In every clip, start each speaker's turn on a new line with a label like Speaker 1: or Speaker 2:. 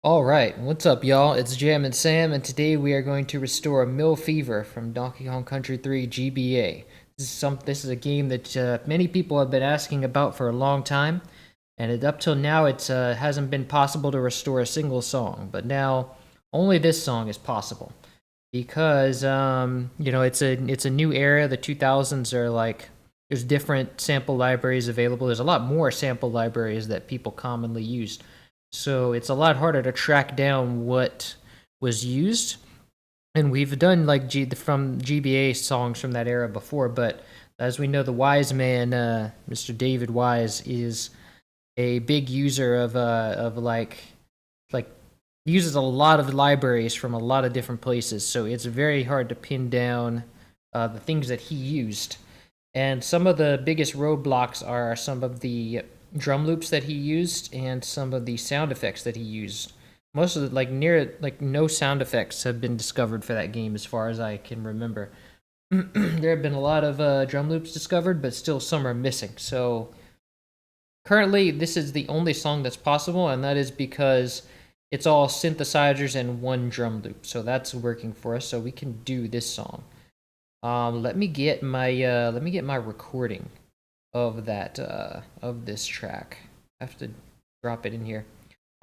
Speaker 1: Alright, what's up y'all? It's Jam and Sam, and today we are going to restore Mill Fever from Donkey Kong Country 3 GBA. This is a game that many people have been asking about for a long time, and up till now it hasn't been possible to restore a single song, but now only this song is possible. Because, it's a new era. The 2000s are like, there's different sample libraries available. There's a lot more sample libraries that people commonly use. So it's a lot harder to track down what was used. And we've done like from GBA songs from that era before, but as we know, the wise man, Mr. David Wise, is a big user of like uses a lot of libraries from a lot of different places. So it's very hard to pin down the things that he used. And some of the biggest roadblocks are some of the drum loops that he used and some of the sound effects that he used. Most of the, no sound effects have been discovered for that game as far as I can remember. There have been a lot of drum loops discovered, but still some are missing. So currently this is the only song that's possible, and that is because it's all synthesizers and one drum loop. So that's working for us, so we can do this song. Let me get my recording of that of this track. I have to drop it in here.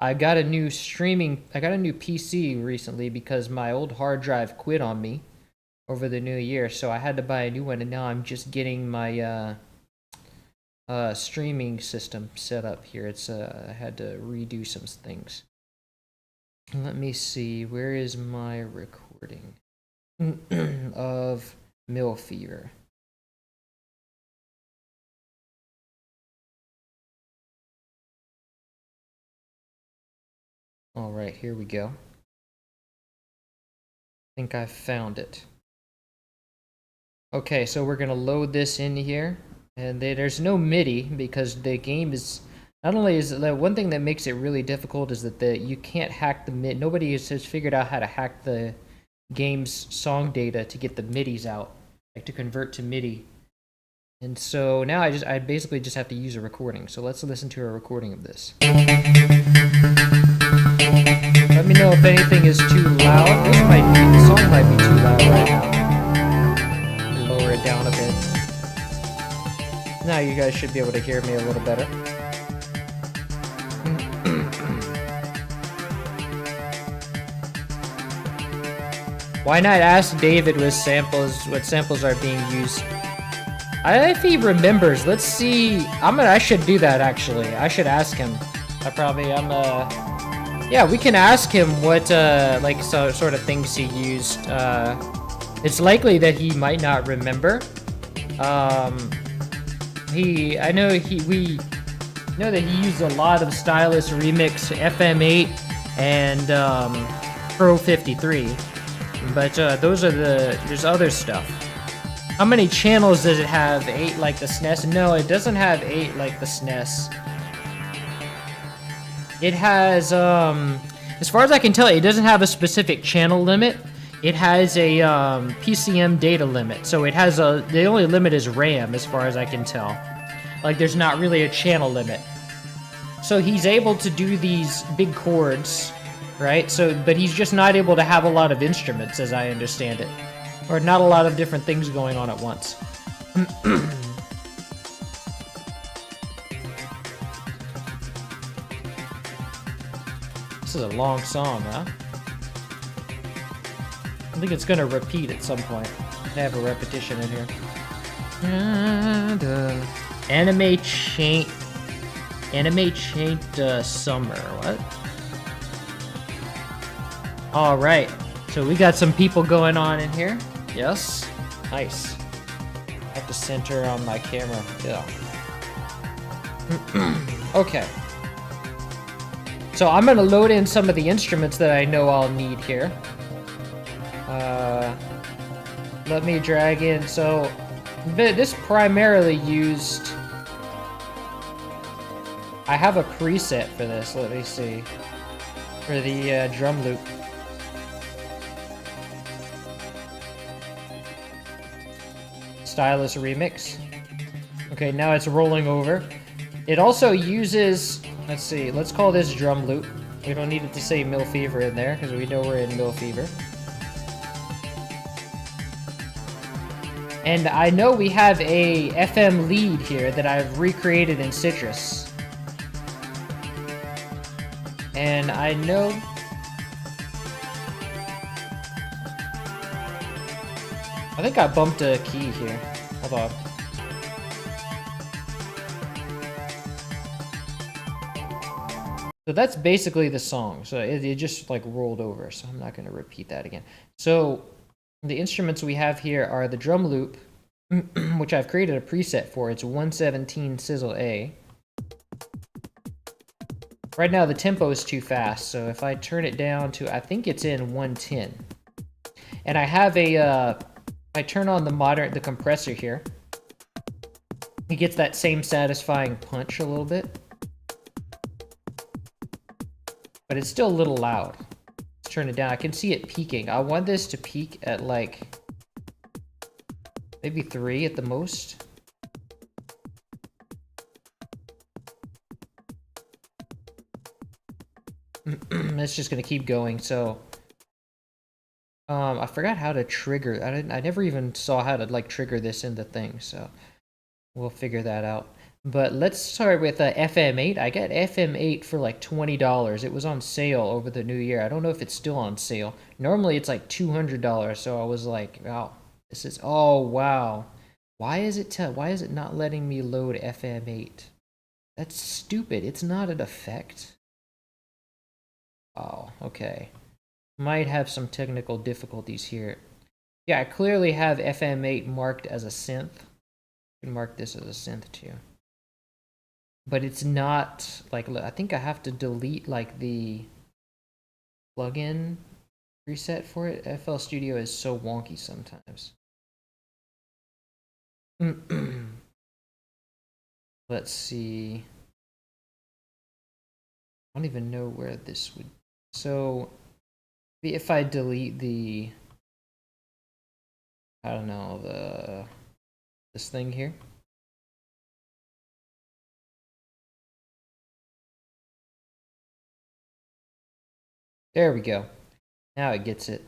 Speaker 1: I got a new PC recently because my old hard drive quit on me over the new year, so I had to buy a new one, and now I'm just getting my streaming system set up here. I had to redo some things. Let me see, where is my recording of Mill Fever? Alright, here we go. I think I found it. Okay, so we're gonna load this in here, and there's no MIDI because the game is, not only is the one thing that makes it really difficult is that you can't hack the MIDI. Nobody has figured out how to hack the game's song data to get the MIDIs out, like to convert to MIDI. And so now I basically just have to use a recording. So let's listen to a recording of this. Let me know if anything is too loud. The song might be too loud right now. Lower it down a bit. Now you guys should be able to hear me a little better. Why not ask David what samples are being used? If he remembers, let's see. I should do that actually. I should ask him. Yeah, we can ask him what sort of things he used. It's likely that he might not remember. We know that he used a lot of Stylus Remix, FM8, and Pro 53. But there's other stuff. How many channels does it have? 8 like the SNES? No, it doesn't have 8 like the SNES. It has, as far as I can tell, it doesn't have a specific channel limit. It has a PCM data limit. So it has the only limit is RAM as far as I can tell. Like there's not really a channel limit. So he's able to do these big chords, right? But he's just not able to have a lot of instruments as I understand it. Or not a lot of different things going on at once. This is a long song, huh? I think it's gonna repeat at some point. I have a repetition in here. Anime Chained Summer. What? Alright. So we got some people going on in here. Yes. Nice. I have to center on my camera. Yeah. Okay. So I'm gonna load in some of the instruments that I know I'll need here. Let me drag in. So this primarily used. I have a preset for this. Let me see. For the drum loop. Stylus Remix. Okay, now it's rolling over. It also uses, let's see, let's call this drum loop. We don't need it to say mill fever in there because we know we're in mill fever. And I know we have a FM lead here that I've recreated in Citrus. And I know... I think I bumped a key here. Hold on. So that's basically the song. So it just like rolled over. So I'm not going to repeat that again. So the instruments we have here are the drum loop, which I've created a preset for. It's 117 sizzle A. Right now the tempo is too fast. So if I turn it down to, I think it's in 110. And I have a, I turn on the compressor here. It gets that same satisfying punch a little bit. But it's still a little loud. Let's turn it down. I can see it peaking. I want this to peak at like maybe 3 at the most. It's just gonna keep going. So I forgot how to trigger. I never even saw how to like trigger this in the thing. So we'll figure that out. But let's start with FM8. I got FM8 for like $20. It was on sale over the new year. I don't know if it's still on sale. Normally it's like $200. So I was like, wow, this is, oh wow. Why is it not letting me load FM8? That's stupid. It's not an effect. Oh, okay. Might have some technical difficulties here. Yeah, I clearly have FM8 marked as a synth. I can mark this as a synth too. But it's not, like, I think I have to delete, like, the plugin preset for it. FL Studio is so wonky sometimes. Let's see. I don't even know where this would... So, if I delete the... I don't know, this thing here. There we go. Now it gets it.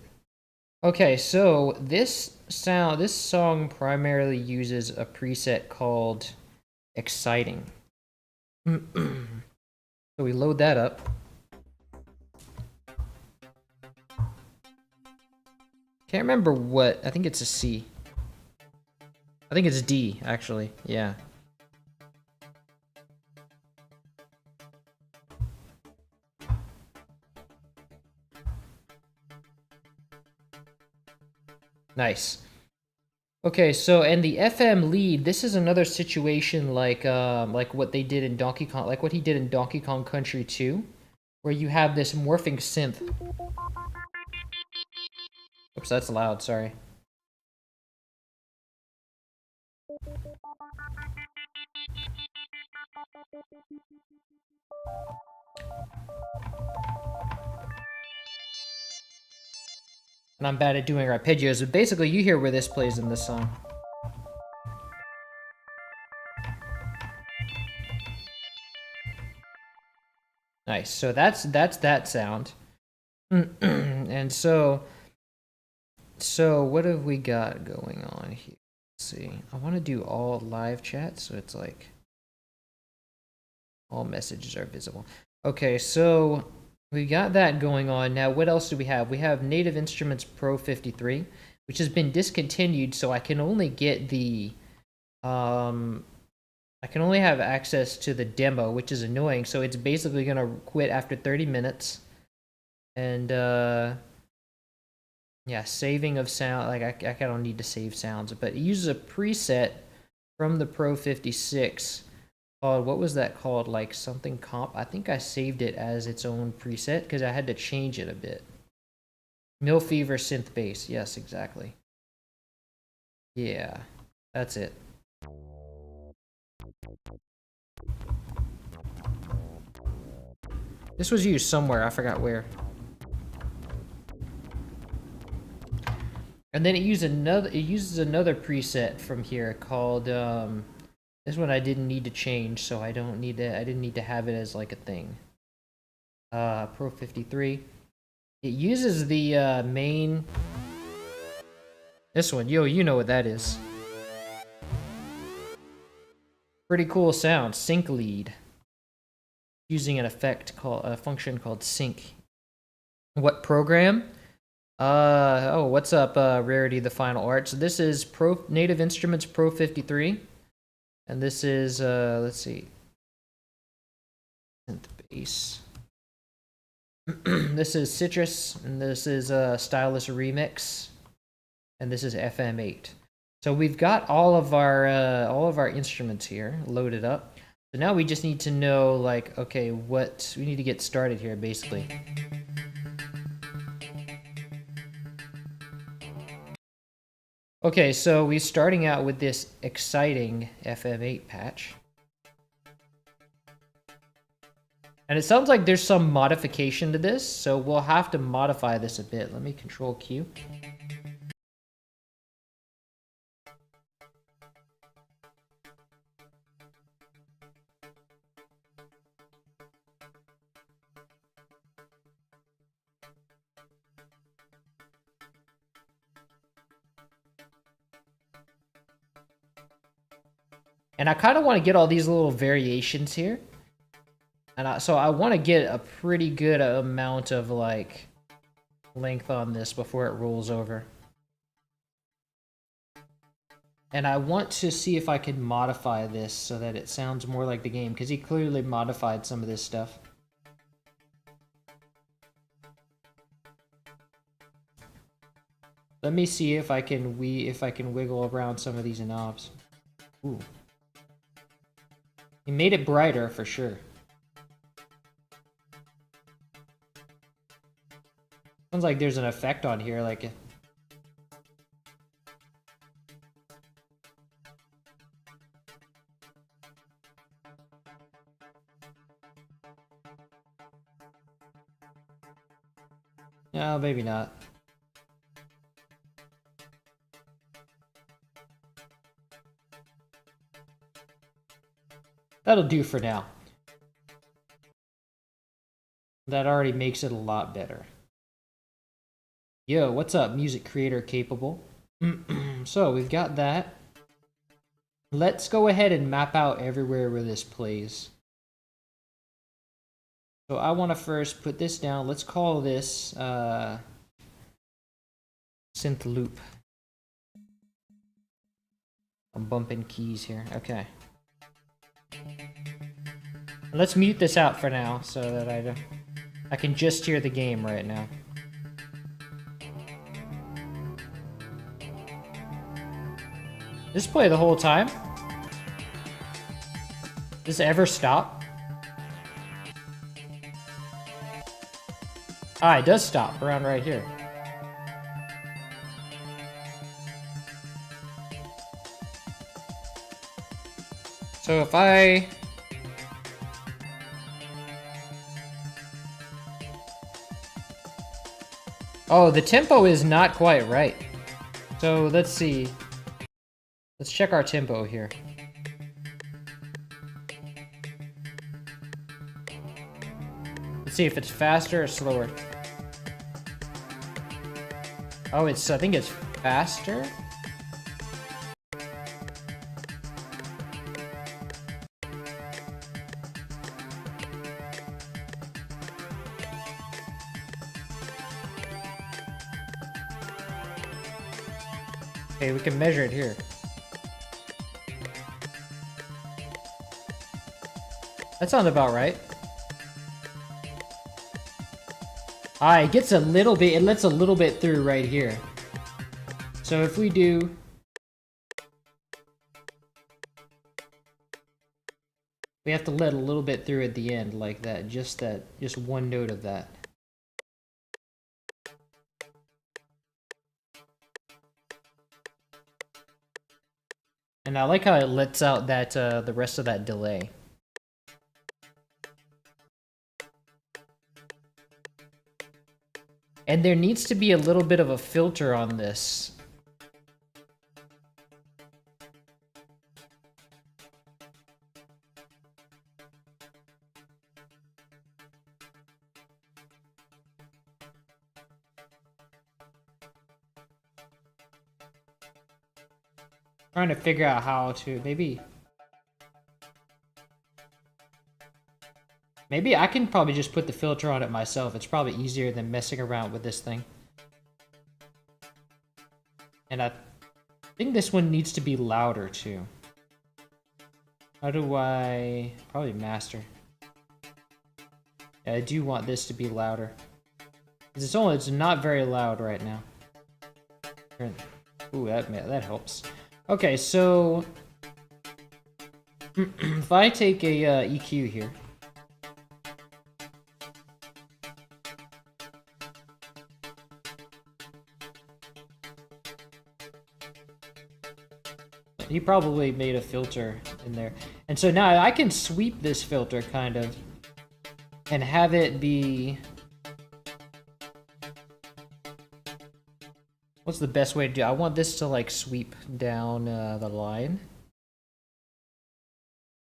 Speaker 1: Okay, so this song primarily uses a preset called Exciting. So we load that up. Can't remember what, I think it's a C. I think it's D, actually, yeah. Nice. Okay, so and the FM lead, this is another situation like what they did in Donkey Kong, like what he did in Donkey Kong Country 2, where you have this morphing synth. Oops, that's loud, sorry. And I'm bad at doing arpeggios, but basically you hear where this plays in this song. Nice, so that's that sound. And so what have we got going on here? Let's see, I want to do all live chat, so it's like all messages are visible. Okay, so we got that going on. Now, what else do we have? We have Native Instruments Pro 53, which has been discontinued, so I can only get the, I can only have access to the demo, which is annoying. So it's basically gonna quit after 30 minutes. And, yeah, saving of sound, like I don't need to save sounds, but it uses a preset from the Pro 56. What was that called? Like something comp? I think I saved it as its own preset because I had to change it a bit. Mill Fever synth bass. Yes, exactly. Yeah, that's it. This was used somewhere. I forgot where. And then it uses another preset from here called this one I didn't need to change, so I didn't need to have it as like a thing. Pro 53. It uses the main. This one, yo, you know what that is. Pretty cool sound, sync lead. Using an effect called a function called sync. What program? Oh, what's up, Rarity the Final Art? So this is Native Instruments Pro 53. And this is, let's see. Synth bass. This is Citrus, and this is Stylus Remix. And this is FM8. So we've got all of our instruments here loaded up. So now we just need to know, like, okay, what we need to get started here, basically. Okay, so we're starting out with this exciting FM8 patch. And it sounds like there's some modification to this, so we'll have to modify this a bit. Let me Control Q. And I kind of want to get all these little variations here. And so I want to get a pretty good amount of, like, length on this before it rolls over. And I want to see if I can modify this so that it sounds more like the game, because he clearly modified some of this stuff. Let me see if I can wiggle around some of these knobs. Ooh. He made it brighter for sure. Sounds like there's an effect on here, like. No, maybe not. That'll do for now. That already makes it a lot better. Yo, what's up, music creator capable? So we've got that. Let's go ahead and map out everywhere where this plays. So I want to first put this down. Let's call this synth loop. I'm bumping keys here. Okay. Let's mute this out for now so that I can just hear the game right now. Does this play the whole time? Does it ever stop? Ah, it does stop around right here. So if I... Oh, the tempo is not quite right. So let's see. Let's check our tempo here. Let's see if it's faster or slower. Oh, I think it's faster. Okay, we can measure it here. That sounds about right. Ah, it gets a little bit, it lets a little bit through right here. So if we do... We have to let a little bit through at the end, like that, just one note of that. And I like how it lets out that the rest of that delay. And there needs to be a little bit of a filter on this. Trying to figure out how to, maybe I can probably just put the filter on it myself. It's probably easier than messing around with this thing. And I think this one needs to be louder too. How do I... Probably master. Yeah, I do want this to be louder. Because it's not very loud right now. Ooh, that helps. Okay, so... if I take a EQ here... He probably made a filter in there. And so now I can sweep this filter, kind of, and have it be... What's the best way to do it? I want this to, like, sweep down the line.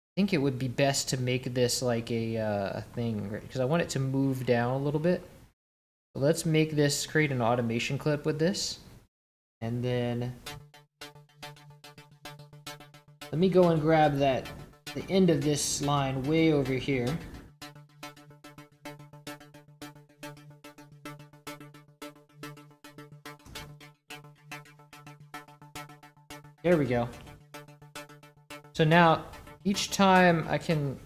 Speaker 1: I think it would be best to make this like a thing, because I want it to move down a little bit. So let's make this, create an automation clip with this. And then... let me go and grab the end of this line way over here. There we go. So now, each time I can...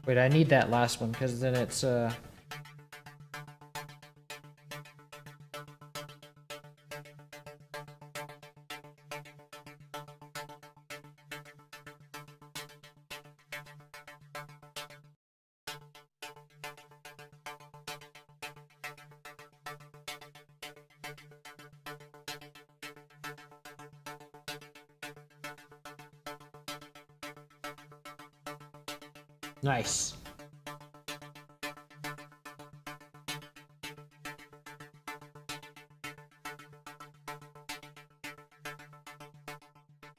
Speaker 1: Wait, I need that last one, because then it's, nice.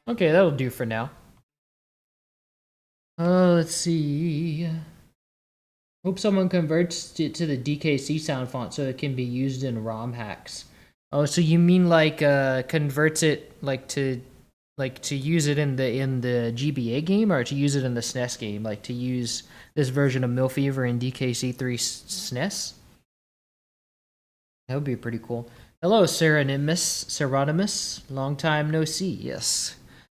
Speaker 1: Okay, that'll do for now. Let's see. Hope someone converts it to the DKC sound font so it can be used in ROM hacks. Oh, so you mean like converts it like to use it in the GBA game, or to use it in the SNES game, like to use this version of Millfever in DKC3 SNES? That would be pretty cool. Hello, Seronimus. Long time no see. Yes.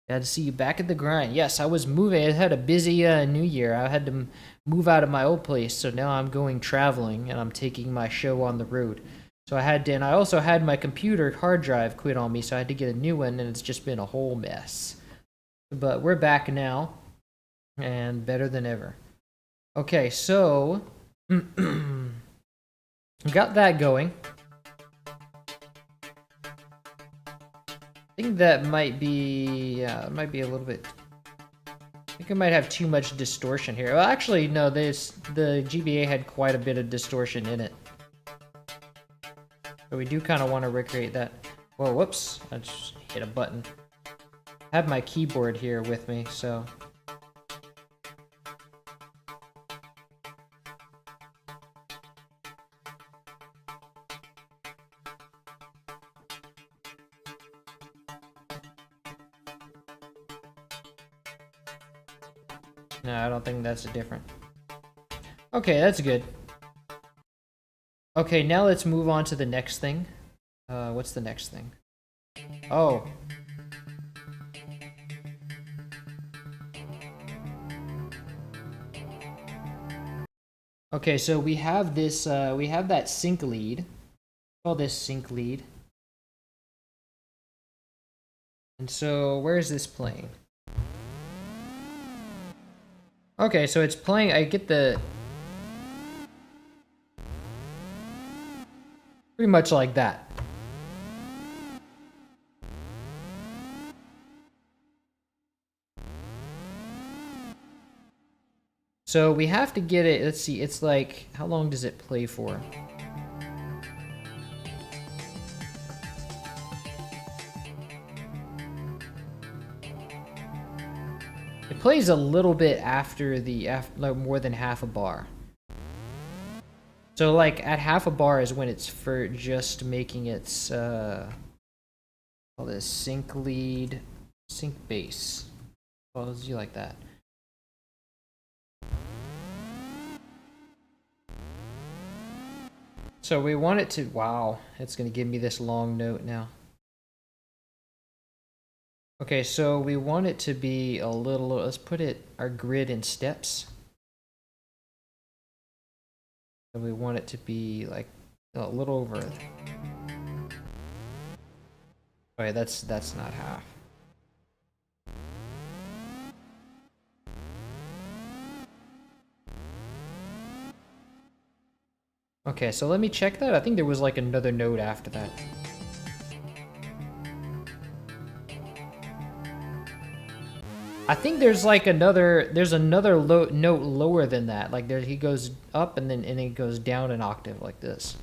Speaker 1: Glad to see you back at the grind. Yes, I was moving. I had a busy New Year. I had to move out of my old place, so now I'm going traveling, and I'm taking my show on the road. So I had to, and I also had my computer hard drive quit on me, so I had to get a new one, and it's just been a whole mess. But we're back now, and better than ever. Okay, so got that going. I think that might be, it might be a little bit... I think I might have too much distortion here. Well, actually, no, the GBA had quite a bit of distortion in it. So we do kind of want to recreate that. Whoa, whoops. I just hit a button. I have my keyboard here with me, so... No, I don't think that's different. Okay, that's good. Okay, now let's move on to the next thing. What's the next thing? Oh. Okay, so we have this, we have that sync lead. Call this sync lead. And so, where is this playing? Okay, so it's playing, I get the... pretty much like that. So we have to get it, let's see, it's like, how long does it play for? plays a little bit after like more than half a bar. So like at half a bar is when it's for just making its call this sync lead, sync bass. Well, let's do like that. So we want it to, wow, it's gonna give me this long note now. Okay, so we want it to be a little, let's put our grid in steps. And we want it to be like a little over. Okay, that's not half. Okay, so let me check that. I think there was like another note after that. I think there's like another note lower than that. Like he goes up and then it goes down an octave like this.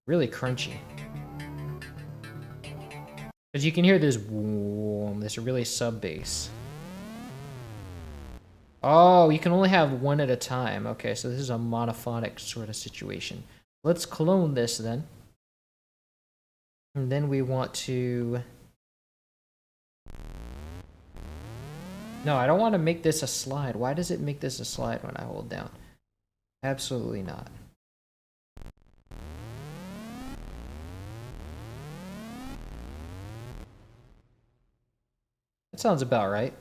Speaker 1: Really crunchy. Because you can hear this really sub bass. Oh, you can only have one at a time. Okay, so this is a monophonic sort of situation. Let's clone this then. And then we want to... No, I don't want to make this a slide. Why does it make this a slide when I hold down? Absolutely not. That sounds about right.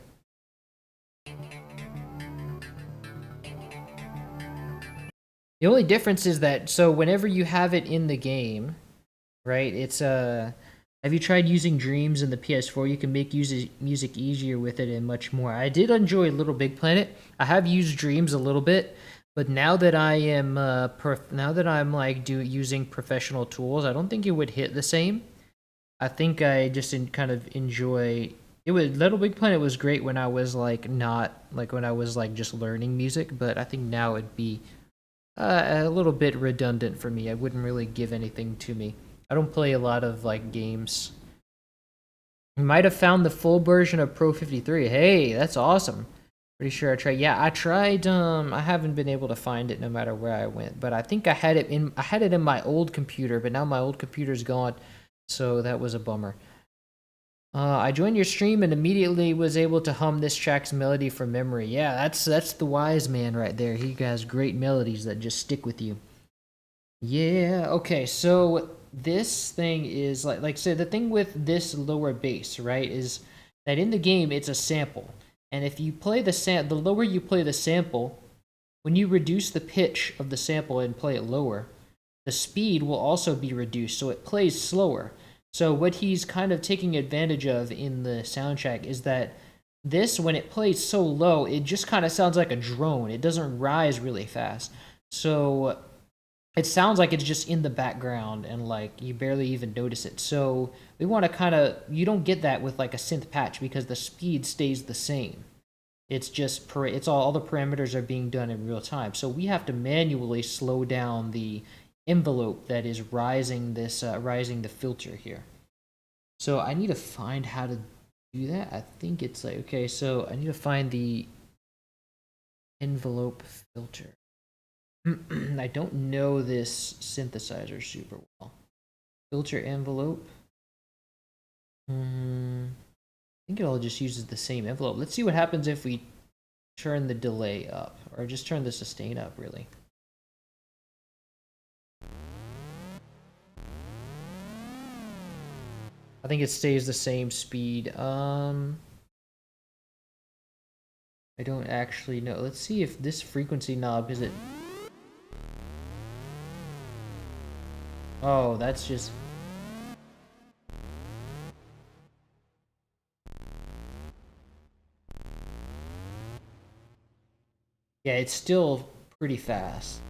Speaker 1: The only difference is that, so whenever you have it in the game, right, it's have you tried using Dreams in the PS4? You can make music easier with it and much more. I did enjoy Little Big Planet. I have used Dreams a little bit, but now that I am like using professional tools, I don't think it would hit the same. I think I just kind of enjoy it. Little Big Planet was great when I was like when I was like just learning music, but I think now it'd be a little bit redundant for me. I wouldn't really give anything to me. I don't play a lot of like games. You might have found the full version of Pro 53. Hey, that's awesome. Pretty sure I tried. Yeah, I tried. I haven't been able to find it no matter where I went. But I think I had it in my old computer. But now my old computer's gone, so that was a bummer. I joined your stream and immediately was able to hum this track's melody from memory. Yeah, that's the wise man right there. He has great melodies that just stick with you. Yeah. Okay. So this thing is like say the thing with this lower bass, right, is that in the game it's a sample, and if you play the lower you play the sample, when you reduce the pitch of the sample and play it lower, the speed will also be reduced, so it plays slower. So what he's kind of taking advantage of in the soundtrack is that this, when it plays so low, it just kind of sounds like a drone. It doesn't rise really fast. So it sounds like it's just in the background and like you barely even notice it. So we want to you don't get that with like a synth patch because the speed stays the same. It's just, it's all the parameters are being done in real time. So we have to manually slow down the envelope that is rising the filter here. So I need to find how to do that. I think it's like, okay, so I need to find the envelope filter. I don't know this synthesizer super well. Filter envelope. I think it all just uses the same envelope. Let's see what happens if we turn the delay up, or just turn the sustain up, really. I think it stays the same speed. I don't actually know. Let's see if this frequency knob, is it... Oh, that's just... Yeah, it's still pretty fast.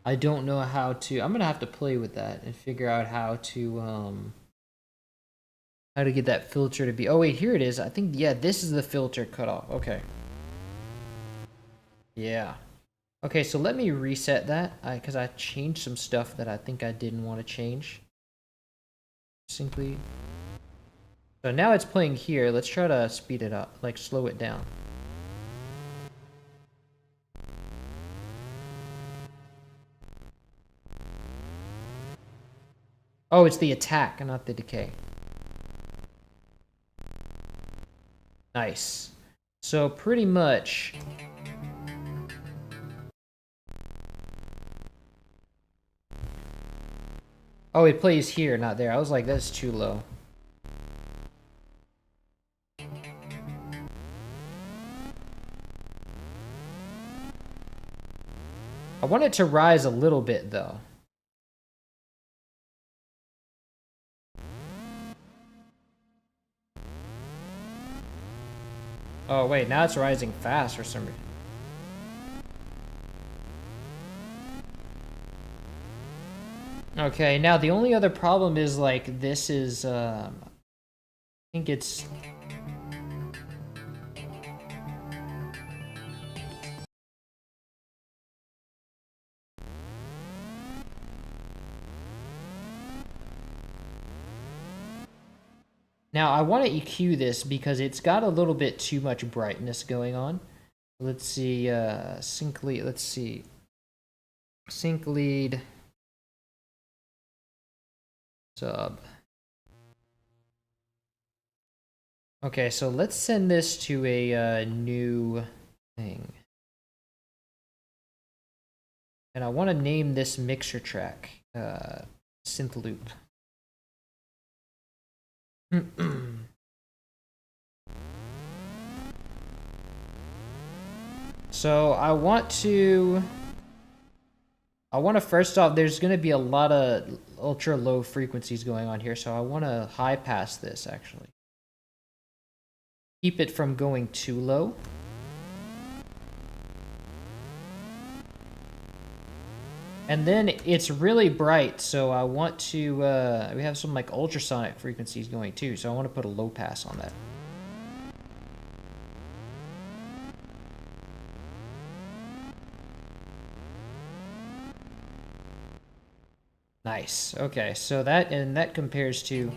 Speaker 1: I don't know how to... I'm gonna have to play with that and figure out how to get that filter to be... Oh wait, here it is. I think, yeah, this is the filter cutoff. Okay. Yeah. Okay, so let me reset that, because I changed some stuff that I think I didn't want to change. Simply. So now it's playing here. Let's try to speed it up, like slow it down. Oh, it's the attack and not the decay. Nice. So pretty much... Oh, it plays here, not there. I was like, that's too low. I want it to rise a little bit, though. Oh, wait, now it's rising fast for some reason. Okay, now the only other problem is, like, this is, I think it's... Now, I want to EQ this because it's got a little bit too much brightness going on. Let's see, sync lead, let's see. Sync lead. Sub. Okay, so let's send this to a new thing. And I want to name this mixer track, synth loop. So I want to first off, there's going to be a lot of ultra low frequencies going on here, so I want to high pass this actually. Keep it from going too low. And then it's really bright, so I want to, we have some like ultrasonic frequencies going too, so I want to put a low pass on that. Nice, okay, so that compares to...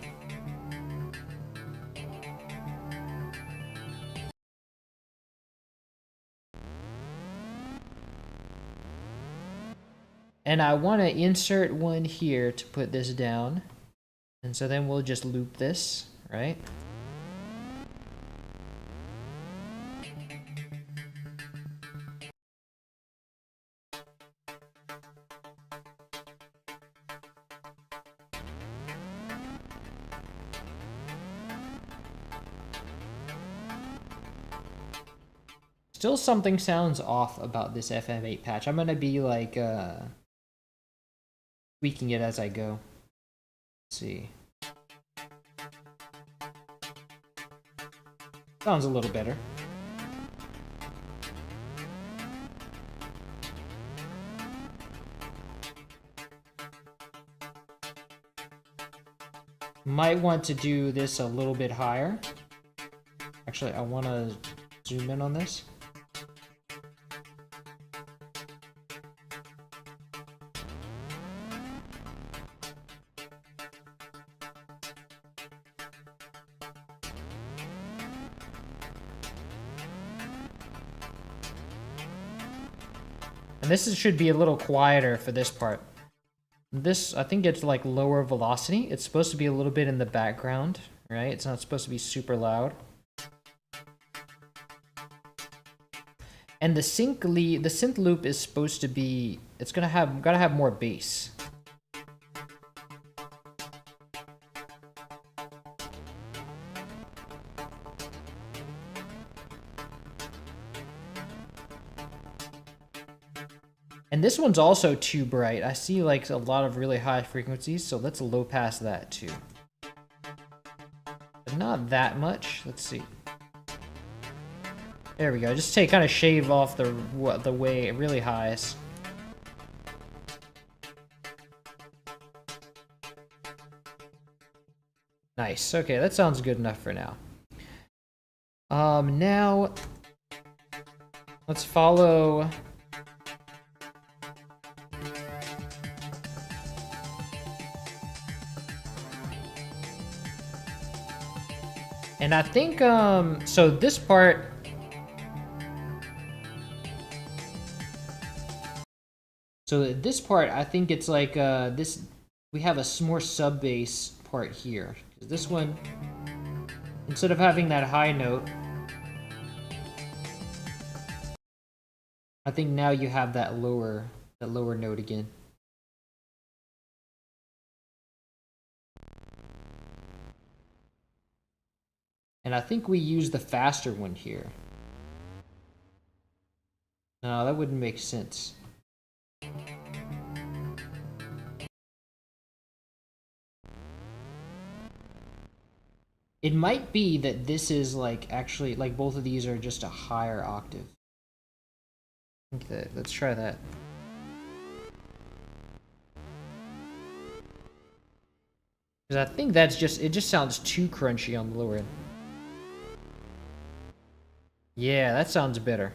Speaker 1: And I want to insert one here to put this down. And so then we'll just loop this, right? Still something sounds off about this FM8 patch. I'm gonna be like, tweaking it as I go. Let's see. Sounds a little better. Might want to do this a little bit higher. Actually, I want to zoom in on this. And this should be a little quieter for this part. This, I think it's like lower velocity. It's supposed to be a little bit in the background, right? It's not supposed to be super loud. And the synth loop is supposed to be, it's gotta have more bass. And this one's also too bright. I see like a lot of really high frequencies, so let's low pass that too. But not that much. Let's see. There we go. Just kind of shave off the way really highs. Nice. Okay, that sounds good enough for now. Now let's follow And I think, so this part, I think it's like, this, we have a more sub bass part here. This one, instead of having that high note, I think now you have that lower note again. And I think we use the faster one here. No, that wouldn't make sense. It might be that this is like actually like both of these are just a higher octave. Okay, let's try that. Because I think that's just, it just sounds too crunchy on the lower end. Yeah, that sounds better.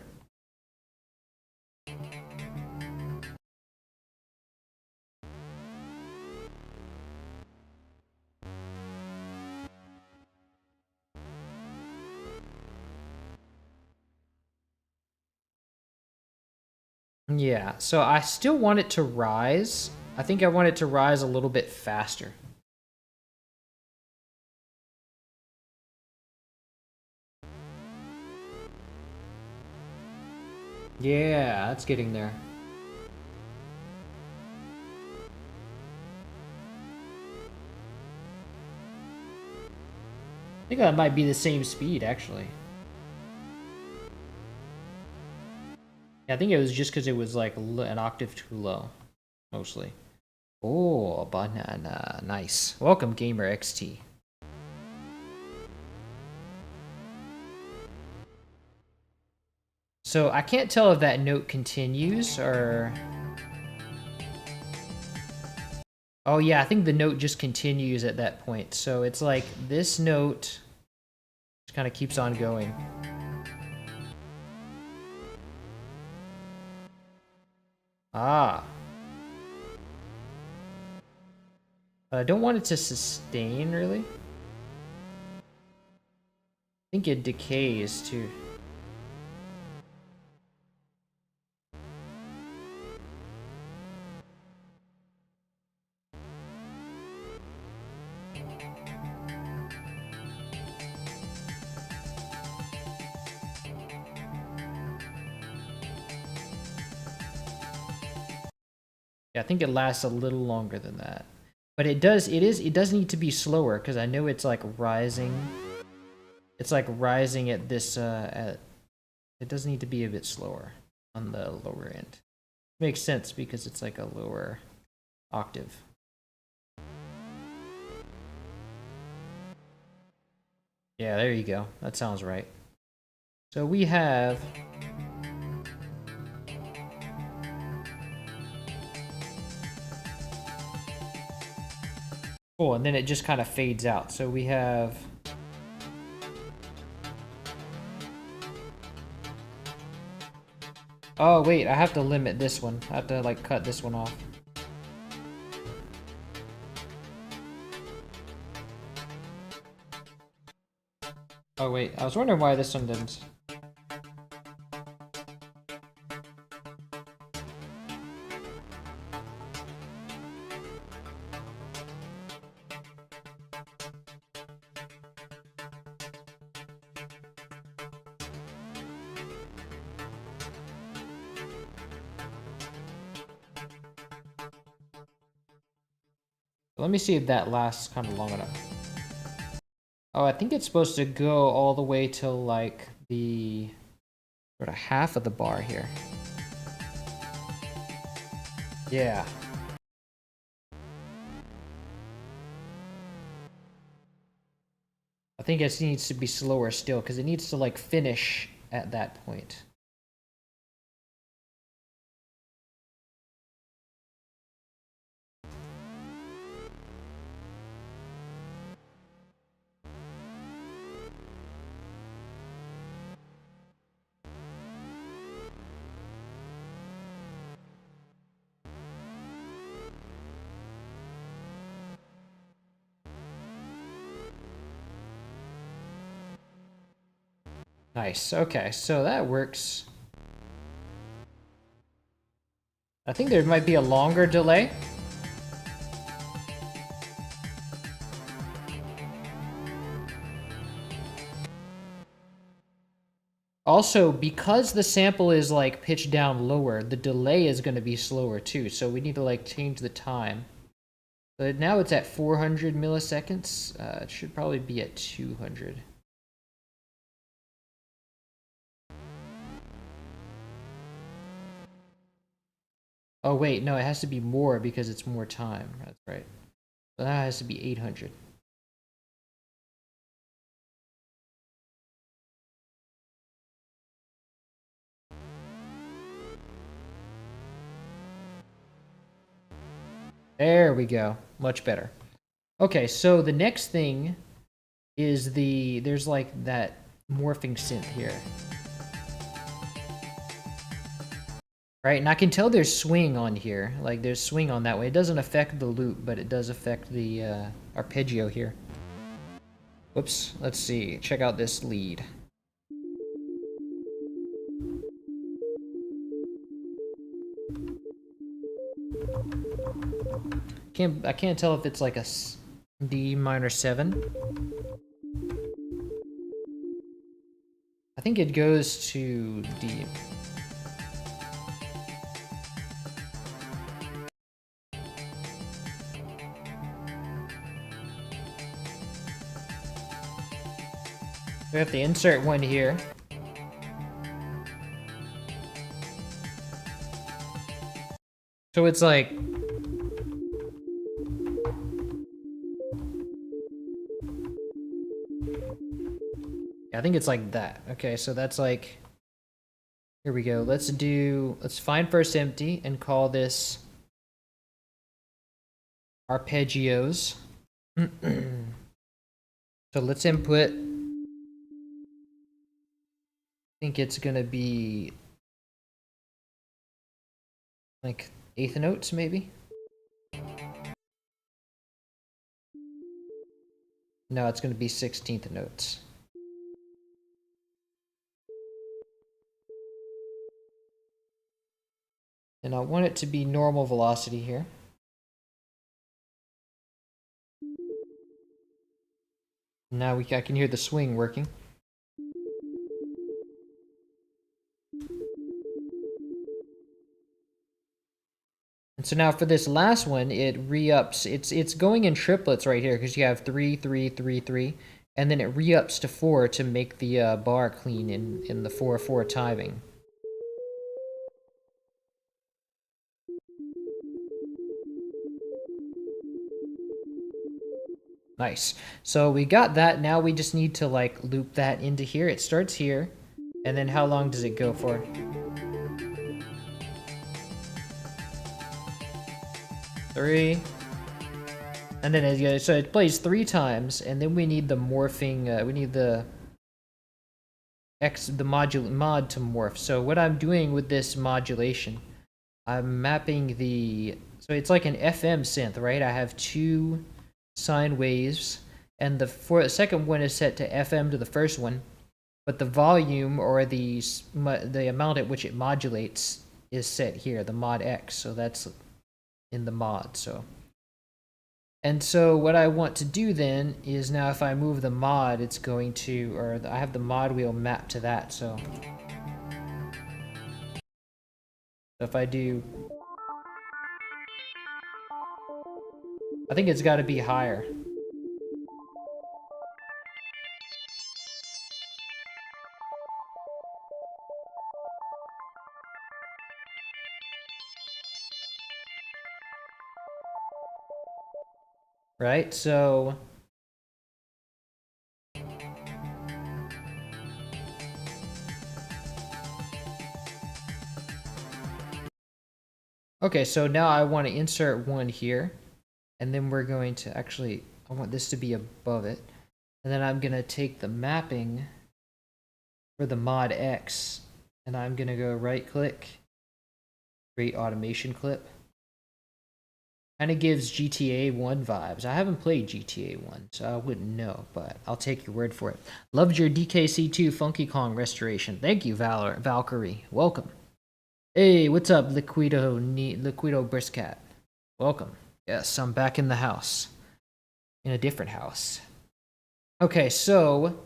Speaker 1: Yeah, so I still want it to rise. I think I want it to rise a little bit faster. Yeah, that's getting there. I think that might be the same speed, actually. Yeah, I think it was just because it was like an octave too low, mostly. Oh, banana. Nice. Welcome, Gamer XT. So I can't tell if that note continues or... Oh yeah, I think the note just continues at that point. So it's like this note just kind of keeps on going. Ah. I don't want it to sustain, really. I think it decays, too. Yeah, I think it lasts a little longer than that. But it does need to be slower, because I know it's like rising. It's like rising at this, it does need to be a bit slower on the lower end. Makes sense because it's like a lower octave. Yeah, there you go. That sounds right. So we have... Oh, and then it just kind of fades out. So we have... Oh, wait, I have to limit this one. I have to, like, cut this one off. Oh, wait, I was wondering why this one didn't. Let me see if that lasts kind of long enough. Oh, I think it's supposed to go all the way till like the sort of half of the bar here. Yeah. I think it needs to be slower still because it needs to like finish at that point. Nice. Okay, so that works. I think there might be a longer delay. Also, because the sample is like pitched down lower, the delay is going to be slower too. So we need to like change the time. But now it's at 400 milliseconds. It should probably be at 200. Oh wait, no, it has to be more because it's more time. That's right. So that has to be 800. There we go. Much better. Okay, so the next thing is there's like that morphing synth here. Right, and I can tell there's swing on here. Like there's swing on that way. It doesn't affect the loop, but it does affect the arpeggio here. Whoops, let's see. Check out this lead. I can't tell if it's like a D minor 7. I think it goes to D. We have to insert one here. So it's like... I think it's like that. Okay, so that's like... Here we go. Let's find first empty and call this arpeggios. So let's input... I think it's gonna be like eighth notes maybe? No, it's gonna be 16th notes. And I want it to be normal velocity here. Now I can hear the swing working. And so now for this last one, it re-ups. It's going in triplets right here because you have 3, 3, 3, 3, and then it re-ups to 4 to make the bar clean in the 4/4 timing. Nice. So we got that. Now we just need to like loop that into here. It starts here, and then how long does it go for? 3. And then it goes, so it plays 3 times, and then we need the morphing, we need the mod to morph. So what I'm doing with this modulation, I'm mapping so it's like an FM synth, right? I have 2 sine waves, and the second one is set to FM to the first one, but the volume or the amount at which it modulates is set here, the mod X. So that's in the mod. And so what I want to do then is now if I move the mod, it's going to, or I have the mod wheel mapped to that. So if I do, I think it's got to be higher. Right, so okay, so now I want to insert one here, and then we're going to actually, I want this to be above it, and then I'm going to take the mapping for the mod X, and I'm going to go right click, create automation clip. Kind of gives GTA 1 vibes. I haven't played GTA 1, so I wouldn't know, but I'll take your word for it. Loved your DKC2 Funky Kong restoration. Thank you, Valkyrie. Welcome. Hey, what's up, Liquido Briscat? Welcome. Yes, I'm back in the house. In a different house. Okay, so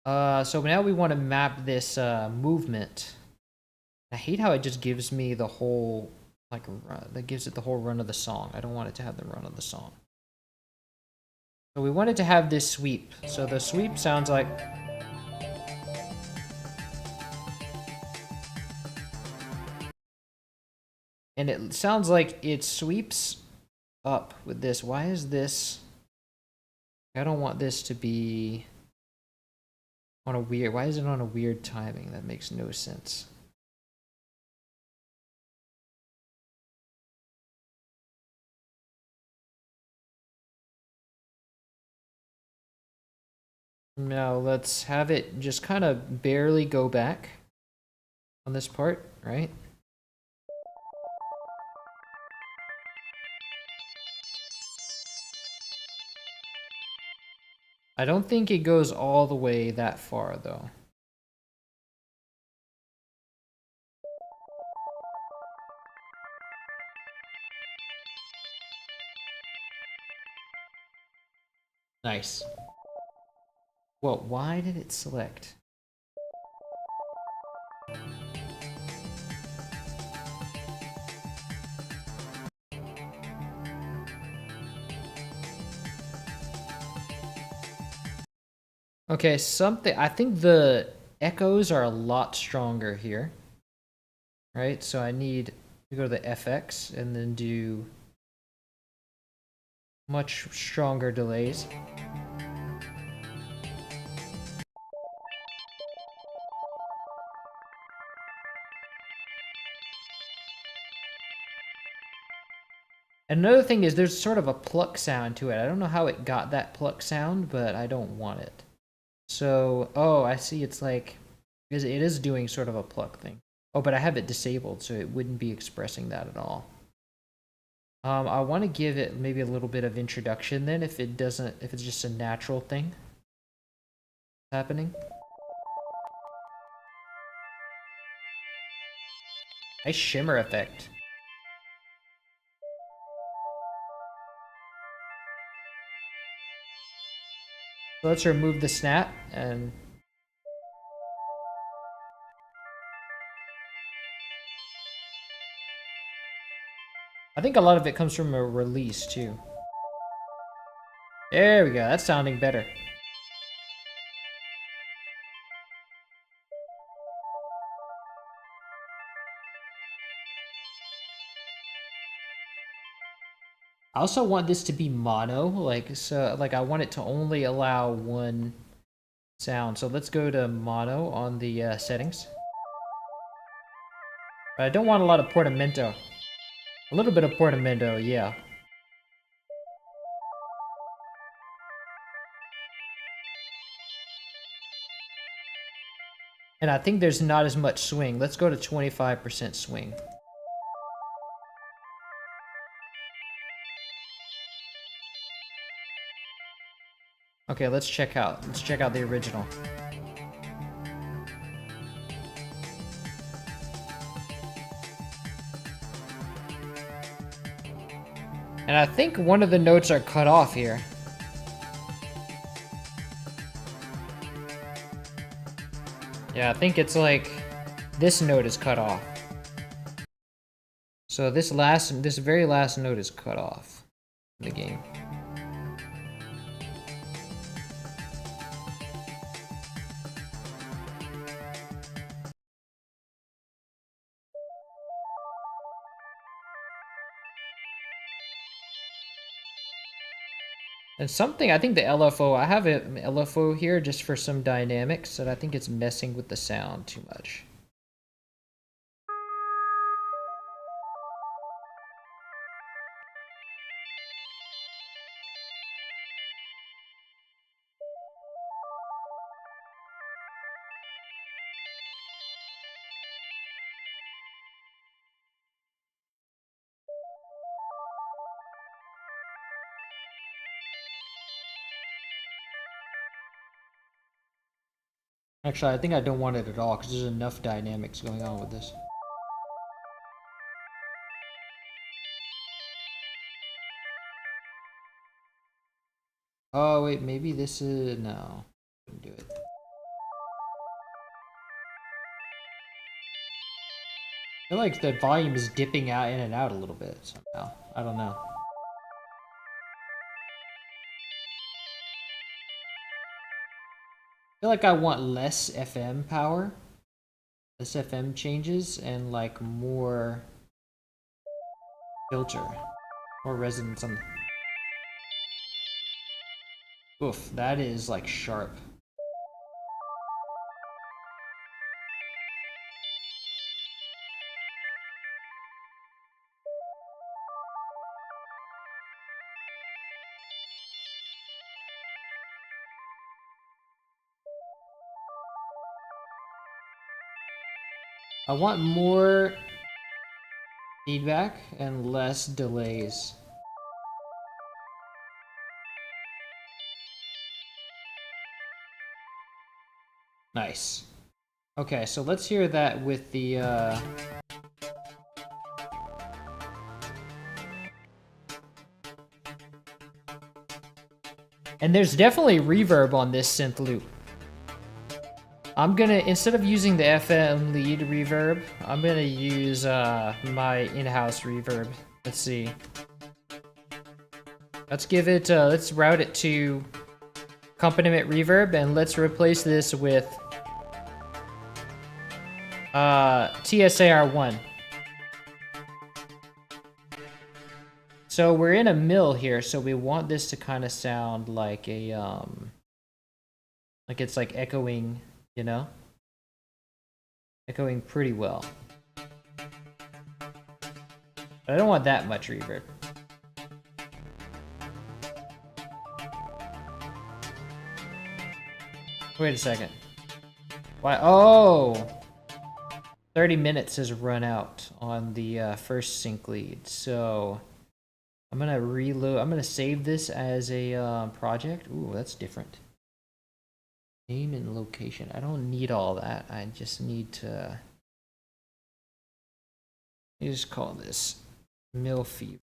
Speaker 1: now we want to map this movement. I hate how it just gives me the whole, like, that gives it the whole run of the song. I don't want it to have the run of the song. So we wanted to have this sweep. So the sweep sounds like... And it sounds like it sweeps up with this. Why is this... I don't want this to be on a weird... Why is it on a weird timing? That makes no sense. Now let's have it just kind of barely go back on this part, right? I don't think it goes all the way that far though. Nice. Well, why did it select? Okay, I think the echoes are a lot stronger here. Right? So I need to go to the FX and then do much stronger delays. Another thing is there's sort of a pluck sound to it. I don't know how it got that pluck sound, but I don't want it. So, oh, I see it's like, it is doing sort of a pluck thing. Oh, but I have it disabled, so it wouldn't be expressing that at all. I want to give it maybe a little bit of introduction then if it's just a natural thing happening. Nice shimmer effect. So let's remove the snap and I think a lot of it comes from a release too. There we go, that's sounding better. I also want this to be mono, like I want it to only allow one sound. So let's go to mono on the settings. But I don't want a lot of portamento. A little bit of portamento, yeah. And I think there's not as much swing. Let's go to 25% swing. Okay, let's check out the original. And I think one of the notes are cut off here. Yeah, I think it's like this note is cut off. So this very last note is cut off in the game. And something, I think the LFO, I have an LFO here just for some dynamics, and I think it's messing with the sound too much. Actually, I think I don't want it at all because there's enough dynamics going on with this. Oh wait, maybe this is... no. Couldn't do it. I feel like the volume is dipping out in and out a little bit somehow. I don't know. I feel like I want less FM power, less FM changes, and like more filter, more resonance on the... Oof, that is like sharp. I want more feedback and less delays. Nice. Okay, so let's hear that with the and there's definitely reverb on this synth loop. I'm gonna, instead of using the FM lead reverb, I'm gonna use my in-house reverb. Let's see. Let's give it, let's route it to accompaniment reverb, and let's replace this with TSAR1. So we're in a mill here, so we want this to kind of sound like a, like it's like echoing, you know? Echoing pretty well. But I don't want that much reverb. Wait a second. Why? Oh! 30 minutes has run out on the first sync lead, so I'm gonna reload. I'm gonna save this as a project. Ooh, that's different. Name and location. I don't need all that. I just need to. You just call this mill fever.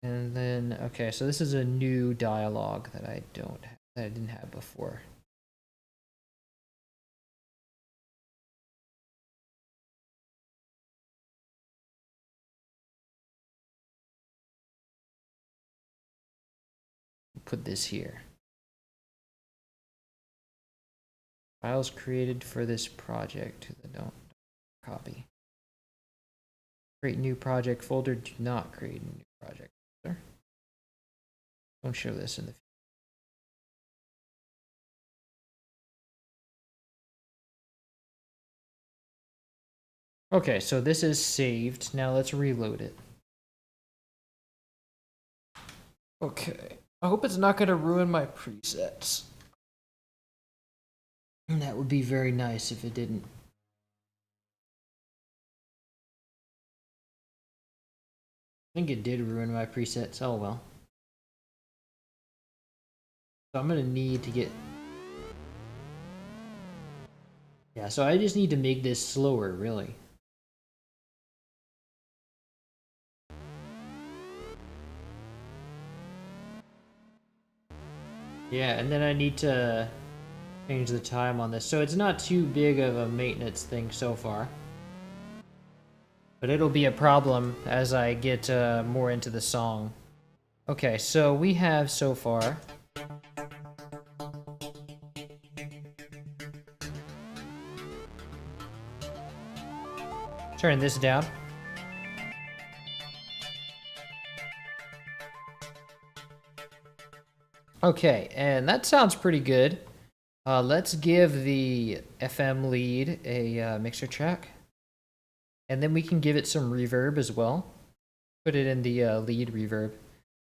Speaker 1: And then, okay, so this is a new dialogue that I didn't have before. Put this here. Files created for this project. Don't copy. Create new project folder. Do not create a new project folder. Don't show this in the future. Okay, so this is saved. Now let's reload it. Okay. I hope it's not going to ruin my presets. And that would be very nice if it didn't. I think it did ruin my presets. Oh well. So I'm going to need to get... yeah, so I just need to make this slower, really. Yeah, and then I need to change the time on this. So it's not too big of a maintenance thing so far. But it'll be a problem as I get more into the song. Okay, so we have so far... turn this down. Okay, and that sounds pretty good. Let's give the FM lead a mixer track. And then we can give it some reverb as well. Put it in the lead reverb.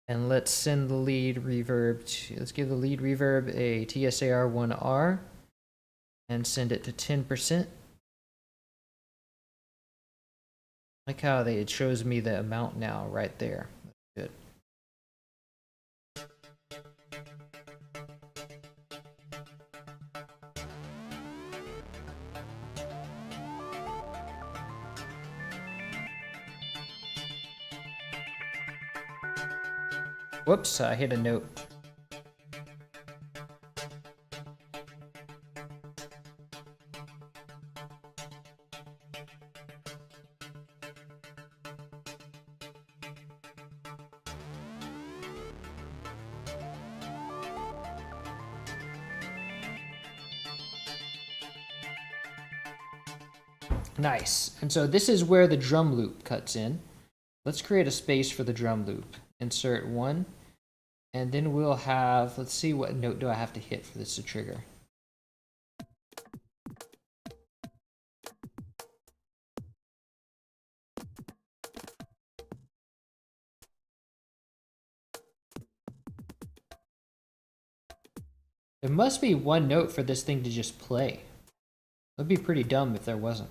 Speaker 1: And let's send the lead reverb to... let's give the lead reverb a TSAR1R. And send it to 10%. Like how it shows me the amount now right there. That's good. Whoops, I hit a note. Nice. And so this is where the drum loop cuts in. Let's create a space for the drum loop. Insert one. And then we'll have, let's see, what note do I have to hit for this to trigger? There must be one note for this thing to just play. That'd be pretty dumb if there wasn't.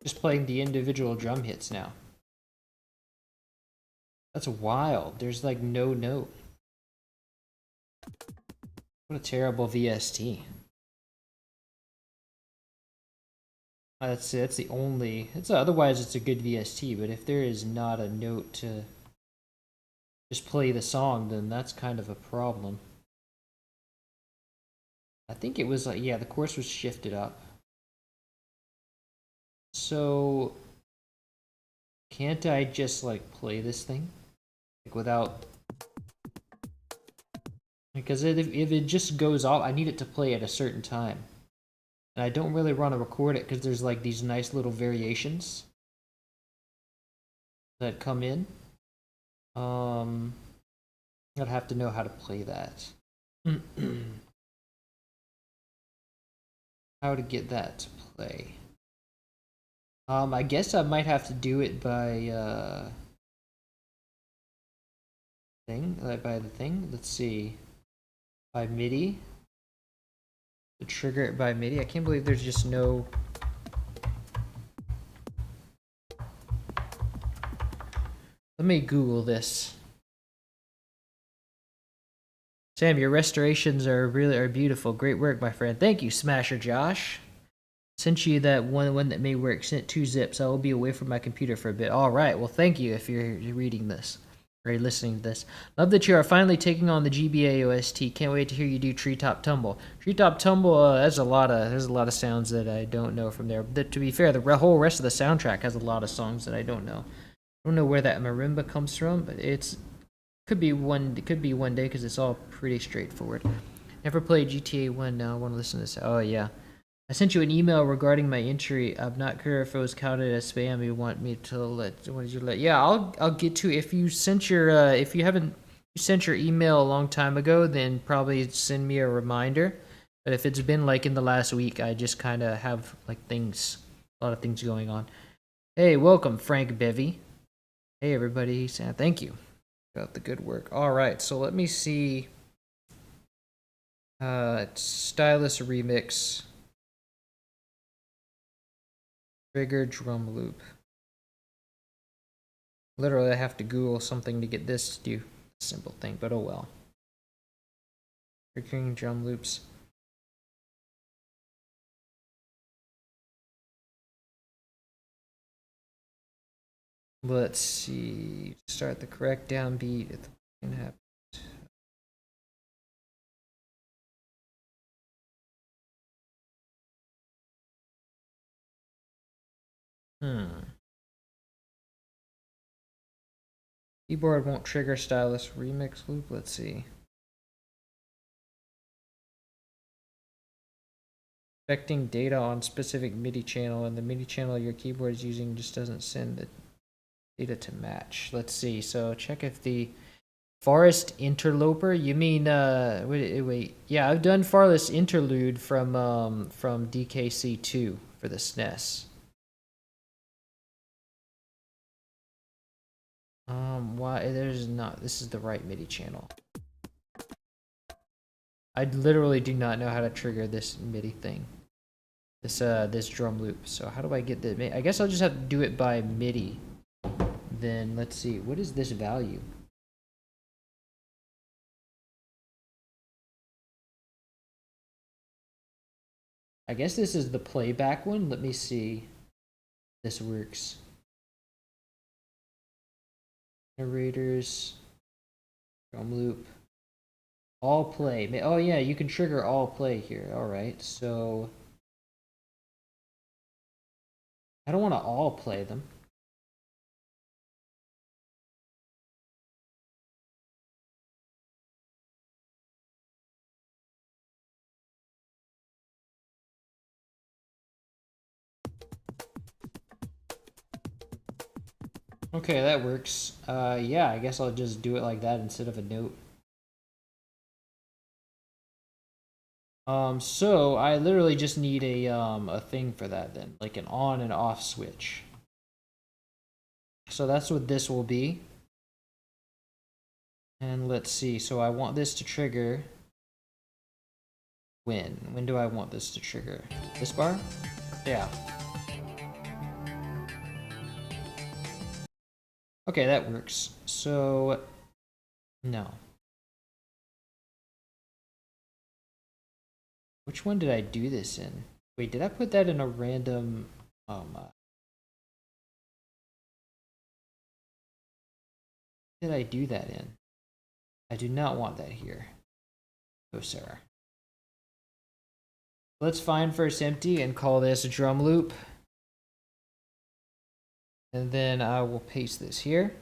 Speaker 1: Just playing the individual drum hits now. That's wild. There's like no note. What a terrible VST. That's the only. Otherwise it's a good VST, but if there is not a note to just play the song, then that's kind of a problem. I think it was like, yeah, the chorus was shifted up. So can't I just like play this thing like without, because if it just goes off, I need it to play at a certain time, and I don't really want to record it because there's like these nice little variations that come in. I'd have to know how to play that. How to get that to play. I guess I might have to do it by by the thing. Let's see. By MIDI. To trigger it by MIDI. I can't believe there's just no. Let me Google this. Sam, your restorations are beautiful. Great work, my friend. Thank you, Smasher Josh. Sent you that one that may work. Sent 2 zips. I will be away from my computer for a bit. All right. Well, thank you if you're reading this or you're listening to this. Love that you are finally taking on the GBA OST. Can't wait to hear you do Treetop Tumble. Treetop Tumble. There's a lot of sounds that I don't know from there. But to be fair, the whole rest of the soundtrack has a lot of songs that I don't know. I don't know where that marimba comes from, but it could be one day because it's all pretty straightforward. Never played GTA 1 now. I want to listen to this. Oh yeah. I sent you an email regarding my entry. I'm not sure if it was counted as spam. You want me to let? What did you let? Yeah, I'll get to. If you sent your if you haven't sent your email a long time ago, then probably send me a reminder. But if it's been like in the last week, I just kind of have like a lot of things going on. Hey, welcome, Frank Bevy. Hey everybody, thank you. Got the good work. All right, so let me see. Stylus remix. Trigger drum loop. Literally, I have to Google something to get this to do a simple thing, but oh well. Triggering drum loops. Let's see. Start the correct downbeat. If the happen. Keyboard won't trigger stylus remix loop. Let's see. Affecting data on specific MIDI channel, and the MIDI channel your keyboard is using just doesn't send the data to match. Let's see. So check if the Forest Interloper. You mean wait. Yeah, I've done Forest Interlude from DKC2 for the SNES. Why there's not? This is the right MIDI channel. I literally do not know how to trigger this MIDI thing. This drum loop. So how do I get the? I guess I'll just have to do it by MIDI. Then let's see. What is this value? I guess this is the playback one. Let me see. This works. Generators, drum loop, all play. Oh yeah, you can trigger all play here. All right, so I don't want to all play them. Okay, that works. Yeah, I guess I'll just do it like that instead of a note. So I literally just need a thing for that then, like an on and off switch. So that's what this will be. And let's see, so I want this to trigger when? When do I want this to trigger? This bar? Yeah. Okay, that works. So, no. Which one did I do this in? Wait, did I put that in a random, did I do that in? I do not want that here. Oh, sir. Let's find first empty and call this a drum loop. And then I will paste this here.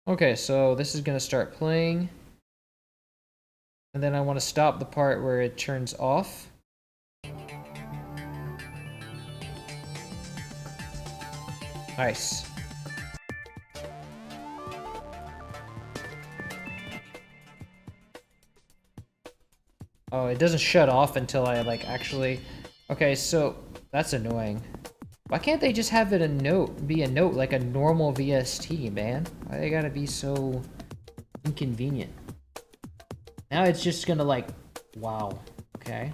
Speaker 1: Okay, so this is going to start playing. And then I want to stop the part where it turns off. Nice. Oh, it doesn't shut off until I like actually... Okay, so that's annoying. Why can't they just have it be a note like a normal VST, man? Why they gotta be so inconvenient? Now it's just gonna like, wow, okay.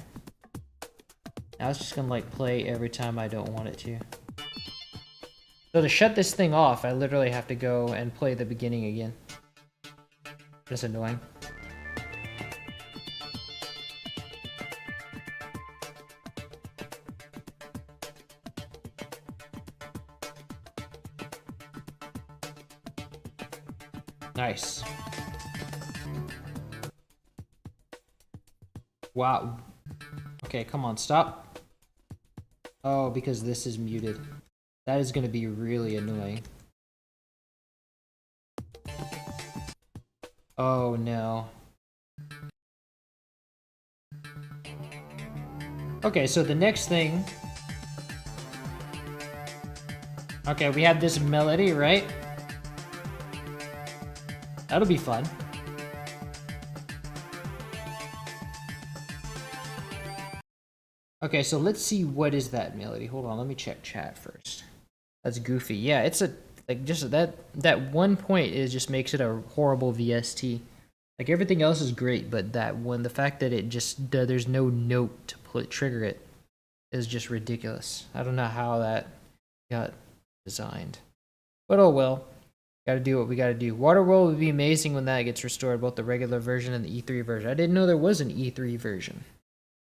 Speaker 1: Now it's just gonna like play every time I don't want it to. So to shut this thing off, I literally have to go and play the beginning again. That's annoying. Nice. Wow. Okay, come on, stop. Oh, because this is muted. That is going to be really annoying. Oh, no. Okay, so the next thing... Okay, we have this melody, right? That'll be fun. Okay, so let's see what is that melody. Hold on, let me check chat first. That's goofy. Yeah, it's a like just that one point is just makes it a horrible VST. Like everything else is great, but that one, the fact that it just there's no note to trigger it is just ridiculous. I don't know how that got designed, but oh well. Gotta do what we gotta do. Waterworld would be amazing when that gets restored, both the regular version and the E3 version. I didn't know there was an E3 version.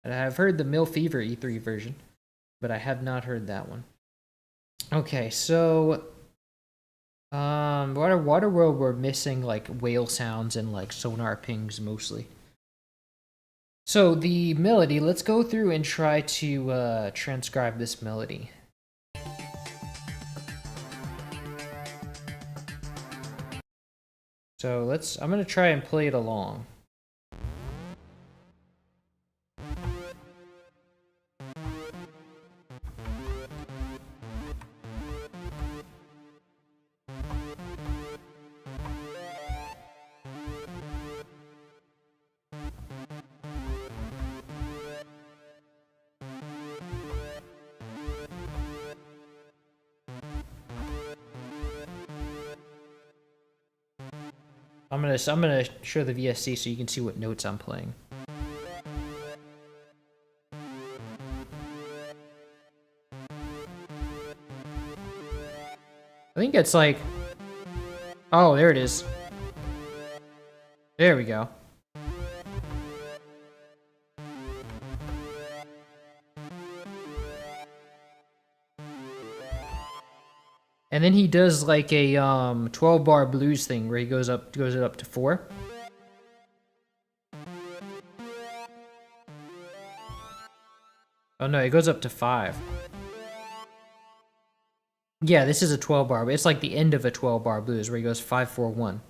Speaker 1: And I've heard the Mill Fever E3 version, but I have not heard that one. Okay, so Waterworld we're missing like whale sounds and like sonar pings mostly. So the melody, let's go through and try to transcribe this melody. So I'm gonna try and play it along. I'm gonna show the VST so you can see what notes I'm playing. I think it's like, oh, there it is. There we go. And then he does like a 12 bar blues thing where he goes it up to 4. Oh no, it goes up to 5. Yeah, this is a 12 bar, but it's like the end of a 12 bar blues where he goes 5 4 1.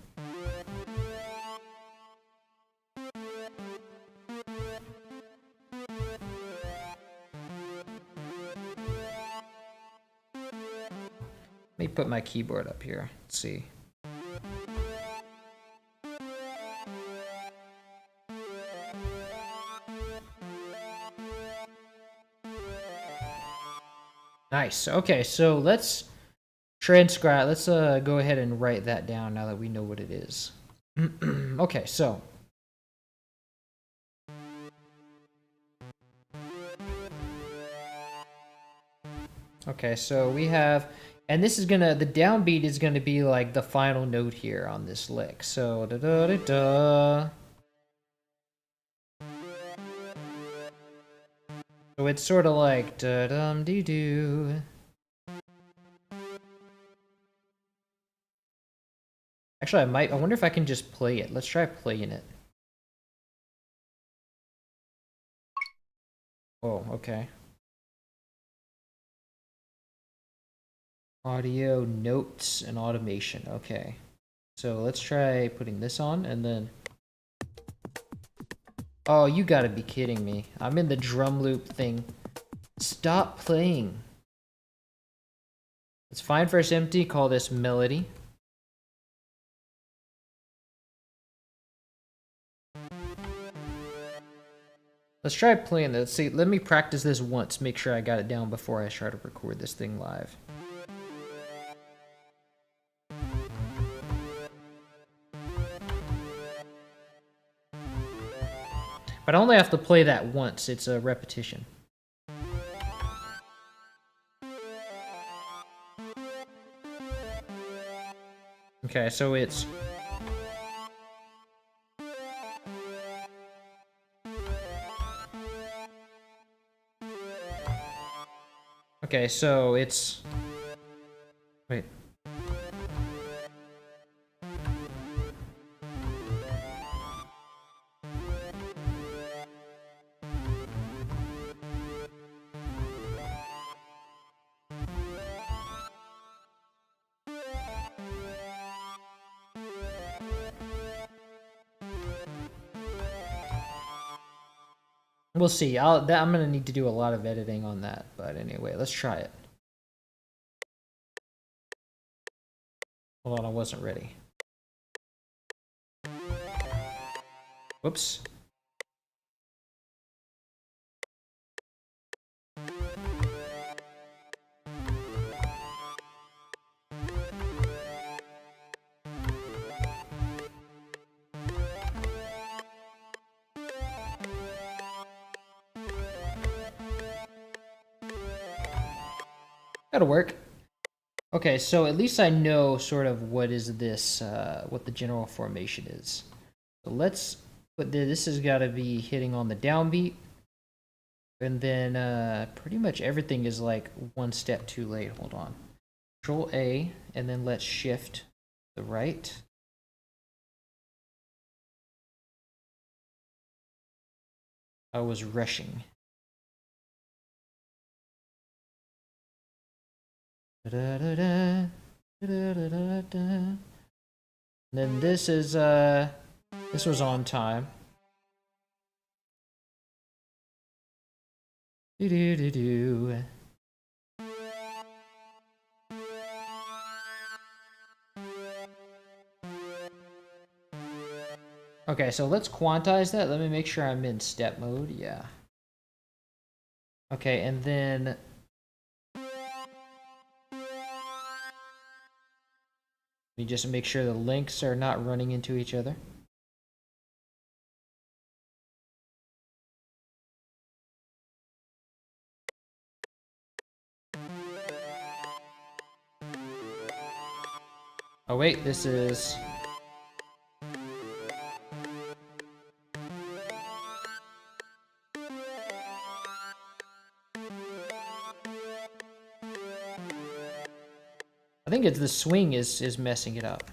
Speaker 1: Let me put my keyboard up here. Let's see. Nice. Okay, so let's transcribe. Let's go ahead and write that down now that we know what it is. Okay, so we have, and this is gonna, the downbeat is gonna be like the final note here on this lick. So da da da da. So it's sort of like da dum dee doo. Actually, I wonder if I can just play it. Let's try playing it. Oh, okay. Audio, notes, and automation. Okay. So let's try putting this on and then... Oh, you gotta be kidding me. I'm in the drum loop thing. Stop playing. Let's find first empty, call this melody. Let's try playing this. Let's see, let me practice this once, make sure I got it down before I try to record this thing live. But I only have to play that once, it's a repetition. Okay, so it's... Okay, so it's... Wait. We'll see. I'm gonna need to do a lot of editing on that, but anyway, let's try it. Hold on, I wasn't ready. Whoops. That'll work. Okay, so at least I know sort of what is this, what the general formation is. So let's put this has got to be hitting on the downbeat. And then pretty much everything is like one step too late. Hold on. Control A, and then let's shift the right. I was rushing. And then this is this was on time. Okay, so let's quantize that. Let me make sure I'm in step mode. Yeah. Okay, and then we just make sure the links are not running into each other. Oh wait, this is... I think think it's the swing is messing it up.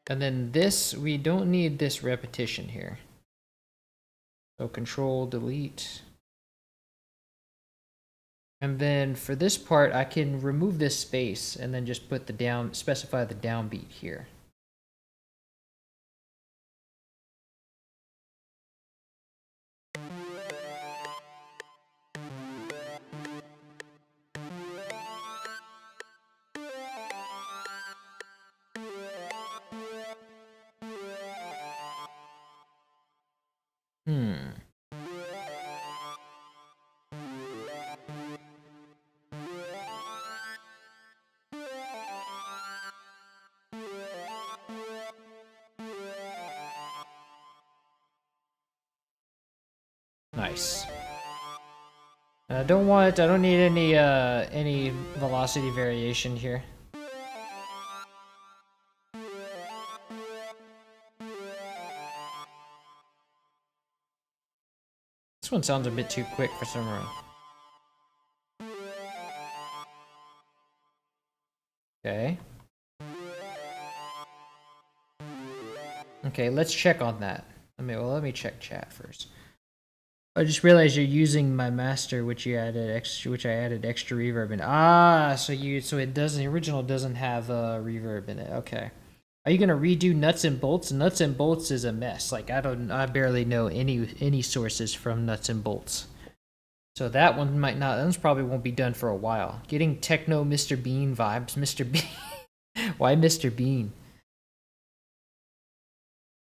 Speaker 1: And then this, we don't need this repetition here. So Control Delete. And then for this part, I can remove this space and then just put the down, specify the downbeat here. Nice. I don't need any velocity variation here. This one sounds a bit too quick for some reason. Okay. Okay, let's check on that. Let me check chat first. I just realized you're using my master, which I added extra reverb in. Ah, so the original doesn't have reverb in it. Okay. Are you gonna redo Nuts and Bolts? Nuts and Bolts is a mess. Like I barely know any sources from Nuts and Bolts. So that one probably won't be done for a while. Getting techno Mr. Bean vibes. Mr. Bean. Why Mr. Bean?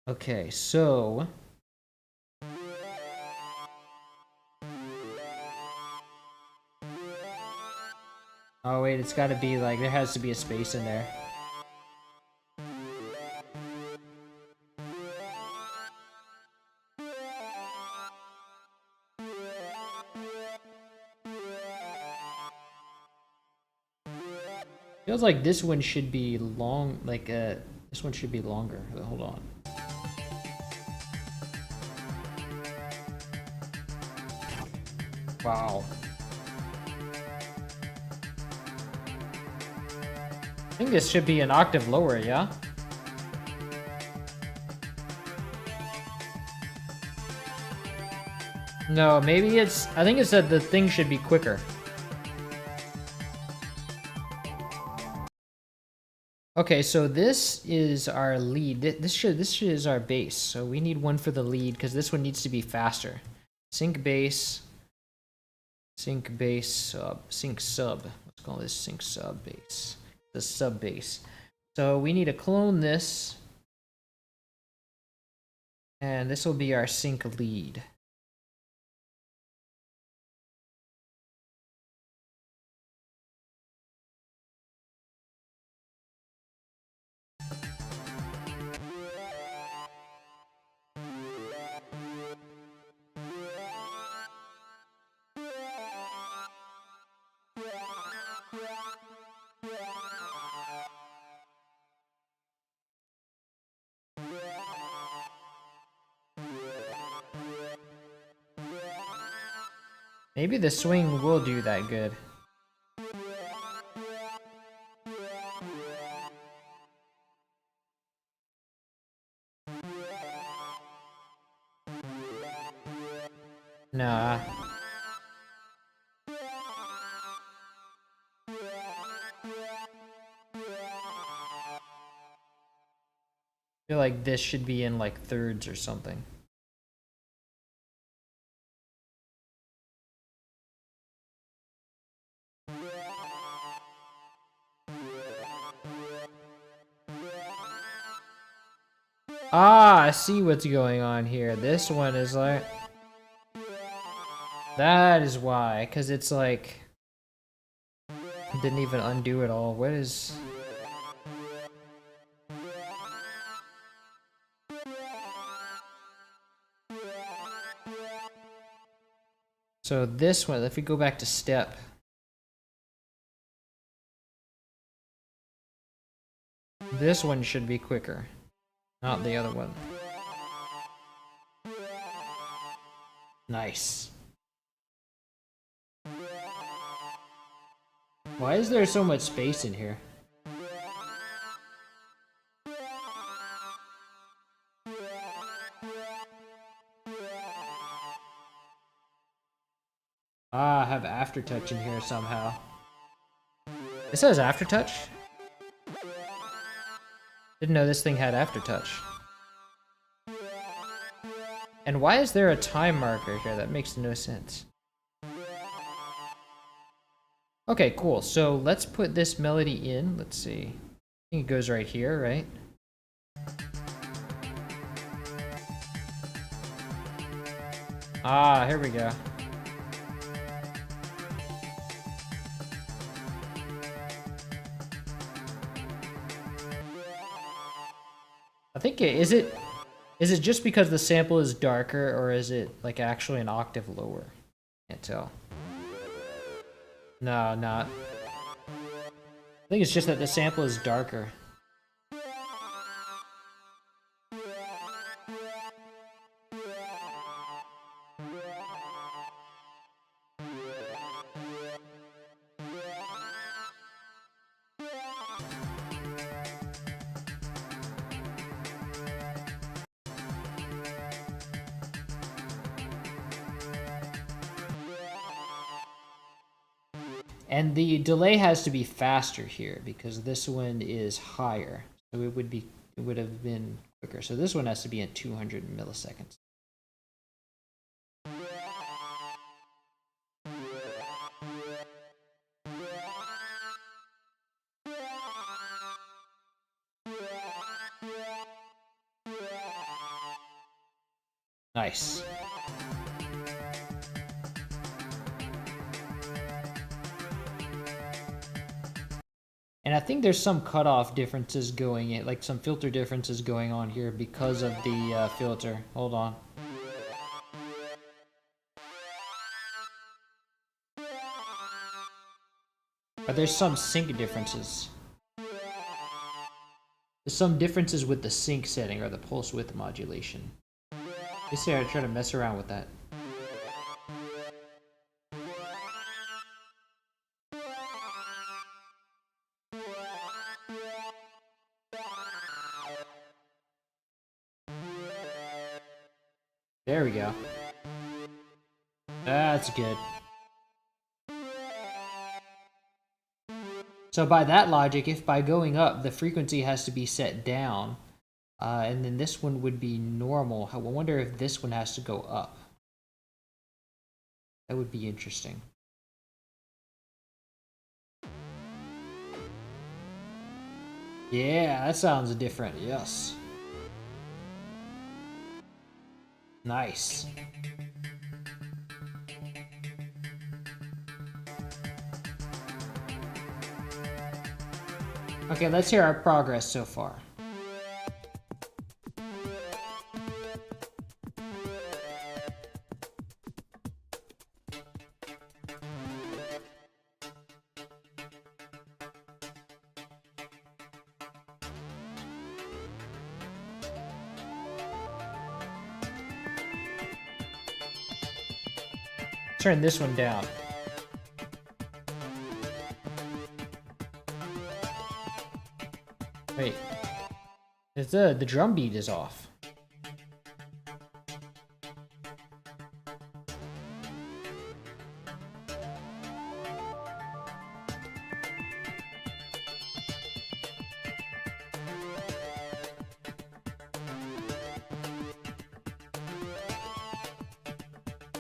Speaker 1: Okay, so oh wait, it's gotta be like, there has to be a space in there. Feels like this one should be long, like this one should be longer. Hold on. Wow. I think this should be an octave lower, yeah? No, maybe it's, I think it said the thing should be quicker. Okay, so this is our lead. This is our bass. So we need one for the lead because this one needs to be faster. Sync bass sub, sync sub. Let's call this sync sub bass. The sub bass. So we need to clone this, and this will be our sync lead. Maybe the swing will do that good. Nah. I feel like this should be in like thirds or something. Ah, I see what's going on here. This one is like... That is why, because it's like... Didn't even undo it all. What is... So this one, if we go back to step, This one should be quicker, not the other one. Nice. Why is there so much space in here? Ah, I have aftertouch in here somehow. This has aftertouch? Didn't know this thing had aftertouch. And why is there a time marker here? That makes no sense. Okay, cool. So let's put this melody in. Let's see. I think it goes right here, right? Ah, here we go. I think is it just because the sample is darker, or is it like actually an octave lower? Can't tell. No, not. I think it's just that the sample is darker. And the delay has to be faster here because this one is higher. So it would have been quicker. So this one has to be at 200 milliseconds. Nice. And I think there's some cutoff differences going in, like some filter differences going on here because of the filter. Hold on. There's some sync differences. There's some differences with the sync setting or the pulse width modulation. Let's see, I try to mess around with that. There we go. That's good. So by that logic, if by going up, the frequency has to be set down, and then this one would be normal, I wonder if this one has to go up. That would be interesting. Yeah, that sounds different, yes. Nice. Okay, let's hear our progress so far. Turn this one down. Wait. It's the drum beat is off.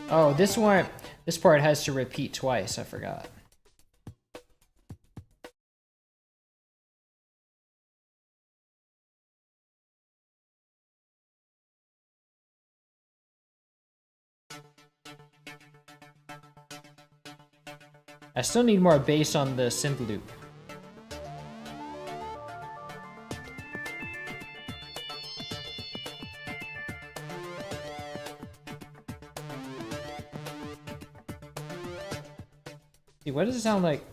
Speaker 1: Oh, this part has to repeat twice, I forgot. I still need more bass on the synth loop. See, what does it sound like?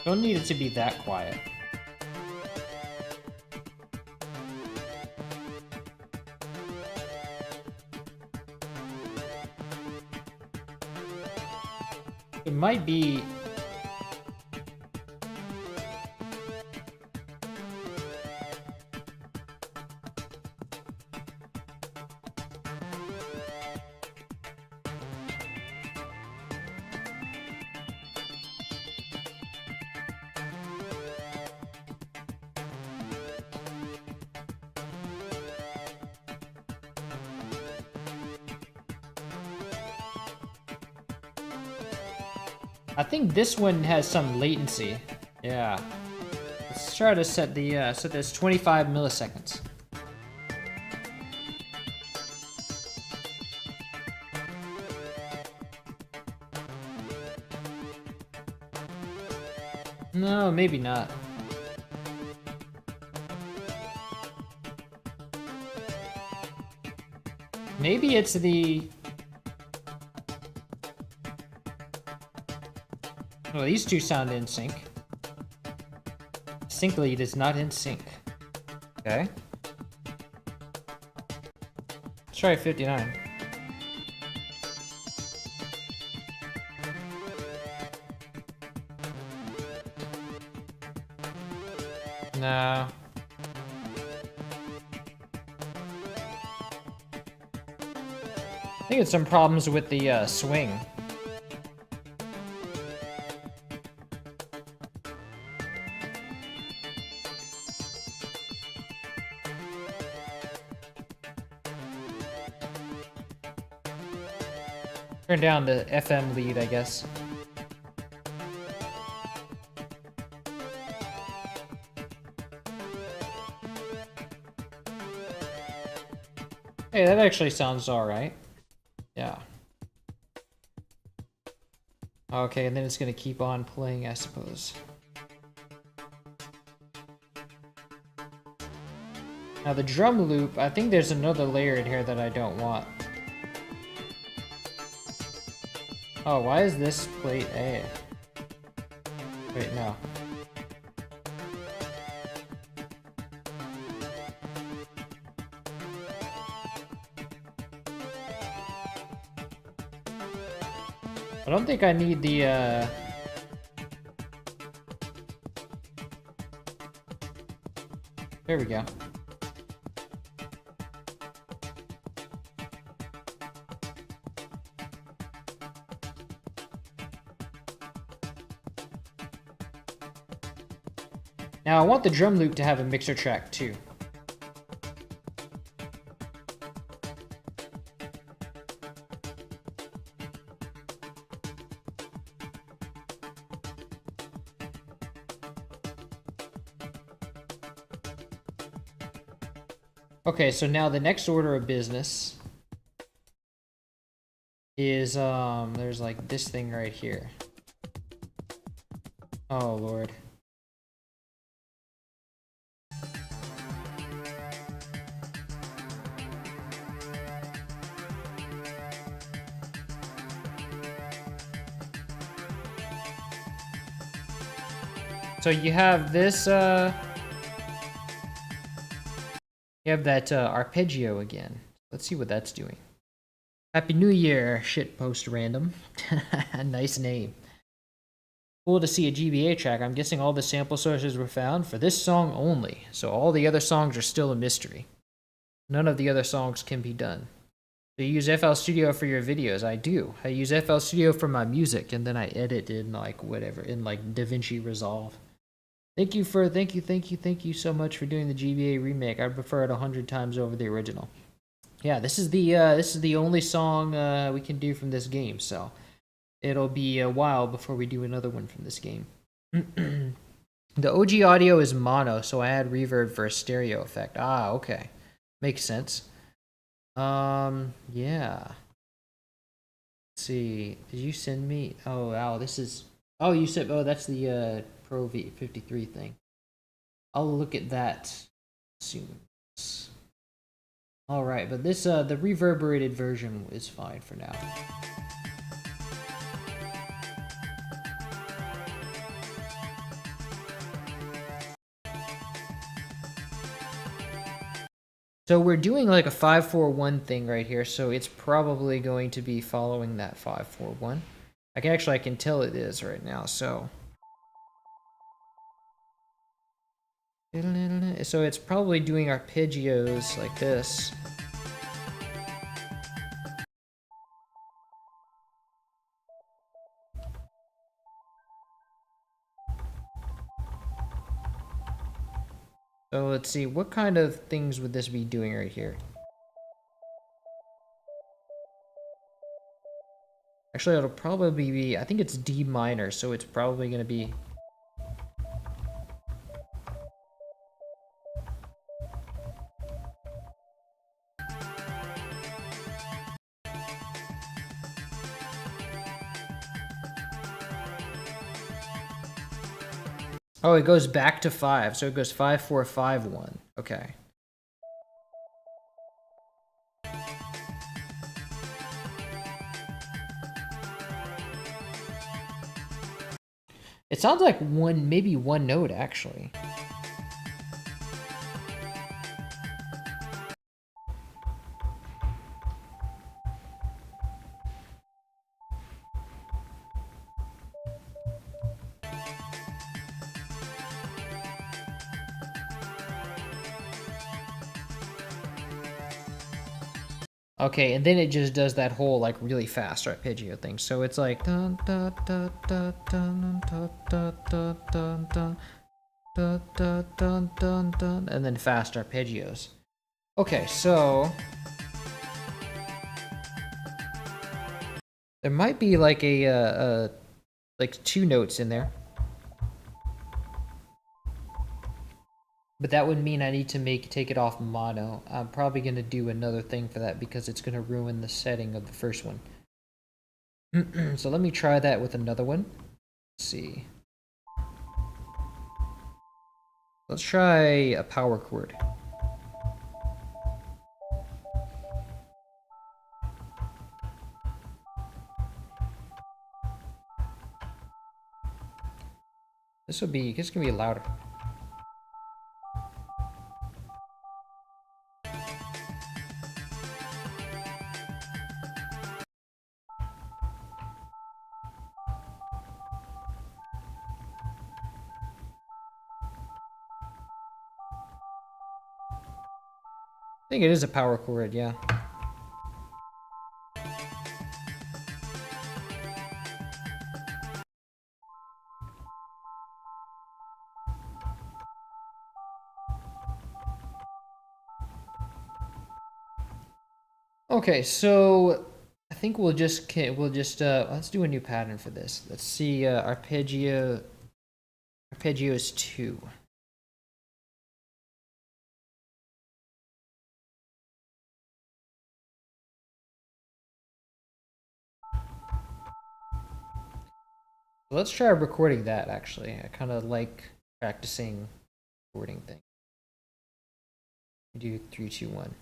Speaker 1: Don't need it to be that quiet. It might be... I think this one has some latency. Yeah. Let's try to set the set this 25 milliseconds. No, maybe not. Maybe it's the... Well, these two sound in sync. Sync lead is not in sync. Okay. Let's try 59. No. I think it's some problems with the swing. Turn down the FM lead, I guess. Hey, that actually sounds alright. Yeah. Okay, and then it's gonna keep on playing, I suppose. Now the drum loop, I think there's another layer in here that I don't want. Oh, why is this plate A? Wait, no. I don't think I need the, There we go. Now I want the drum loop to have a mixer track too. Okay, so now the next order of business is, there's like this thing right here. Oh, Lord. So you have this, you have that arpeggio again. Let's see what that's doing. Happy New Year, shitpost random. Nice name. Cool to see a GBA track. I'm guessing all the sample sources were found for this song only. So all the other songs are still a mystery. None of the other songs can be done. So you use FL Studio for your videos? I do. I use FL Studio for my music, and then I edit in like whatever, in like DaVinci Resolve. Thank you so much for doing the GBA remake. I prefer it 100 times over the original. Yeah, this is the only song we can do from this game, so it'll be a while before we do another one from this game. The OG audio is mono, so I add reverb for a stereo effect. Ah, okay. Makes sense. Yeah. Let's see. Did you send me? Oh, wow, this is... Oh, you said... Oh, that's the Pro V53 thing. I'll look at that soon. Alright, but this, the reverberated version is fine for now. So we're doing like a 5-4-1 thing right here, so it's probably going to be following that 5-4-1. I can tell it is right now, so. So it's probably doing arpeggios like this. So let's see, what kind of things would this be doing right here? Actually, it'll probably be, I think it's D minor, so it's probably going to be. Oh, it goes back to 5, so it goes 5-4-5-1. Okay. It sounds like maybe one note actually. Okay, and then it just does that whole like really fast arpeggio thing. So it's like dun dun dun dun dun dun dun dun dun dun dun dun dun dun dun, and then fast arpeggios. Okay, so there might be like a like 2 notes in there. But that would mean I need to take it off mono. I'm probably going to do another thing for that because it's going to ruin the setting of the first one. So let me try that with another one. Let's see. Let's try a power chord. This can be louder. I think it is a power chord, yeah. Okay, so I think we'll just let's do a new pattern for this. Let's see arpeggios 2. Let's try recording that actually. I kind of like practicing recording thing. Do 3, 2, 1.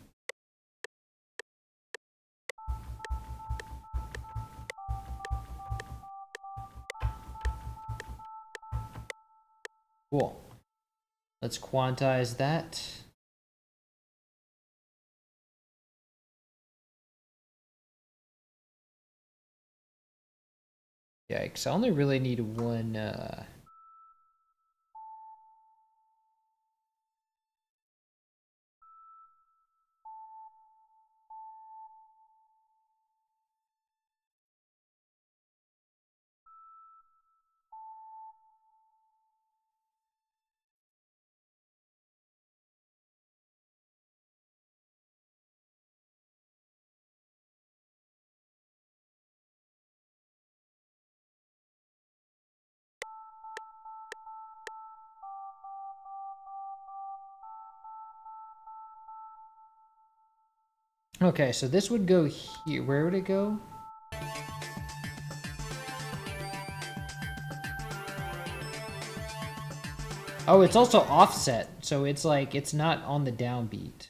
Speaker 1: Cool. Let's quantize that. Yikes, I only really need one, Okay, so this would go here. Where would it go? Oh, it's also offset, so it's like, it's not on the downbeat.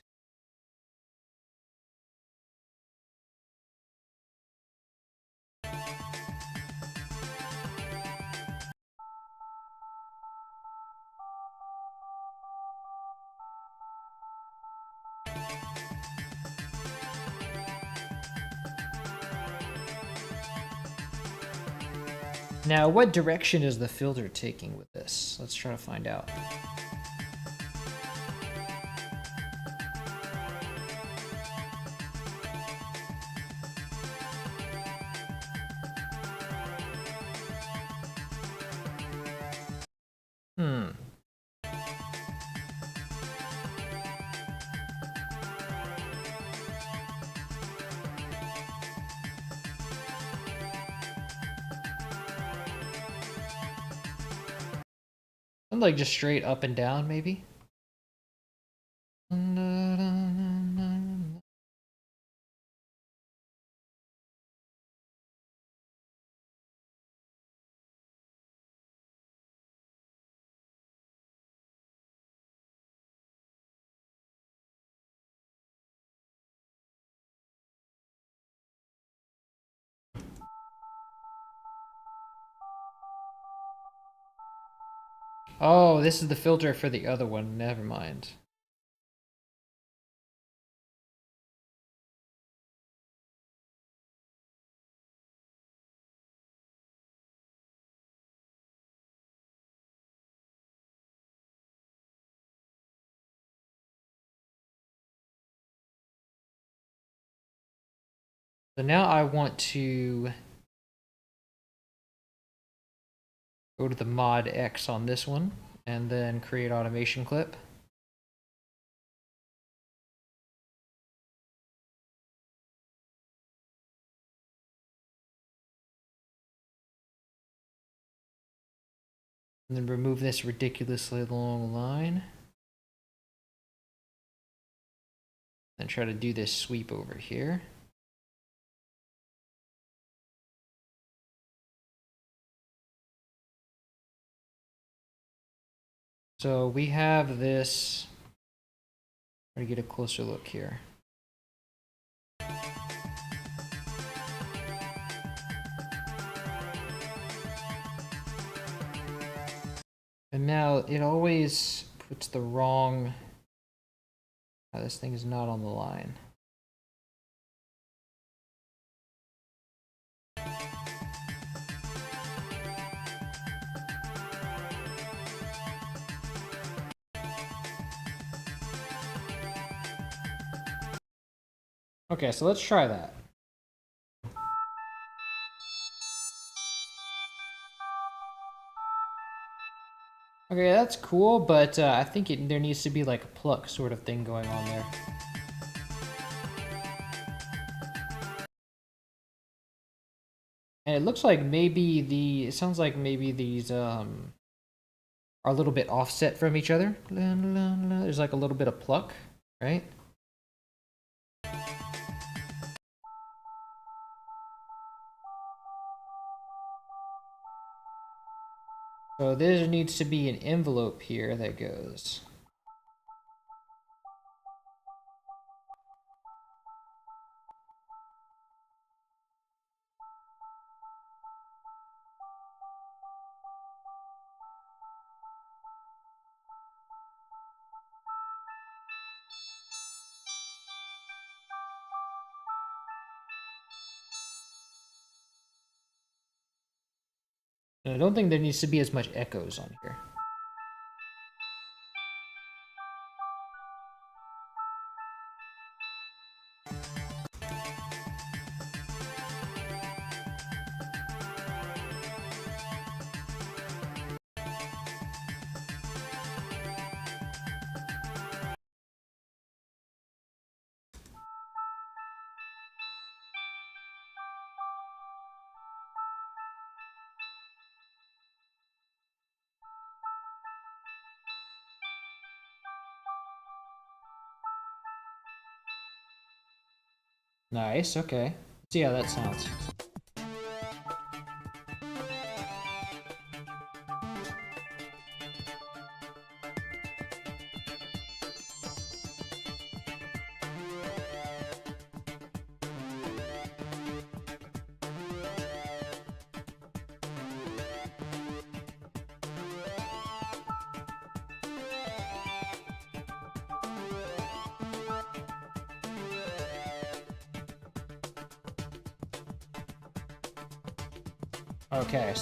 Speaker 1: Now, what direction is the filter taking with this? Let's try to find out. Like just straight up and down, maybe? Oh, this is the filter for the other one. Never mind. So now I want to go to the mod X on this one and then create automation clip. And then remove this ridiculously long line. And try to do this sweep over here. So we have this. Try to get a closer look here. And now it always puts the wrong. This thing is not on the line. Okay, so let's try that. Okay, that's cool, but I think there needs to be like a pluck sort of thing going on there. And it looks like maybe it sounds like maybe these are a little bit offset from each other. There's like a little bit of pluck, right? So there needs to be an envelope here that goes. And I don't think there needs to be as much echoes on here. Nice, okay. Let's see how that sounds. Okay,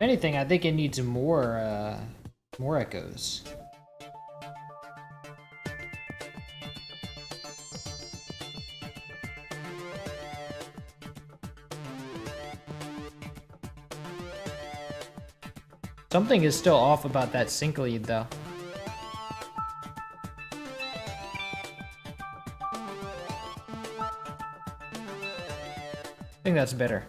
Speaker 1: If anything, I think it needs more echoes. Something is still off about that sync lead, though. I think that's better.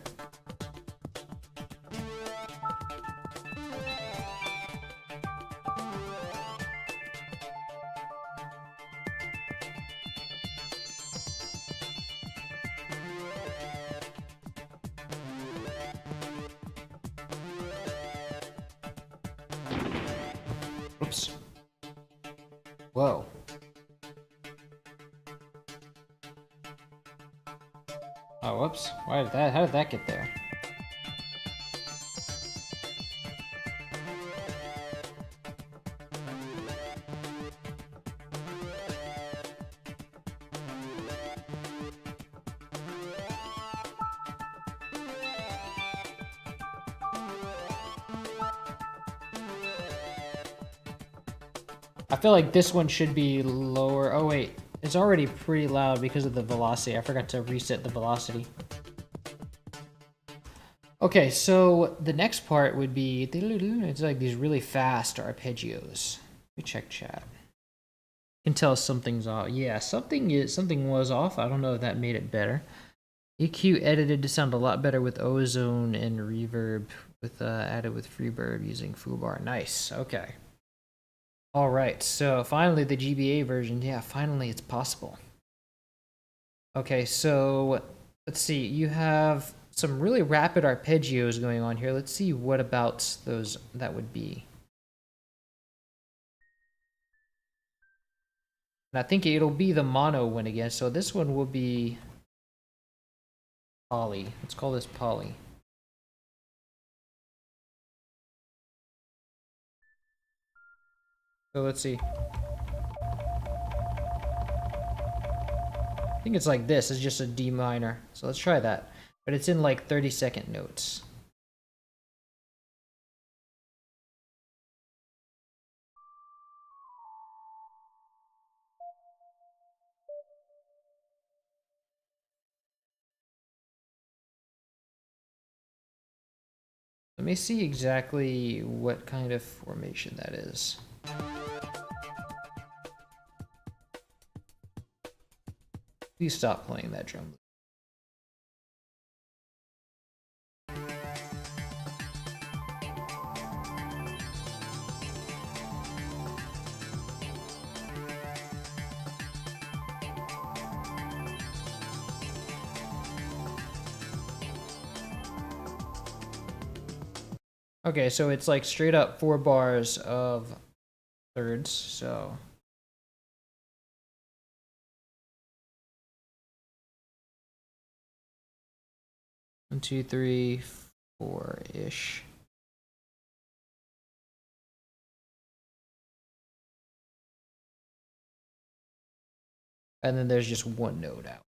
Speaker 1: Oops. Whoa. Oh, whoops. How did that get there? I feel like this one should be lower. Oh wait, it's already pretty loud because of the velocity. I forgot to reset the velocity. Okay, so the next part would be, it's like these really fast arpeggios. Let me check chat. You can tell something's off. Yeah, something was off. I don't know if that made it better. EQ edited to sound a lot better with ozone and reverb with added with reverb using foobar. Nice. Okay. All right. So finally the GBA version. Yeah, finally it's possible. Okay, so let's see. You have some really rapid arpeggios going on here. Let's see what about those that would be. And I think it'll be the mono one again. So this one will be poly. Let's call this poly. So let's see. I think it's like this. It's just a D minor. So let's try that. But it's in like 30-second notes. Let me see exactly what kind of formation that is. Please stop playing that drum. Okay, so it's like straight up 4 bars of thirds, so. One, two, three, 4-ish. And then there's just one note out.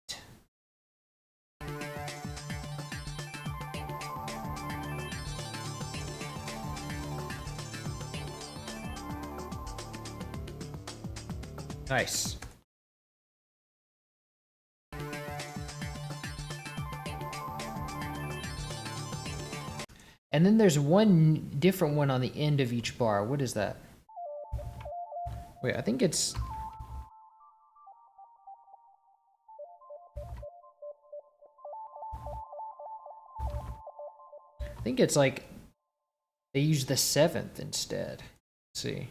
Speaker 1: Nice. And then there's one different one on the end of each bar. What is that? Wait, I think it's... I think it's like they use the 7th instead. Let's see.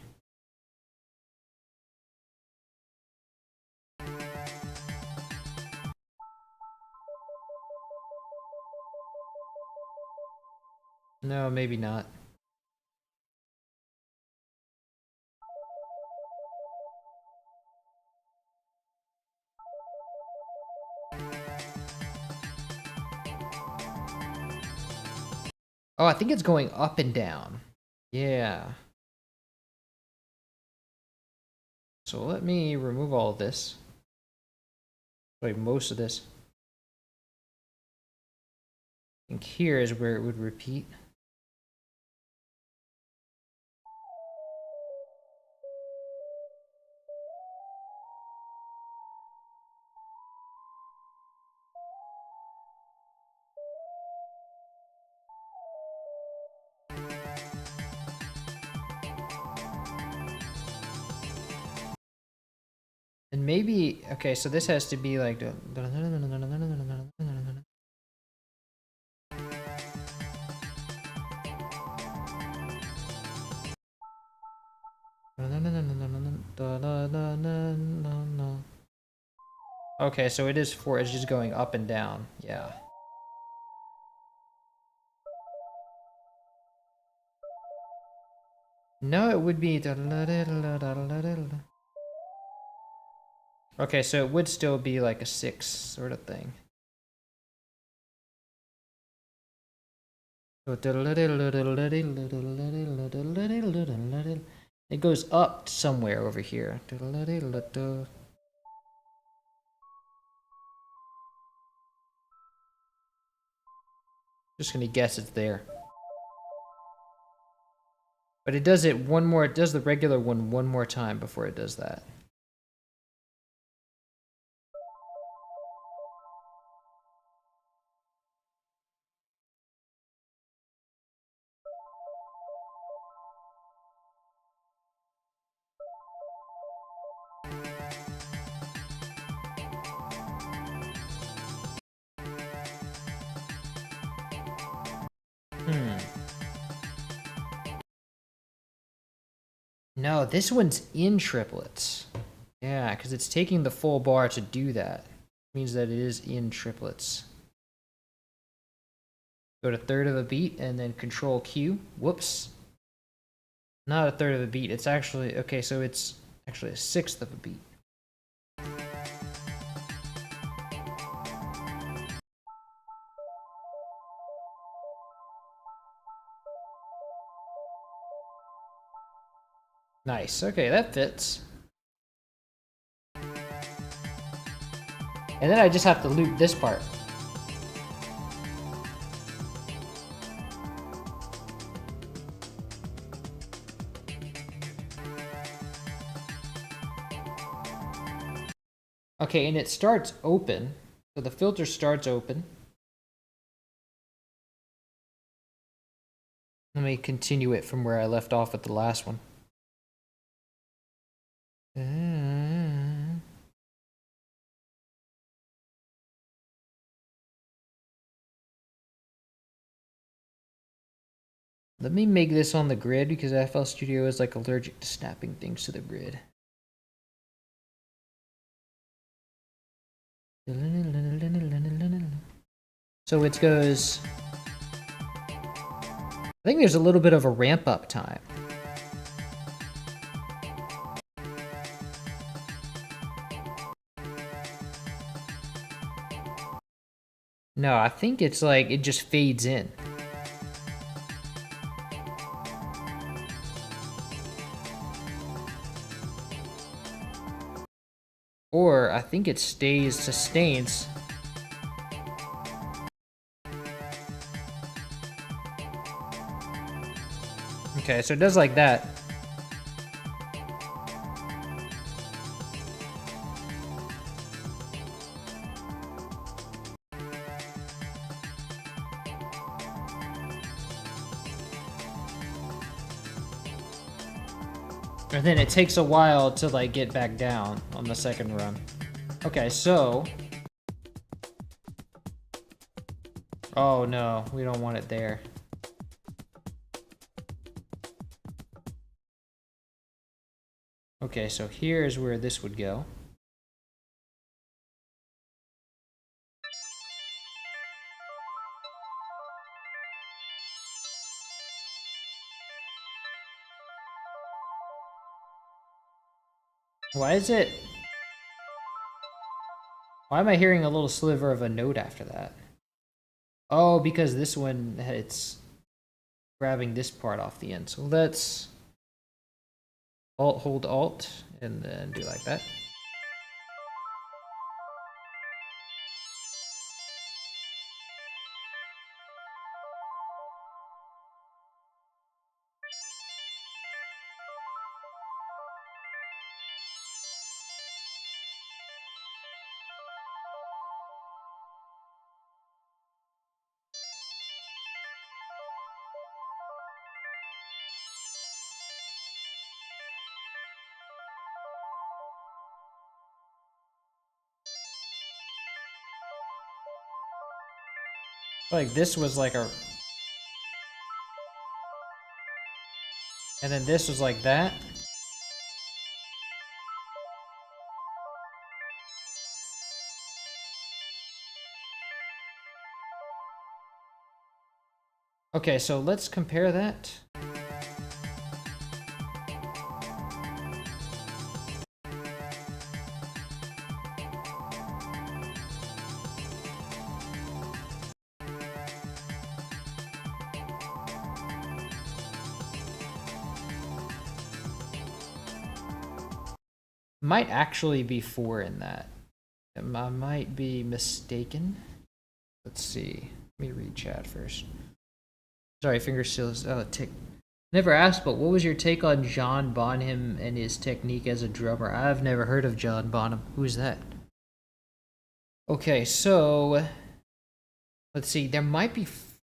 Speaker 1: No, maybe not. Oh, I think it's going up and down. Yeah. So let me remove all of this. Like most of this. I think here is where it would repeat. And maybe, okay, so this has to be like... Okay, so it is it's just going up and down, yeah. No, it would be... Okay, so it would still be like a 6 sort of thing. It goes up somewhere over here. Just gonna guess it's there. But it does it one more, it does the regular one more time before it does that. No, this one's in triplets. Yeah, because it's taking the full bar to do that. It means that it is in triplets. Go to third of a beat and then control Q. Whoops. Not a third of a beat. It's actually, okay, so it's actually a sixth of a beat. Nice. Okay, that fits. And then I just have to loop this part. Okay, and it starts open. So the filter starts open. Let me continue it from where I left off with the last one. Let me make this on the grid because FL Studio is like allergic to snapping things to the grid. So it goes... I think there's a little bit of a ramp up time. No, I think it's like it just fades in. Or I think it sustains. Okay, so it does like that. And then it takes a while to like get back down on the second run. Okay, so... Oh no, we don't want it there. Okay, so here's where this would go. Why is it... Why am I hearing a little sliver of a note after that? Oh, because this one, it's grabbing this part off the end. So let's hold Alt, and then do like that. Like this was like a, and then this was like that. Okay, so let's compare that. Might actually be 4 in that. I might be mistaken. Let's see. Let me read chat first. Sorry, finger still. Oh, tick. Never asked, but what was your take on John Bonham and his technique as a drummer? I've never heard of John Bonham. Who's that? Okay, so let's see. There might be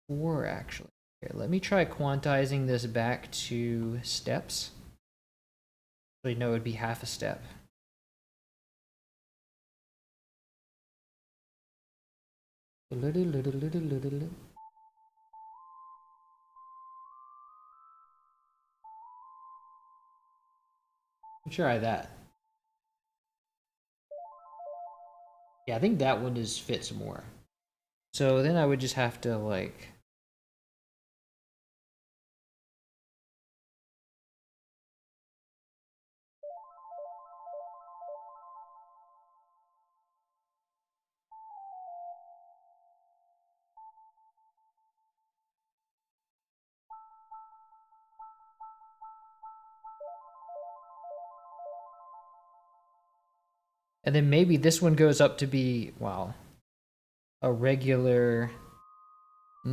Speaker 1: 4 actually. Here, let me try quantizing this back to steps. Actually, no, it would be half a step. Try that. Yeah, I think that one just fits more. So then I would just have to like. And then maybe this one goes up to be, wow, a regular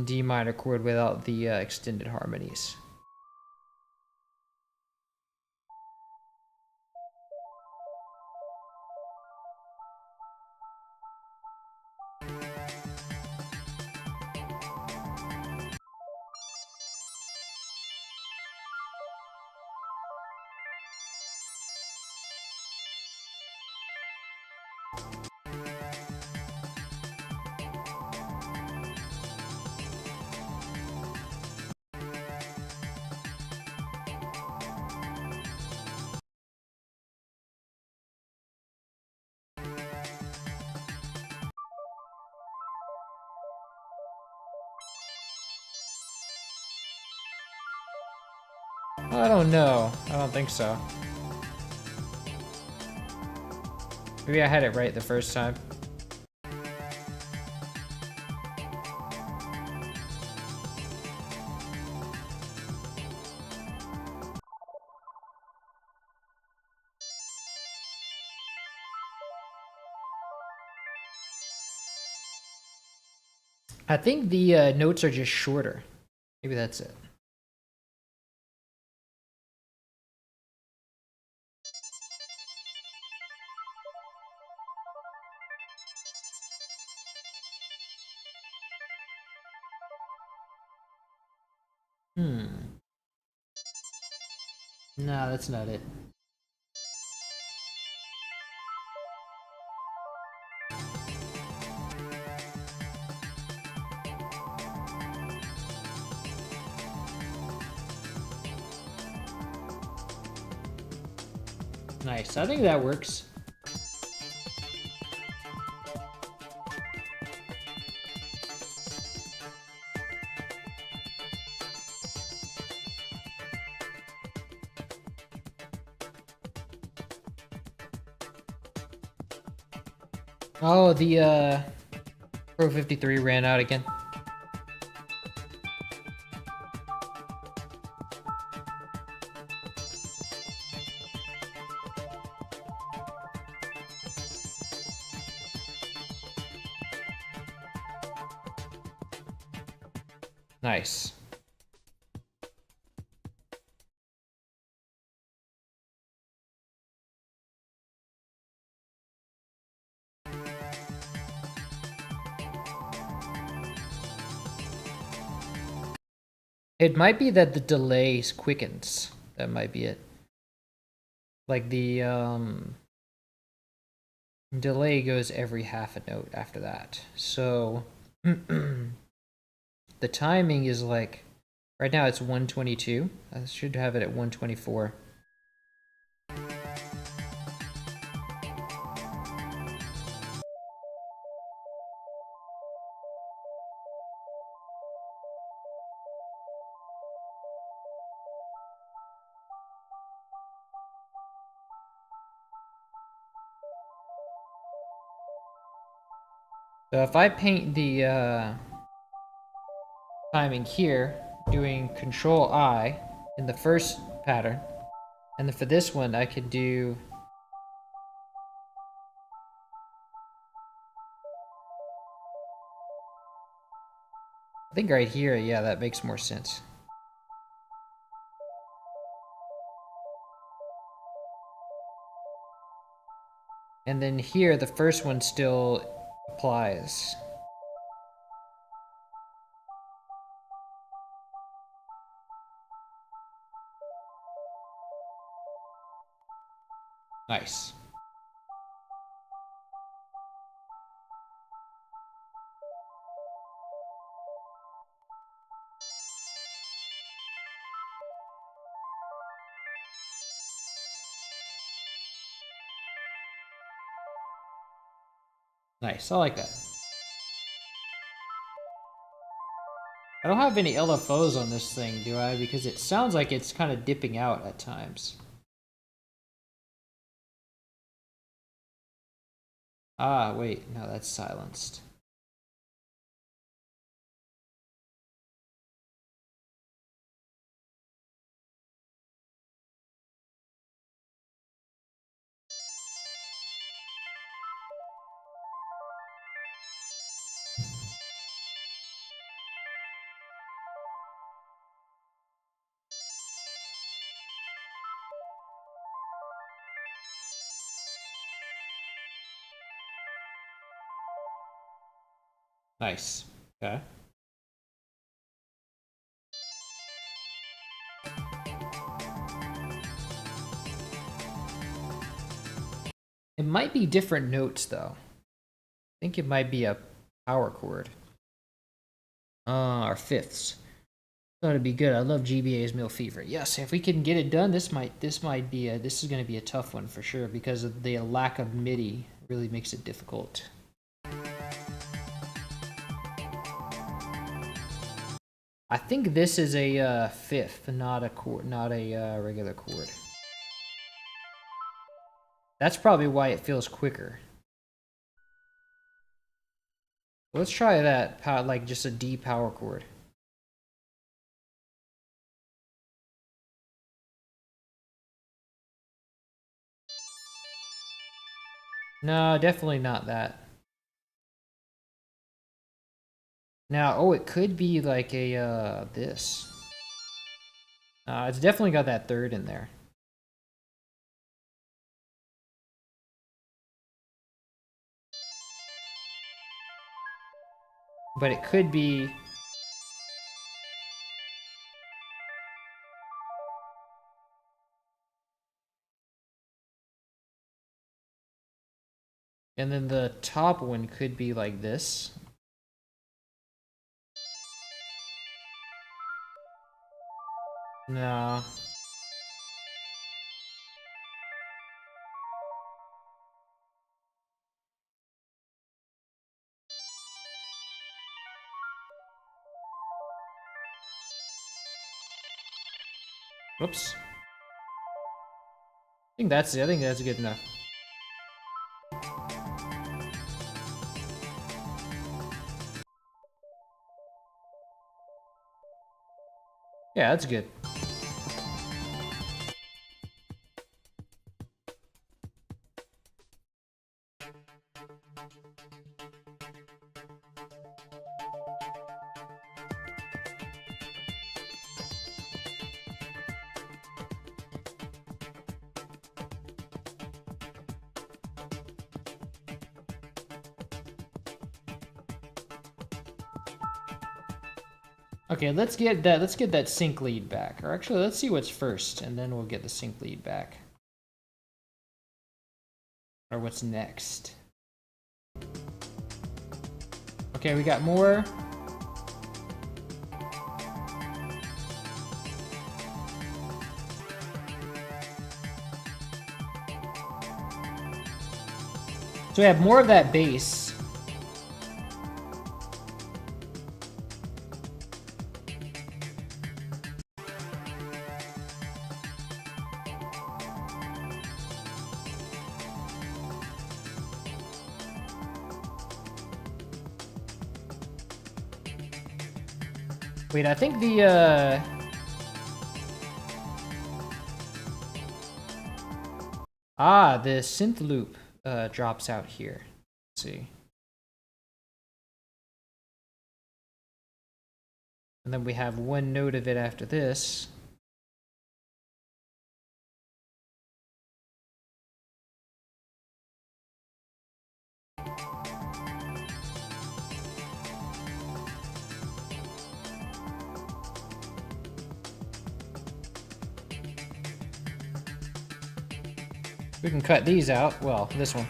Speaker 1: D minor chord without the extended harmonies. I don't know. I don't think so. Maybe I had it right the first time. I think the notes are just shorter. Maybe that's it. No, that's not it. Nice. I think that works. Oh, the Pro 53 ran out again. Nice. It might be that the delay quickens. That might be it. Like the delay goes every half a note after that. So the timing is like, right now it's 122. I should have it at 124. So if I paint the timing here, doing Control I in the first pattern, and then for this one I could do I think right here, yeah, that makes more sense. And then here, the first one still applies. Nice. Nice, I like that. I don't have any LFOs on this thing, do I? Because it sounds like it's kind of dipping out at times. Ah, wait, no, that's silenced. Nice. Okay. It might be different notes, though. I think it might be a power chord. Or fifths. Thought it'd be good. I love GBA's Mill Fever. Yes, if we can get it done, this is gonna be a tough one for sure because of the lack of MIDI really makes it difficult. I think this is a fifth, not a chord, not a regular chord. That's probably why it feels quicker. Let's try that, like just a D power chord. No, definitely not that. Now, oh, it could be like a, this. It's definitely got that third in there. But it could be... And then the top one could be like this. No. Whoops. I think that's it. I think that's good enough. Yeah, that's good. Okay, let's get that sync lead back. Or actually, let's see what's first, and then we'll get the sync lead back. Or what's next. Okay, we got more. So we have more of that bass. Wait, I think the the synth loop drops out here. Let's see. And then we have one note of it after this. We can cut these out. Well, this one.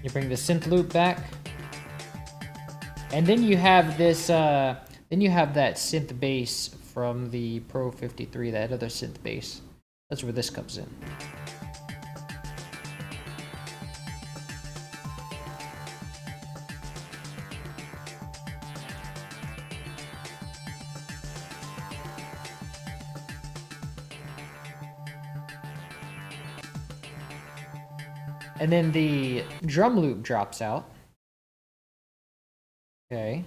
Speaker 1: You bring the synth loop back. And then you have this, then you have that synth bass from the Pro 53, that other synth bass. That's where this comes in. And then the drum loop drops out. Okay.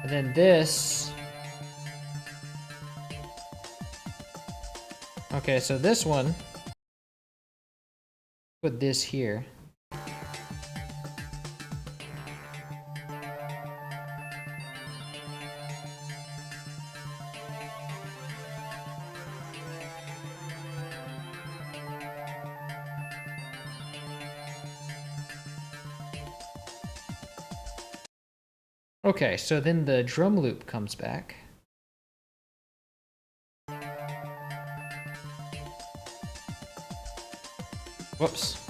Speaker 1: And then this. Okay, so this one, put this here. Okay, so then the drum loop comes back. Whoops.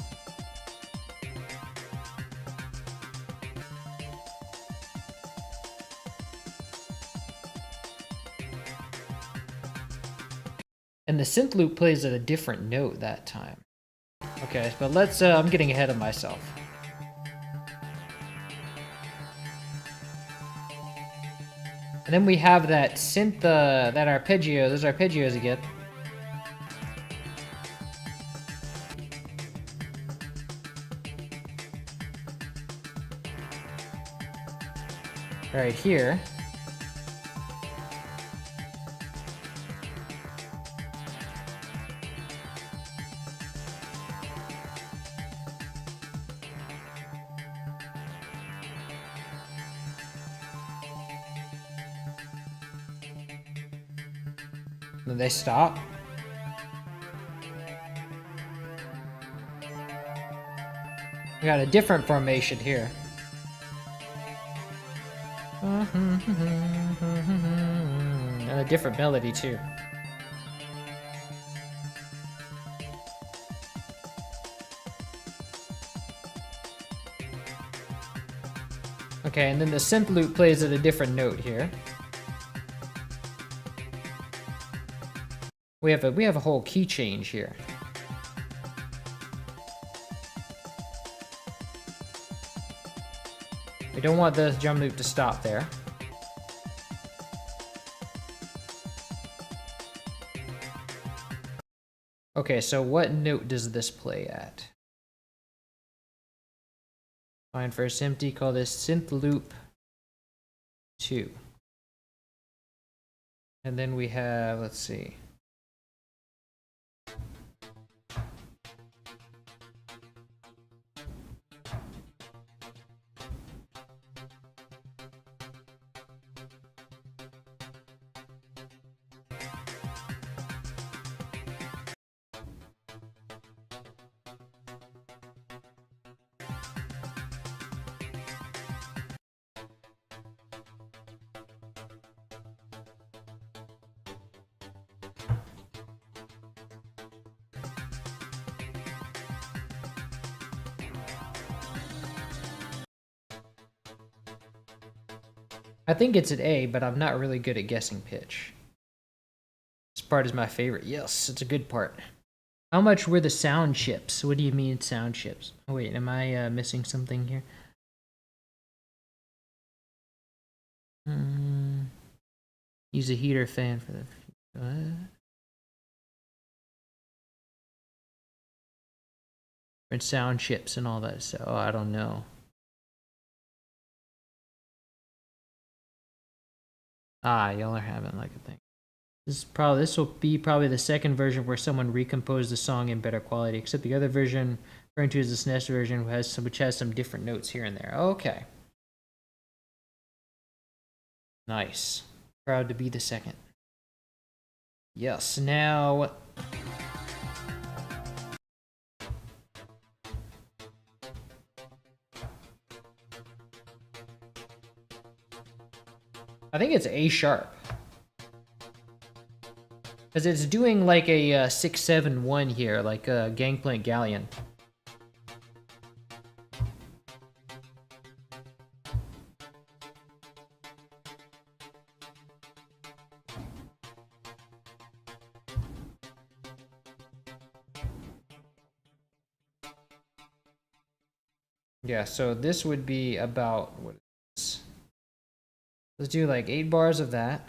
Speaker 1: And the synth loop plays at a different note that time. Okay, but let's, I'm getting ahead of myself. And then we have that synth, that arpeggio, those arpeggios again. Right here. Then they stop. We got a different formation here. And a different melody too. Okay, and then the synth loop plays at a different note here. We have a whole key change here. We don't want the drum loop to stop there. Okay, so what note does this play at? Find first empty, call this synth loop 2. And then we have, let's see. I think it's an A, but I'm not really good at guessing pitch. This part is my favorite. Yes, it's a good part. How much were the sound chips? What do you mean sound chips? Oh wait, am I missing something here? Use a heater fan for the... And sound chips and all that, so I don't know. Ah, y'all are having like a thing. This will be probably the second version where someone recomposed the song in better quality, except the other version referring to as the SNES version which has some different notes here and there. Okay. Nice. Proud to be the second. Yes, now... I think it's A sharp. Because it's doing like a 6-7-1 here, like a Gangplank Galleon. Yeah, so this would be about, what is this? Let's do like 8 bars of that.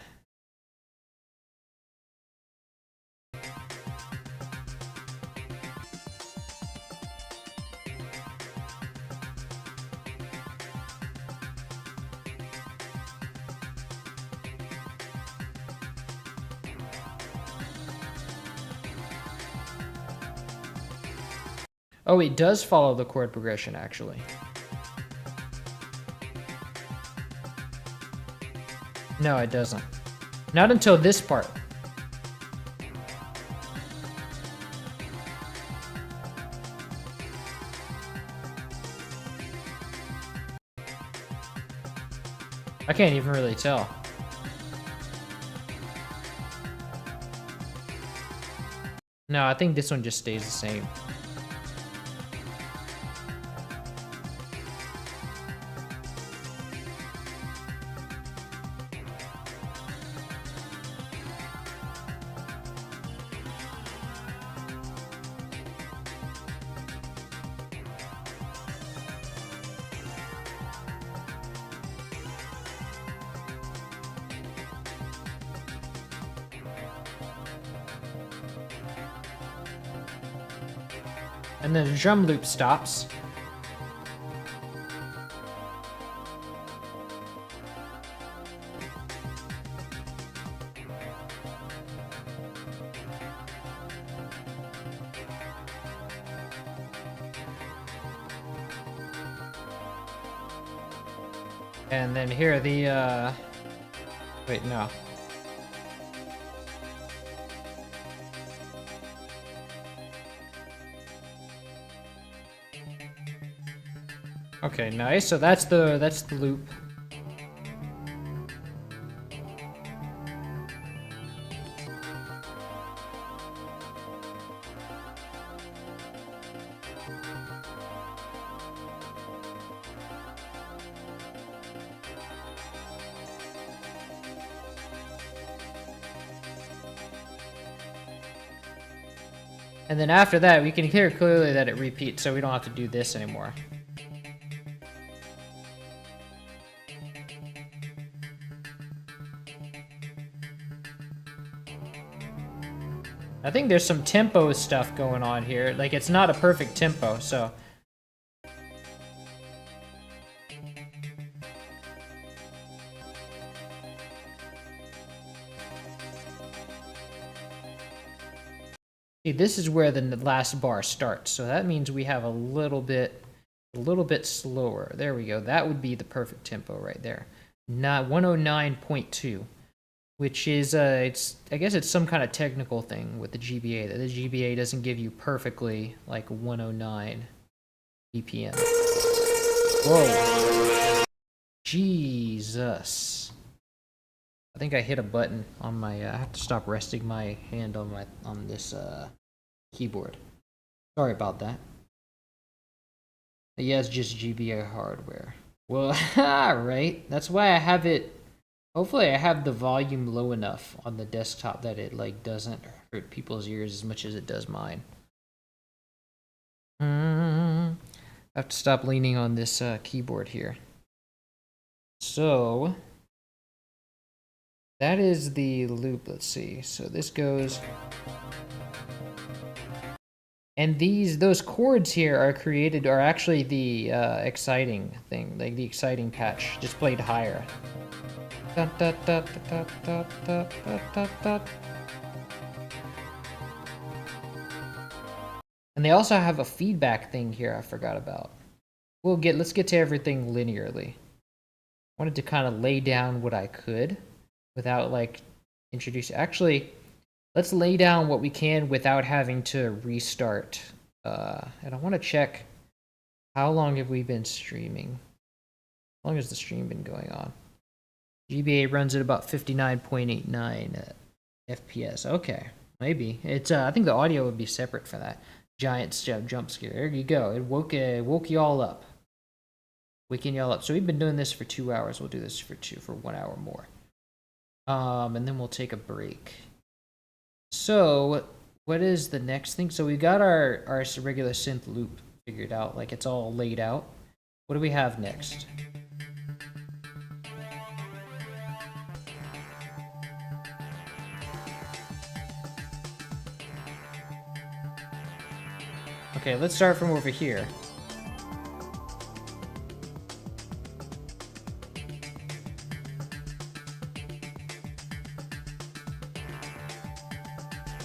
Speaker 1: Oh, it does follow the chord progression, actually. No, it doesn't. Not until this part. I can't even really tell. No, I think this one just stays the same. And then the drum loop stops. And then here the, wait, no. Okay, nice. So that's the loop. And then after that, we can hear clearly that it repeats, so we don't have to do this anymore. I think there's some tempo stuff going on here. Like, it's not a perfect tempo, so... See, this is where the last bar starts, so that means we have a little bit slower. There we go. That would be the perfect tempo right there. Not 109.2. Which is, I guess it's some kind of technical thing with the GBA, that the GBA doesn't give you perfectly, like, 109 BPM. Whoa. Jesus. I think I hit a button on my, I have to stop resting my hand on this, keyboard. Sorry about that. Yeah, it's just GBA hardware. Well, right. That's why I have it Hopefully I have the volume low enough on the desktop that it like doesn't hurt people's ears as much as it does mine. I have to stop leaning on this keyboard here. So that is the loop. Let's see. So this goes, and those chords here are actually the exciting thing, like the exciting patch, just played higher. And they also have a feedback thing here I forgot about. Let's get to everything linearly. Wanted to kind of lay down what I could without like introducing. Actually, let's lay down what we can without having to restart. And I want to check how long have we been streaming. How long has the stream been going on? GBA runs at about 59.89 FPS. Okay, maybe it's. I think the audio would be separate for that giant jump scare. There you go. It woke you all up. Waking y'all up. So we've been doing this for 2 hours. We'll do this for 1 hour more. And then we'll take a break. So what is the next thing? So we got our regular synth loop figured out. Like it's all laid out. What do we have next? Okay, let's start from over here.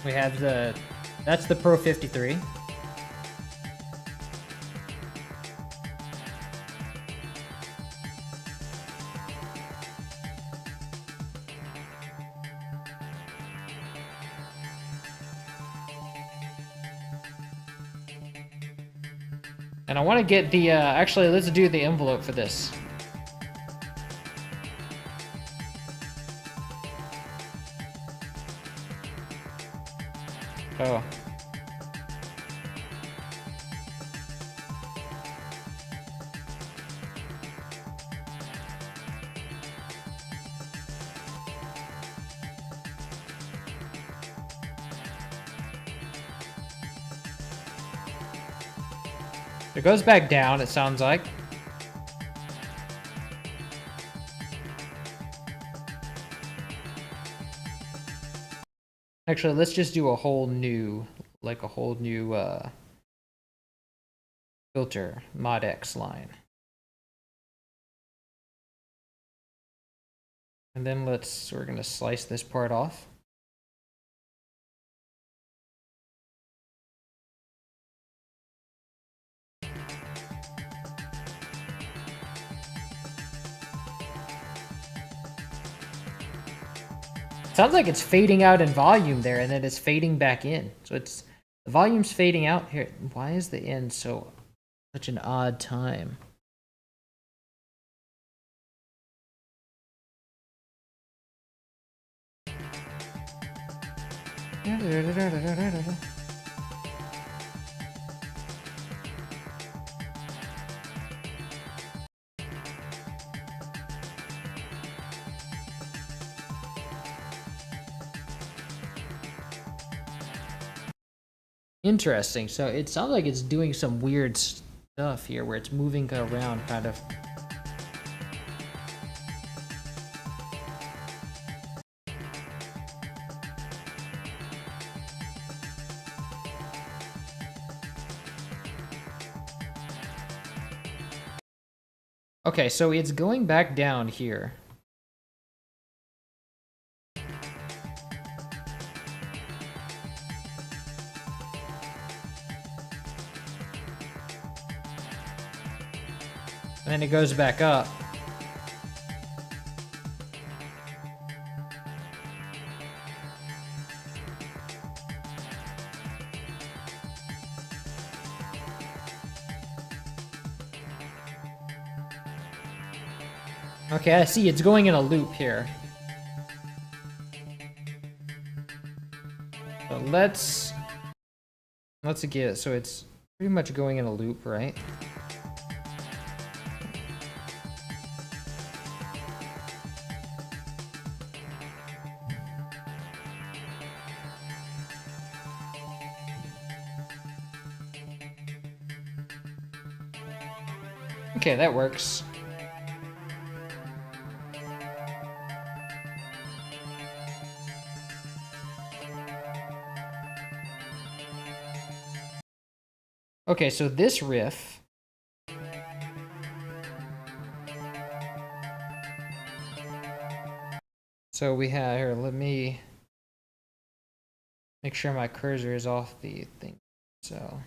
Speaker 1: We have that's the Pro 53. And I want to get the, actually, let's do the envelope for this. Oh. It goes back down, it sounds like. Actually, let's just do a whole new, filter, mod X line. And then we're gonna slice this part off. Sounds like it's fading out in volume there, and then it's fading back in. So the volume's fading out here. Why is the end such an odd time? Interesting. So it sounds like it's doing some weird stuff here where it's moving around kind of. Okay, so it's going back down here. And then it goes back up. Okay, I see it's going in a loop here. So let's get it. So it's pretty much going in a loop, right? Okay, that works. Okay, so this riff. So we have here, let me make sure my cursor is off the thing. So.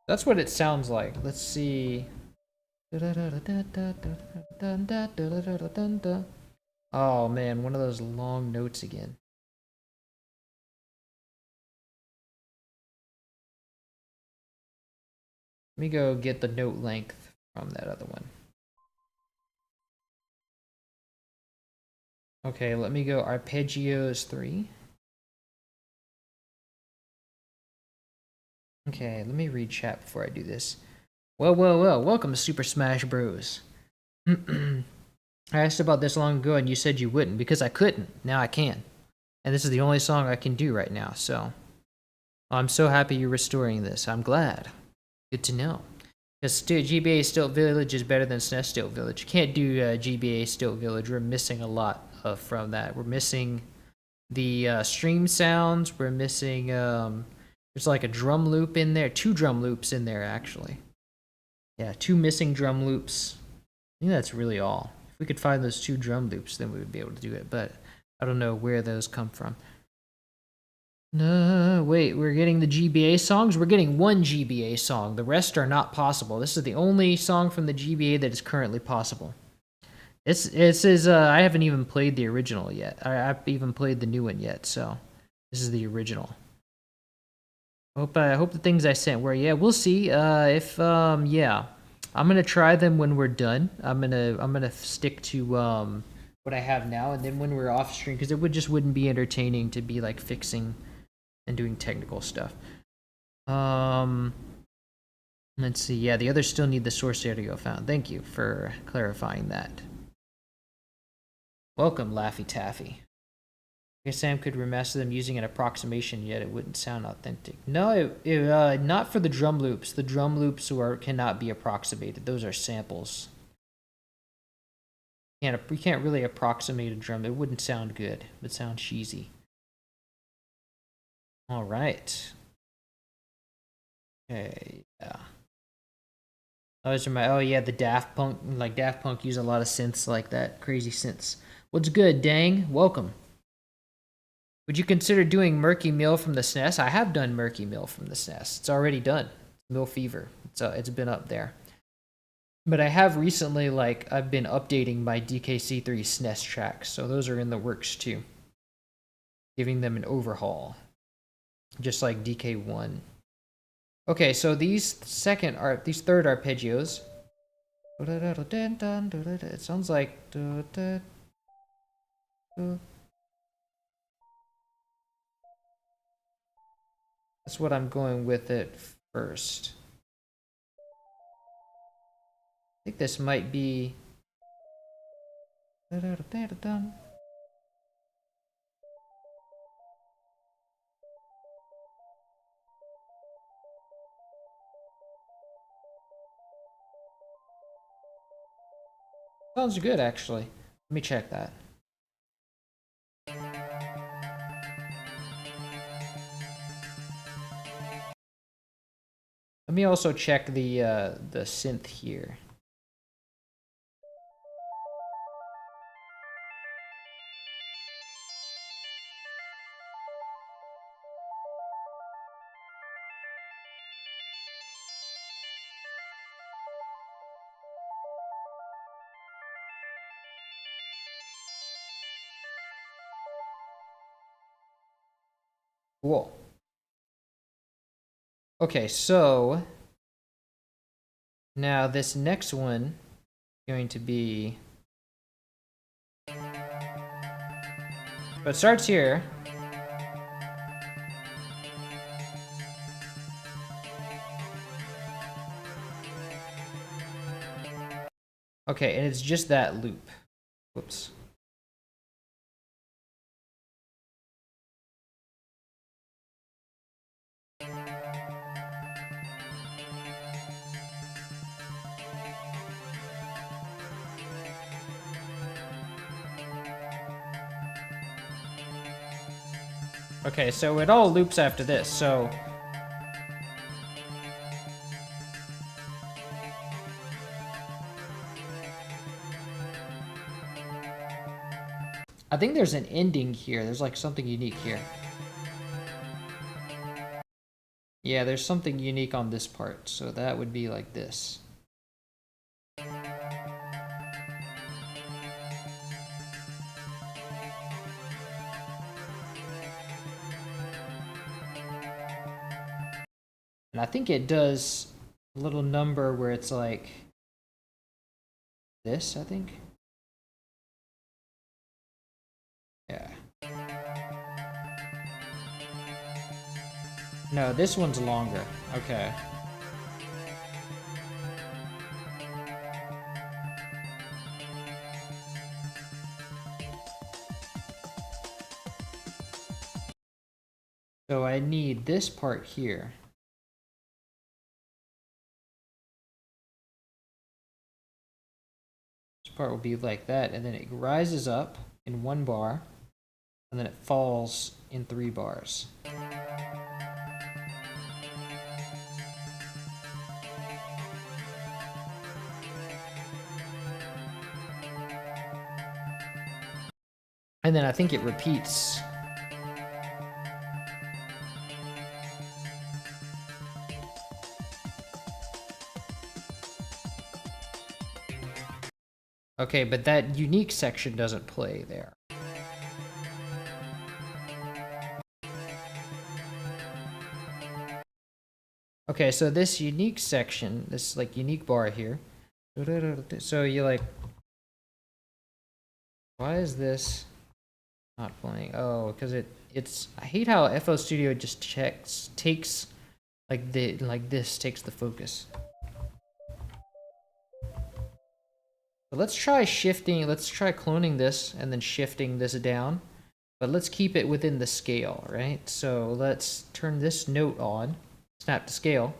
Speaker 1: That's what it sounds like. Let's see. Oh man, one of those long notes again. Let me go get the note length from that other one. Okay, let me go arpeggios 3. Okay, let me read chat before I do this. Well, welcome to Super Smash Bros. I asked about this long ago and you said you wouldn't because I couldn't. Now I can. And this is the only song I can do right now, so I'm so happy you're restoring this. I'm glad. Good to know. Because GBA Stilt Village is better than SNES Stilt Village. You can't do GBA Stilt Village. We're missing a lot from that. We're missing the stream sounds. We're missing, there's like a drum loop in there. 2 drum loops in there, actually. Yeah, 2 missing drum loops. I think that's really all. If we could find those 2 drum loops, then we would be able to do it. But I don't know where those come from. No, wait, we're getting the GBA songs? We're getting 1 GBA song. The rest are not possible. This is the only song from the GBA that is currently possible. This is, I haven't even played the original yet. I haven't even played the new one yet, so this is the original. I hope the things I sent were, yeah, we'll see. Yeah. I'm gonna try them when we're done. I'm gonna stick to, what I have now, and then when we're off stream, because it wouldn't be entertaining to be, like, fixing and doing technical stuff. Let's see. Yeah, the others still need the source audio found. Thank you for clarifying that. Welcome, Laffy Taffy. I guess Sam could remaster them using an approximation, yet it wouldn't sound authentic. No, not for the drum loops. The drum loops cannot be approximated. Those are samples. We can't really approximate a drum. It wouldn't sound good. It would sound cheesy. All right. Okay, yeah. Those are my, oh yeah, the Daft Punk, like Daft Punk use a lot of synths like that, crazy synths. What's good, Dang? Welcome. Would you consider doing Murky Mill from the SNES? I have done Murky Mill from the SNES. It's already done. Mill Fever. It's been up there. But I have recently, like, I've been updating my DKC3 SNES tracks, so those are in the works too. Giving them an overhaul. Just like DK1. Okay, so these third arpeggios. It sounds like. That's what I'm going with it first. I think this might be. Sounds good, actually. Let me check that. Let me also check the synth here. Cool. Okay, so now this next one is going to be. So it starts here. Okay, and it's just that loop. Whoops. Okay, so it all loops after this, so... I think there's an ending here. There's like something unique here. Yeah, there's something unique on this part, so that would be like this. And I think it does a little number where it's like this, I think. Yeah. No, this one's longer. Okay. So I need this part here. This part will be like that, and then it rises up in 1 bar, and then it falls in 3 bars. And then I think it repeats. Okay, but that unique section doesn't play there. Okay, so this unique section, this like unique bar here. So you like, why is this not playing? Oh, because it's I hate how FL Studio just takes like this takes the focus. But let's try shifting, let's try cloning this and then shifting this down. But let's keep it within the scale, right? So let's turn this note on, snap to scale.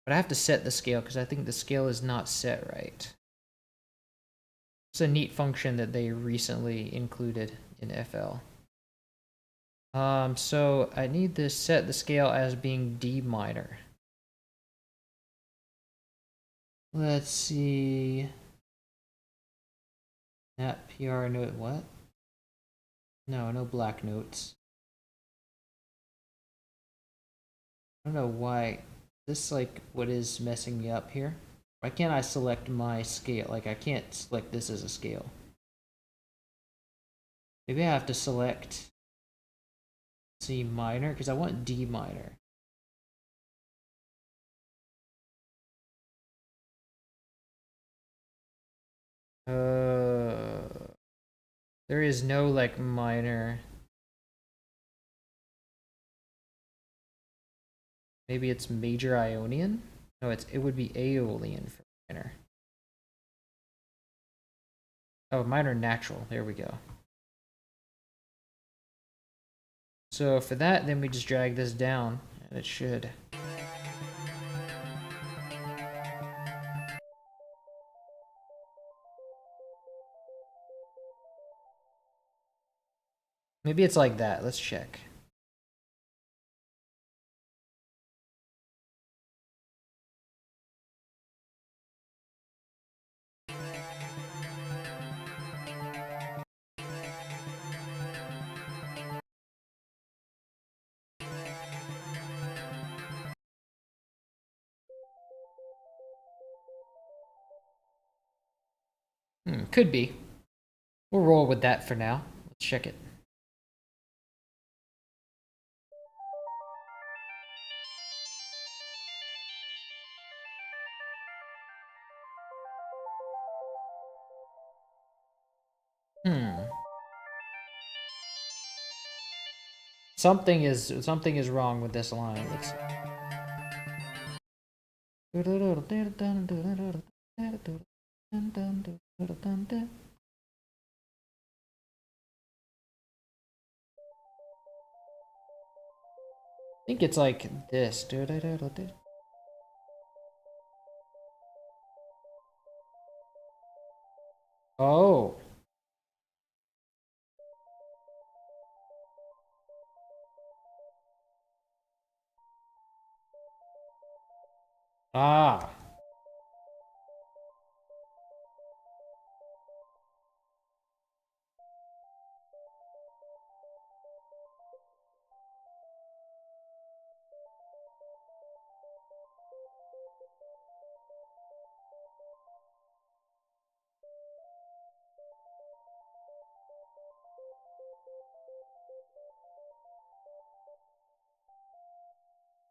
Speaker 1: But I have to set the scale because I think the scale is not set right. It's a neat function that they recently included in FL. So I need to set the scale as being D minor. Let's see. That PR note, what? No, no black notes. I don't know why. This like what is messing me up here? Why can't I select my scale? Like I can't select this as a scale. Maybe I have to select C minor because I want D minor. There is no like minor. Maybe it's major Ionian? No, it would be Aeolian for minor. Oh, minor natural. There we go. So for that, then we just drag this down, and it should. Maybe it's like that. Let's check. Could be. We'll roll with that for now. Let's check it. Something is wrong with this line. Let's see. Dun, dun, dun, dun, dun, dun. I think it's like this. Oh. Ah.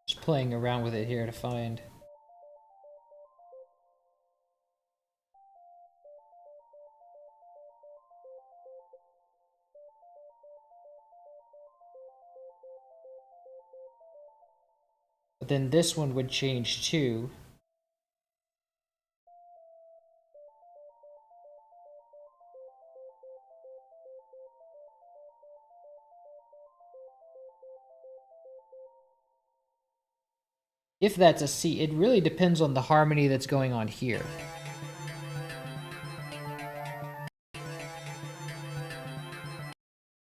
Speaker 1: Just playing around with it here to find. But then this one would change too. If that's a C, it really depends on the harmony that's going on here.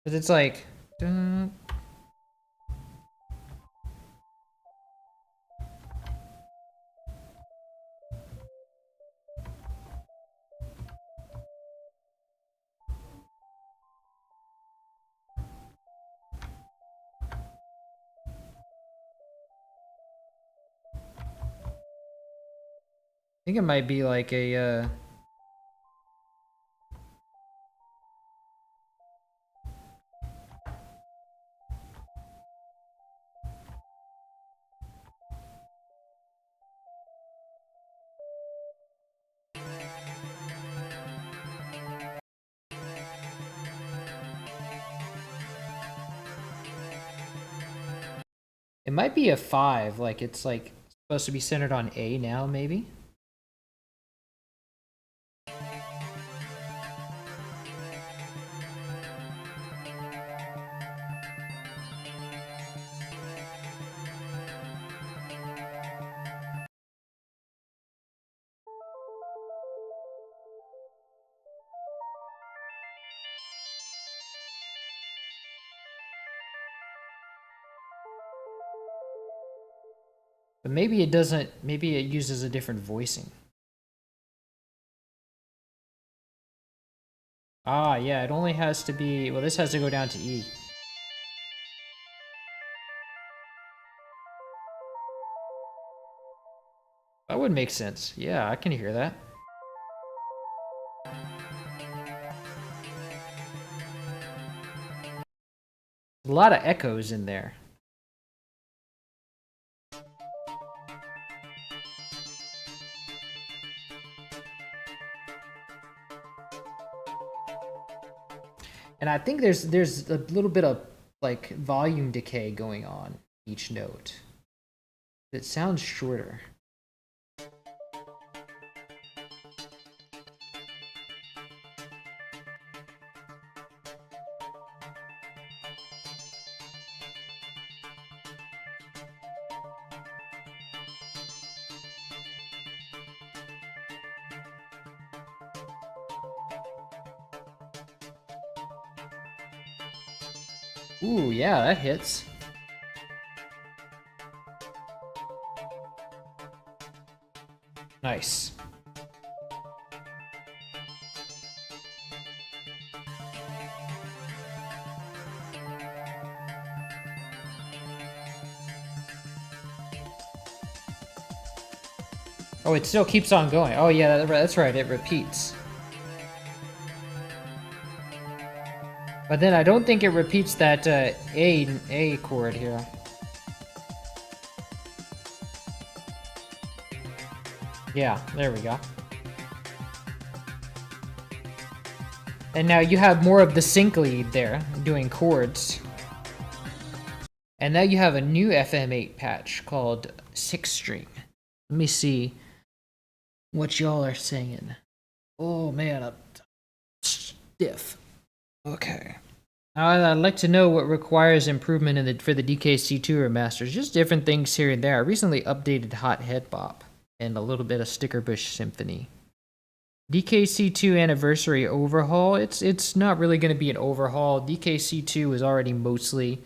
Speaker 1: Because it's like... dun. I think it might be like a... It might be a 5, like it's like supposed to be centered on A now, maybe? But maybe it doesn't, maybe it uses a different voicing. Ah, yeah, it only has to be, well, this has to go down to E. That would make sense. Yeah, I can hear that. A lot of echoes in there. And I think there's a little bit of like volume decay going on each note. It sounds shorter. Ooh, yeah, that hits. Nice. Oh, it still keeps on going. Oh, yeah, that's right. It repeats. But then I don't think it repeats that A chord here. Yeah, there we go. And now you have more of the sync lead there, doing chords. And now you have a new FM8 patch called 6 String. Let me see what y'all are saying. Oh man, I'm stiff. Okay. I'd like to know what requires improvement for the DKC2 remasters. Just different things here and there. I recently updated Hot Head Bop and a little bit of Stickerbush Symphony. DKC2 Anniversary Overhaul. It's not really going to be an overhaul. DKC2 is already mostly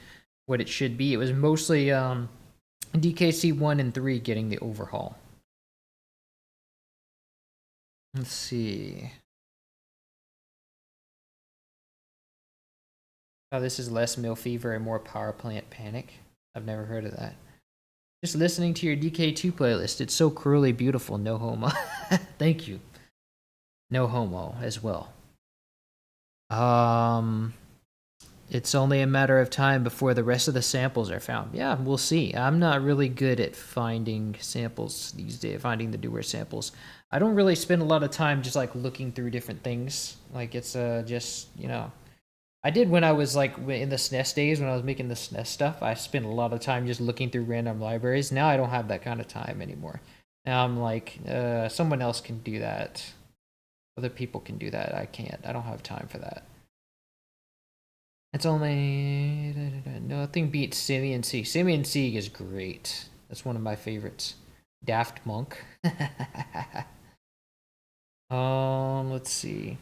Speaker 1: what it should be. It was mostly DKC1 and 3 getting the overhaul. Let's see. Oh, this is less Mill Fever and more Power Plant Panic. I've never heard of that. Just listening to your DK2 playlist. It's so cruelly beautiful. No homo. Thank you. No homo as well. It's only a matter of time before the rest of the samples are found. Yeah, we'll see. I'm not really good at finding samples these days, finding the newer samples. I don't really spend a lot of time just like looking through different things. Like it's just, you know, I did when I was like in the SNES days when I was making the SNES stuff. I spent a lot of time just looking through random libraries. Now I don't have that kind of time anymore. Now I'm like, someone else can do that. Other people can do that. I can't. I don't have time for that. It's only nothing beats Simeon Sieg. Simeon Sieg is great. That's one of my favorites. Daft Monk. Let's see.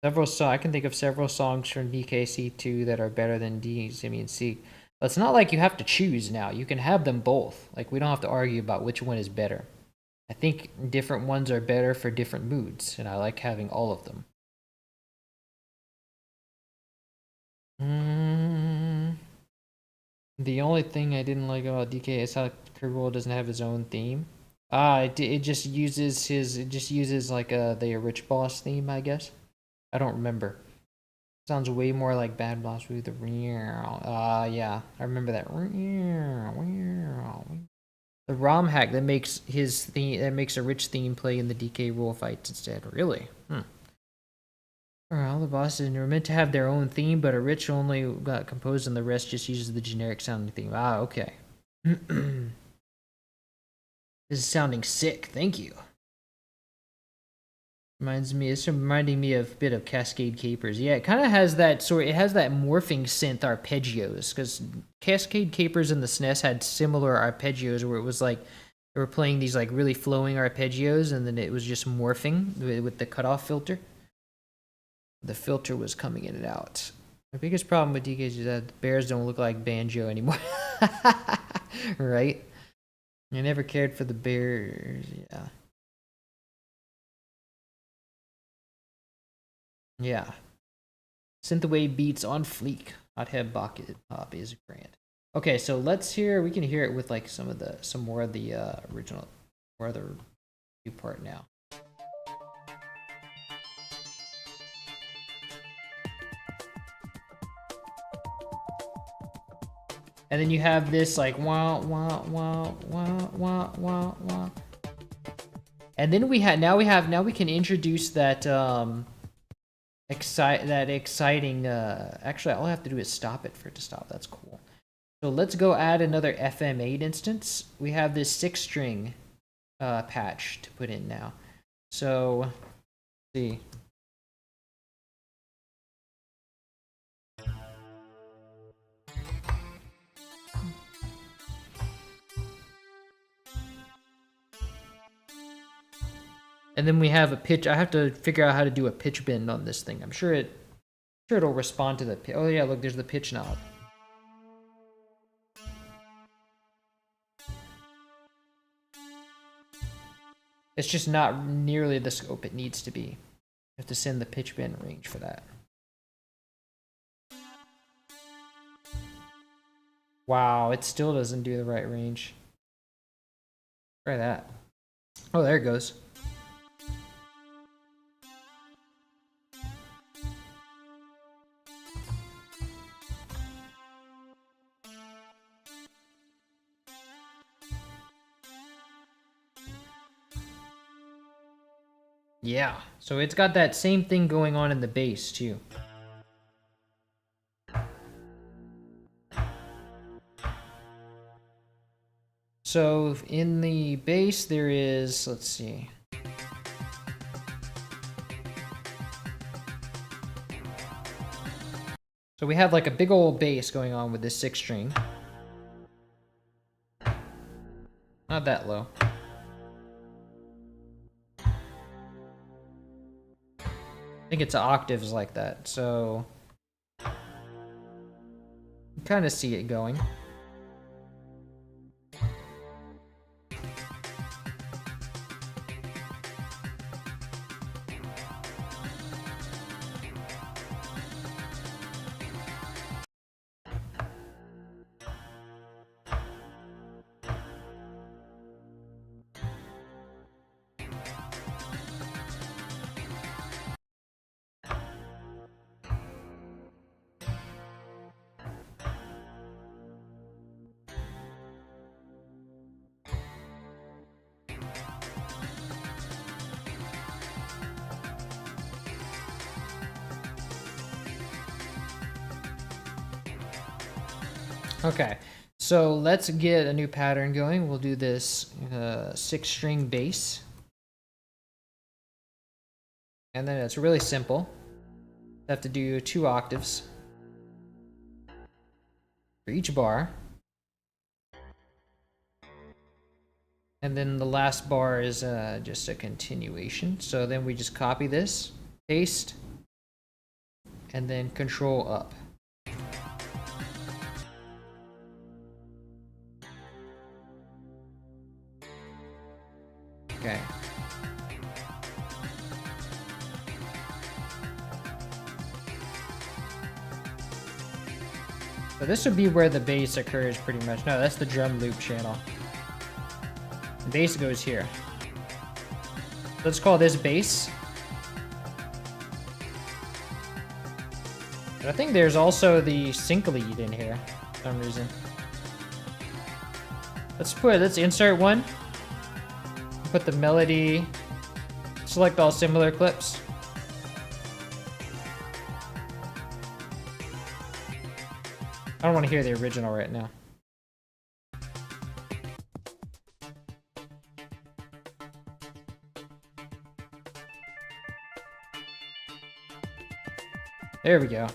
Speaker 1: I can think of several songs from DKC2 that are better than Simeon Sieg. But it's not like you have to choose now. You can have them both. Like we don't have to argue about which one is better. I think different ones are better for different moods, and I like having all of them. The only thing I didn't like about DK is how Kerrol doesn't have his own theme. It just uses like the Rich Boss theme, I guess. I don't remember. Sounds way more like Bad Boss with the yeah, I remember that. The ROM hack that makes his theme a rich theme play in the DK rule fights instead. Really? All the bosses are meant to have their own theme, but a rich only got composed and the rest just uses the generic sounding theme. Ah, okay. This is sounding sick. Thank you. It's reminding me of a bit of Cascade Capers. Yeah, it kind of has that it has that morphing synth arpeggios, because Cascade Capers and the SNES had similar arpeggios where it was like they were playing these like really flowing arpeggios and then it was just morphing with the cutoff filter. The filter was coming in and out. My biggest problem with DK is that the bears don't look like banjo anymore. Right? I never cared for the bears. Yeah. Yeah. Synthwave beats on fleek. Hot Head Bop is grand. Okay, so we can hear it with like some more of the original or the new part now. And then you have this like wah wah wah wah wah wah wah. And then we can introduce that exciting actually all I have to do is stop it for it to stop. That's cool. So let's go add another FM8 instance. We have this 6-string patch to put in now. So let's see. And then we have a pitch. I have to figure out how to do a pitch bend on this thing. I'm sure it'll respond to the pitch. Oh yeah, look, there's the pitch knob. It's just not nearly the scope it needs to be. You have to send the pitch bend range for that. Wow, it still doesn't do the right range. Try that. Oh, there it goes. Yeah, so it's got that same thing going on in the bass too. So in the bass there is, let's see. So we have like a big old bass going on with this 6th string. Not that low. I think it's octaves like that, so you kind of see it going. Okay, so let's get a new pattern going. We'll do this 6th string bass. And then it's really simple. You have to do 2 octaves for each bar. And then the last bar is just a continuation. So then we just copy this, paste, and then control up. Okay. So this would be where the bass occurs pretty much. No, that's the drum loop channel. The bass goes here. Let's call this bass. But I think there's also the sync lead in here for some reason. Let's insert one. Put the melody, select all similar clips. I don't want to hear the original right now. There we go.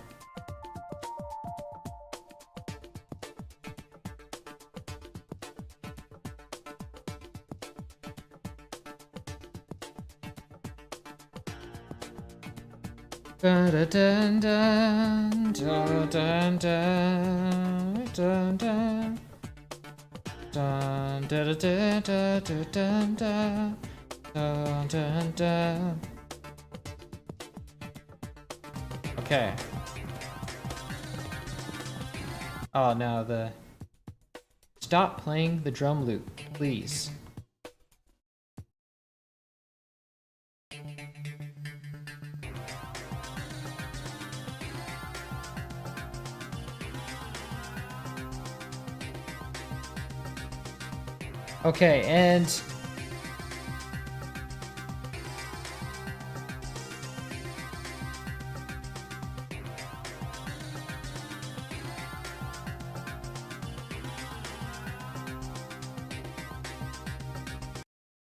Speaker 1: Dun, dun, dun, dun, dun, dun, dun, dun. Dun, dun, dun, dun, dun, dun, dun, dun, dun. Okay. Oh, now the... Stop playing the drum loop, please. Okay, and...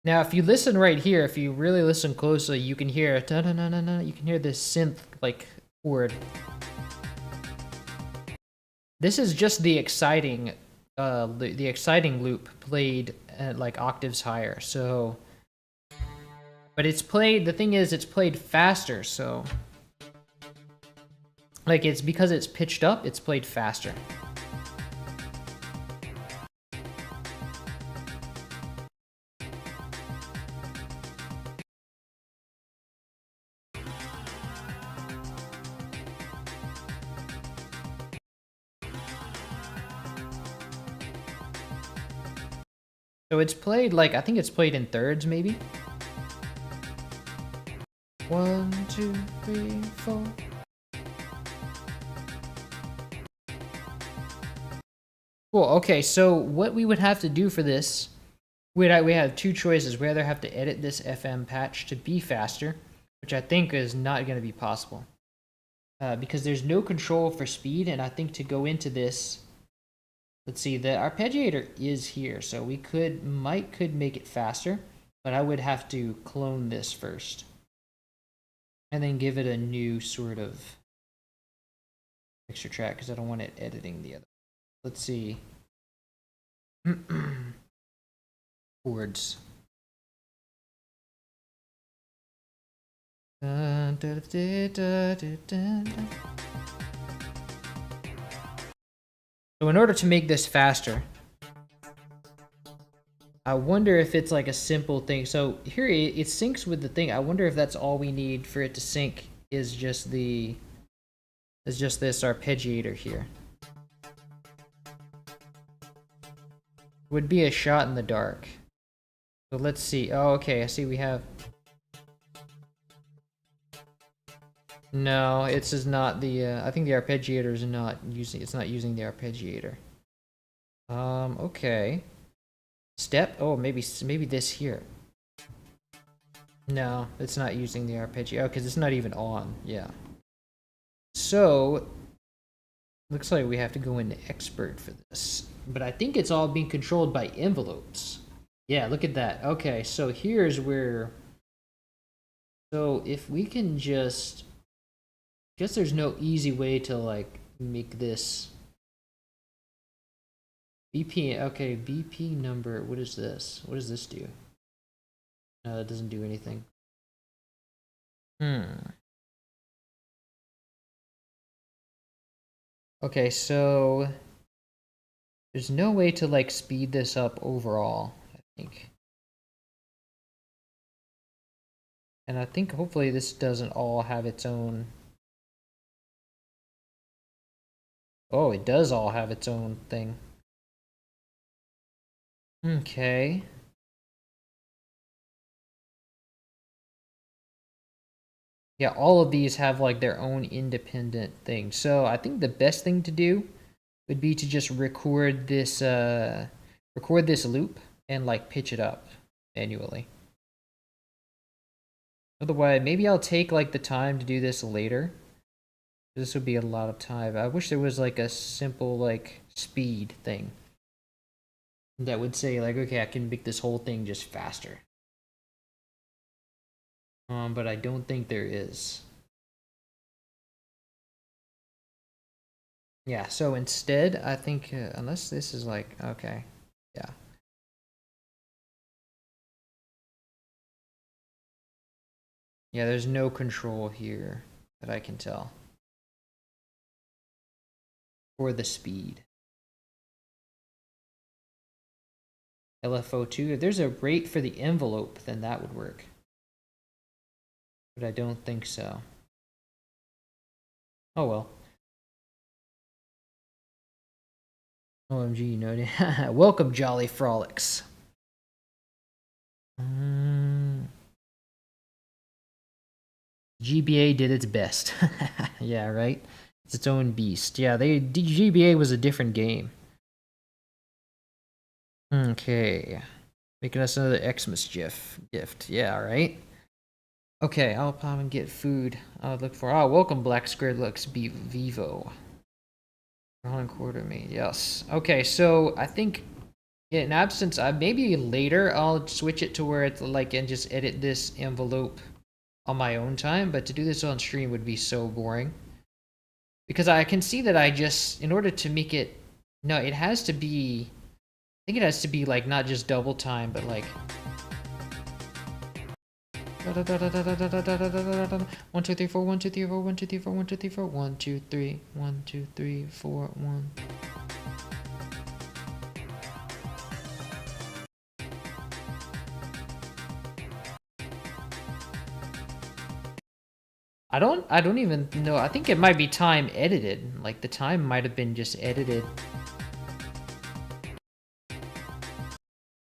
Speaker 1: Now, if you listen right here, if you really listen closely, you can hear you can hear this synth like chord. This is just the exciting loop played at like octaves higher. So, but it's played. The thing is, it's played faster. So, like it's because it's pitched up, it's played faster. So it's played like, I think it's played in thirds maybe. 1, 2, 3, 4. Cool, okay, so what we would have to do for this, we have 2 choices. We either have to edit this FM patch to be faster, which I think is not going to be possible. Because there's no control for speed, and I think to go into this, Let's see, the arpeggiator is here, so we could make it faster, but I would have to clone this first. And then give it a new sort of extra track, because I don't want it editing the other. Let's see. Chords. So in order to make this faster, I wonder if it's like a simple thing. So here it syncs with the thing. I wonder if that's all we need for it to sync is just this arpeggiator here. Would be a shot in the dark. So let's see. Oh, okay. I see we have. No, it's just not the. I think the arpeggiator is not using. It's not using the arpeggiator. Okay. Step. Oh, maybe this here. No, it's not using the arpeggio because it's not even on. Yeah. So looks like we have to go into expert for this. But I think it's all being controlled by envelopes. Yeah, look at that. Okay, so here's where. So if we can just. I guess there's no easy way to like make this. BP, okay, BP number. What is this? What does this do? No, that doesn't do anything. Okay, so there's no way to like speed this up overall, I think. And I think hopefully this doesn't all have its own. Oh, it does all have its own thing. Okay. Yeah, all of these have like their own independent thing. So I think the best thing to do would be to just record this loop and like pitch it up manually. Otherwise, maybe I'll take like the time to do this later. This would be a lot of time. I wish there was like a simple like speed thing that would say like, okay, I can make this whole thing just faster. But I don't think there is. Yeah, so instead, I think, unless this is like, okay, yeah. Yeah, there's no control here that I can tell. For the speed. LFO2, if there's a rate for the envelope, then that would work. But I don't think so. Oh well. OMG, no. Welcome, Jolly Frolics. GBA did its best. Yeah, right? It's its own beast. Yeah, GBA was a different game. Okay. Making us another Xmas gift. Yeah, right? Okay, I'll pop and get food. I'll look for. Oh, welcome, Black Squared Looks Be Vivo. Rolling quarter me. Yes. Okay, so I think in absence, maybe later I'll switch it to where it's like and just edit this envelope on my own time. But to do this on stream would be so boring. Because I can see that I just, in order to make it, no, it has to be, I think it has to be like not just double time, but like 1 2 3 4 1 2 3 4 1 2 3 4 1 2 3 4 1 2 3 1 2 3 4 1. I don't even know. I think it might be time edited. Like the time might have been just edited.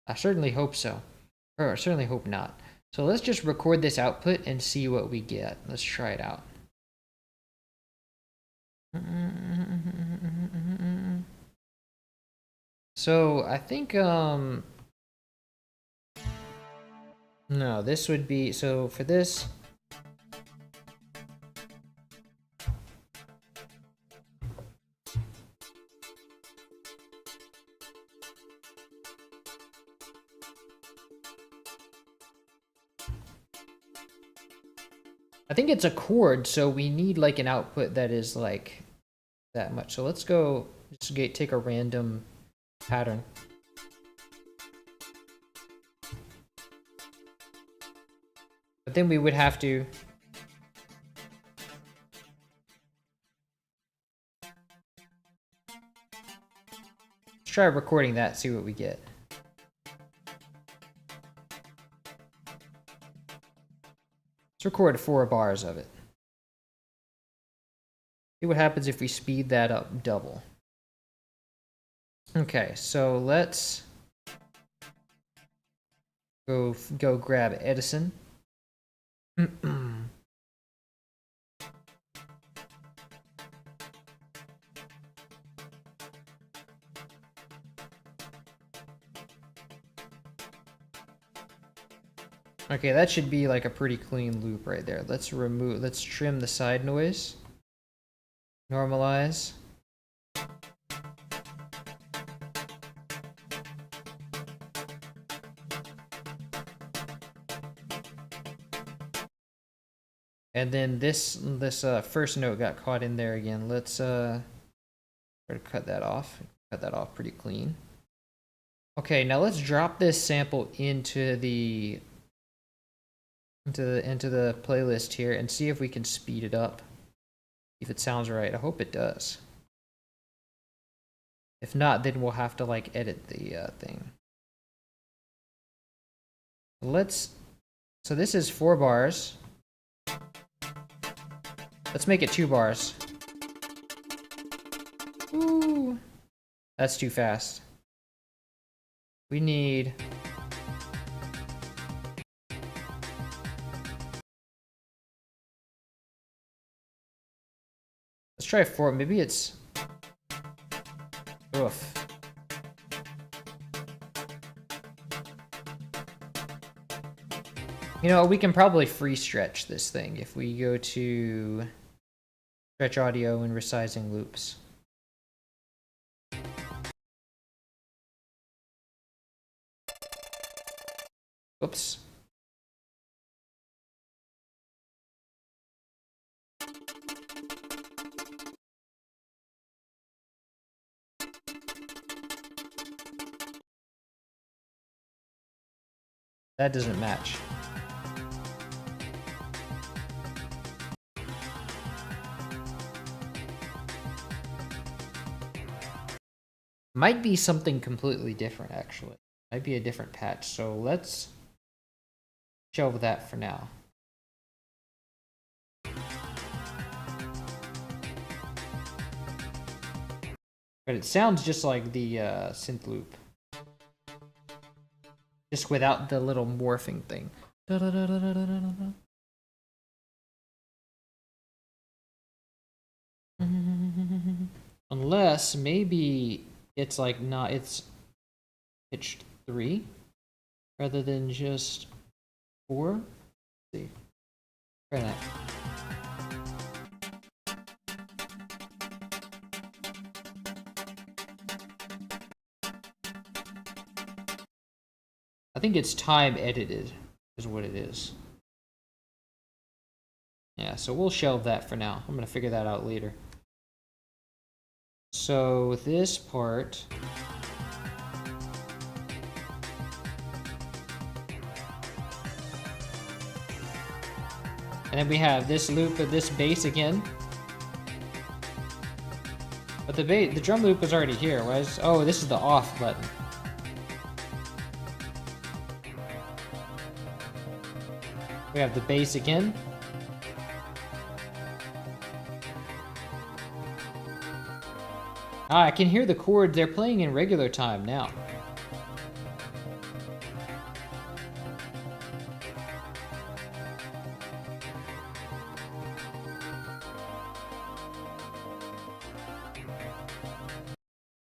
Speaker 1: I certainly hope so. Or I certainly hope not. So let's just record this output and see what we get. Let's try it out. So I think no, this would be, so for this, I think it's a chord, so we need like an output that is like that much. So let's go just take a random pattern. But then we would have to let's try recording that, see what we get. Let's record 4 bars of it. See what happens if we speed that up double. Okay, so let's go grab Edison. Okay, that should be like a pretty clean loop right there. Let's trim the side noise. Normalize. And then this first note got caught in there again. Let's try to cut that off. Cut that off pretty clean. Okay, now let's drop this sample into the playlist here and see if we can speed it up. If it sounds right. I hope it does. If not, then we'll have to like edit the thing. So this is 4 bars. Let's make it 2 bars. Ooh. That's too fast. We need... Let's try 4. Maybe it's... Oof. You know, we can probably free stretch this thing if we go to stretch audio and resizing loops. Oops. That doesn't match. Might be something completely different, actually. Might be a different patch. So let's shelve that for now. But it sounds just like the synth loop. Just without the little morphing thing. Unless maybe it's like not, it's pitched 3 rather than just 4. Let's see. Try that. I think it's time edited is what it is. Yeah, so we'll shelve that for now. I'm gonna figure that out later. So this part, and then we have this loop of this bass again. But the drum loop was already here. Oh, this is the off button. We have the bass again. Ah, I can hear the chord. They're playing in regular time now.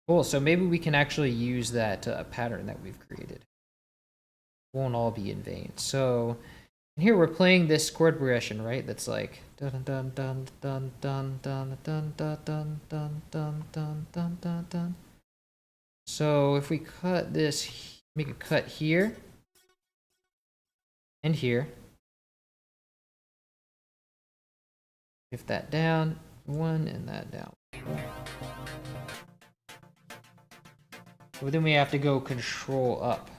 Speaker 1: Cool, so maybe we can actually use that pattern that we've created. Won't all be in vain. So here we're playing this chord progression, right? That's like dun dun dun dun dun dun dun dun dun dun dun dun dun dun dun. So if we cut this, make a cut here and here. Shift that down 1 and that down. Well, then we have to go control up.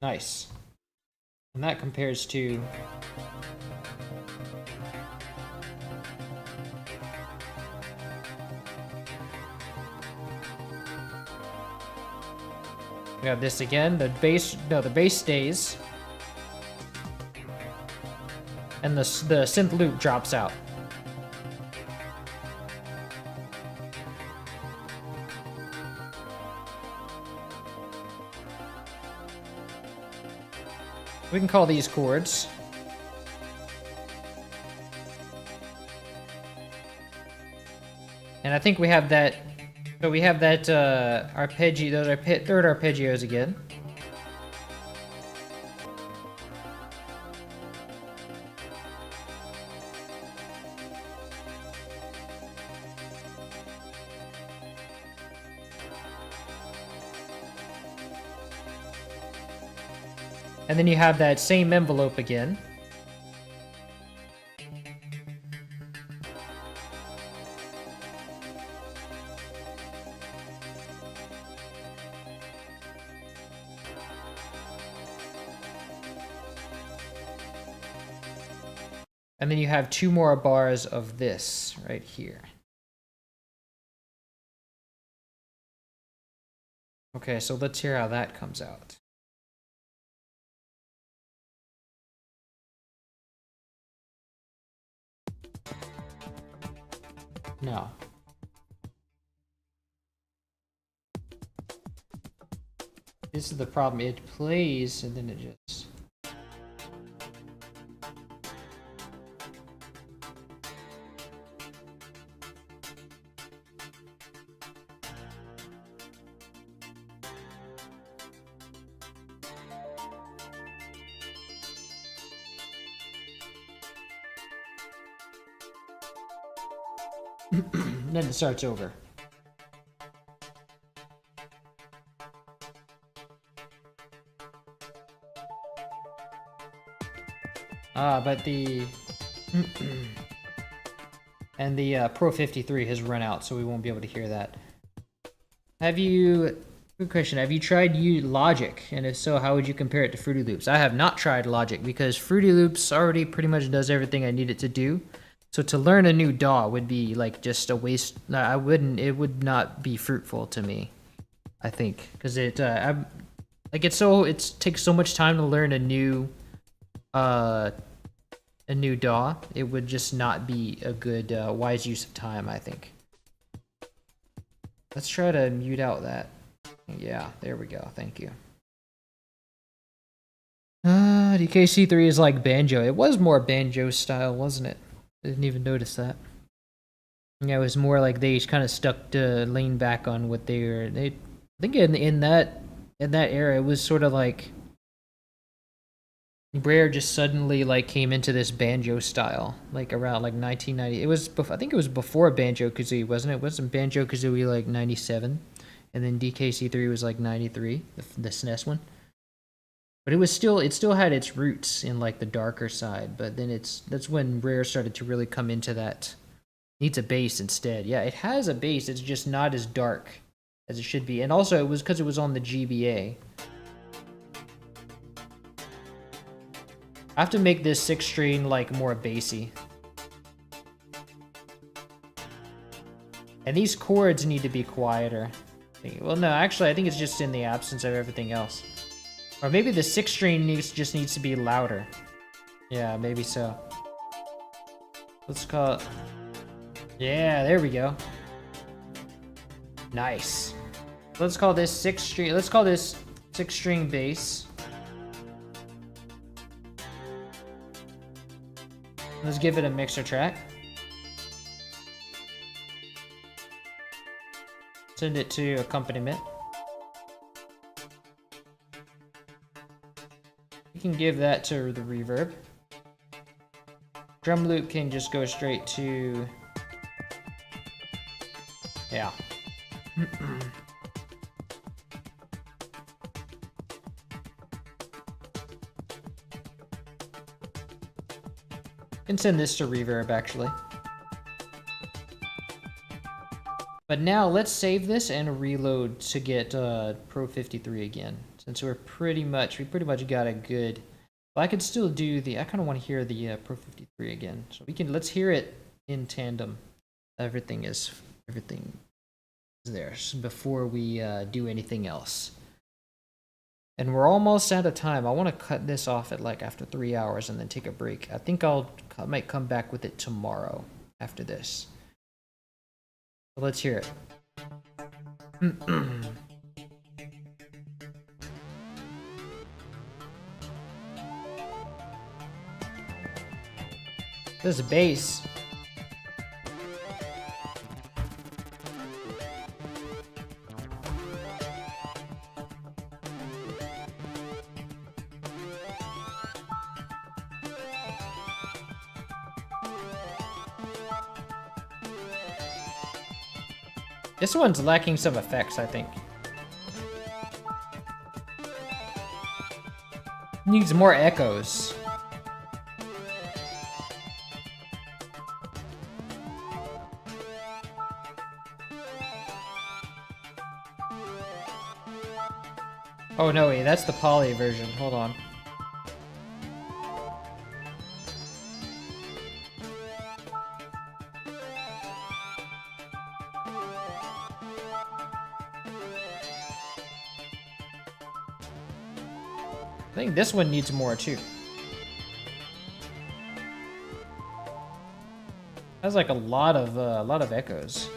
Speaker 1: Nice. And that compares to we have this again. The bass stays. And the synth loop drops out. We can call these chords. And I think we have that. So we have that arpeggio, those third arpeggios again. And then you have that same envelope again. And then you have 2 more bars of this right here. Okay, so let's hear how that comes out. No. This is the problem. It plays and then it just... then it starts over. But the and the Pro 53 has run out, so we won't be able to hear that. Have you? Good question. Have you tried Logic? And if so, how would you compare it to Fruity Loops? I have not tried Logic because Fruity Loops already pretty much does everything I need it to do. So to learn a new DAW would be like just a waste. I wouldn't. It would not be fruitful to me. I think because it takes so much time to learn a new DAW. It would just not be a good wise use of time, I think. Let's try to mute out that. Yeah, there we go. Thank you. DKC3 is like banjo. It was more banjo style, wasn't it? I didn't even notice that. Yeah, it was more like they kind of stuck to lean back on what they were. I think in that era, it was sort of like Rare just suddenly like came into this banjo style, like around like 1990. It was I think it was before Banjo Kazooie, wasn't it? Wasn't Banjo Kazooie like 97, and then DKC3 was like 93, the SNES one. But it still had its roots in like the darker side, but then that's when Rare started to really come into that. Needs a bass instead. Yeah, it has a bass, it's just not as dark as it should be. And also it was because it was on the GBA. I have to make this 6-string like more bassy. And these chords need to be quieter. Well, no, actually I think it's just in the absence of everything else. Or maybe the 6-string just needs to be louder. Yeah, maybe so. Let's call it... Yeah, there we go. Nice. Let's call this 6-string... Let's call this 6-string bass. Let's give it a mixer track. Send it to accompaniment. You can give that to the reverb. Drum loop can just go straight to... Yeah. Can send this to reverb actually. But now let's save this and reload to get Pro 53 again, since we pretty much got a good. Well, I could still do the. I kind of want to hear the Pro 53 again, so let's hear it in tandem. Everything is there before we do anything else. And we're almost out of time. I want to cut this off at like after 3 hours and then take a break. I think I might come back with it tomorrow after this. So let's hear it. This is bass. This one's lacking some effects, I think. Needs more echoes. Oh no, wait, that's the poly version. Hold on. I think this one needs more too. Has like a lot of echoes.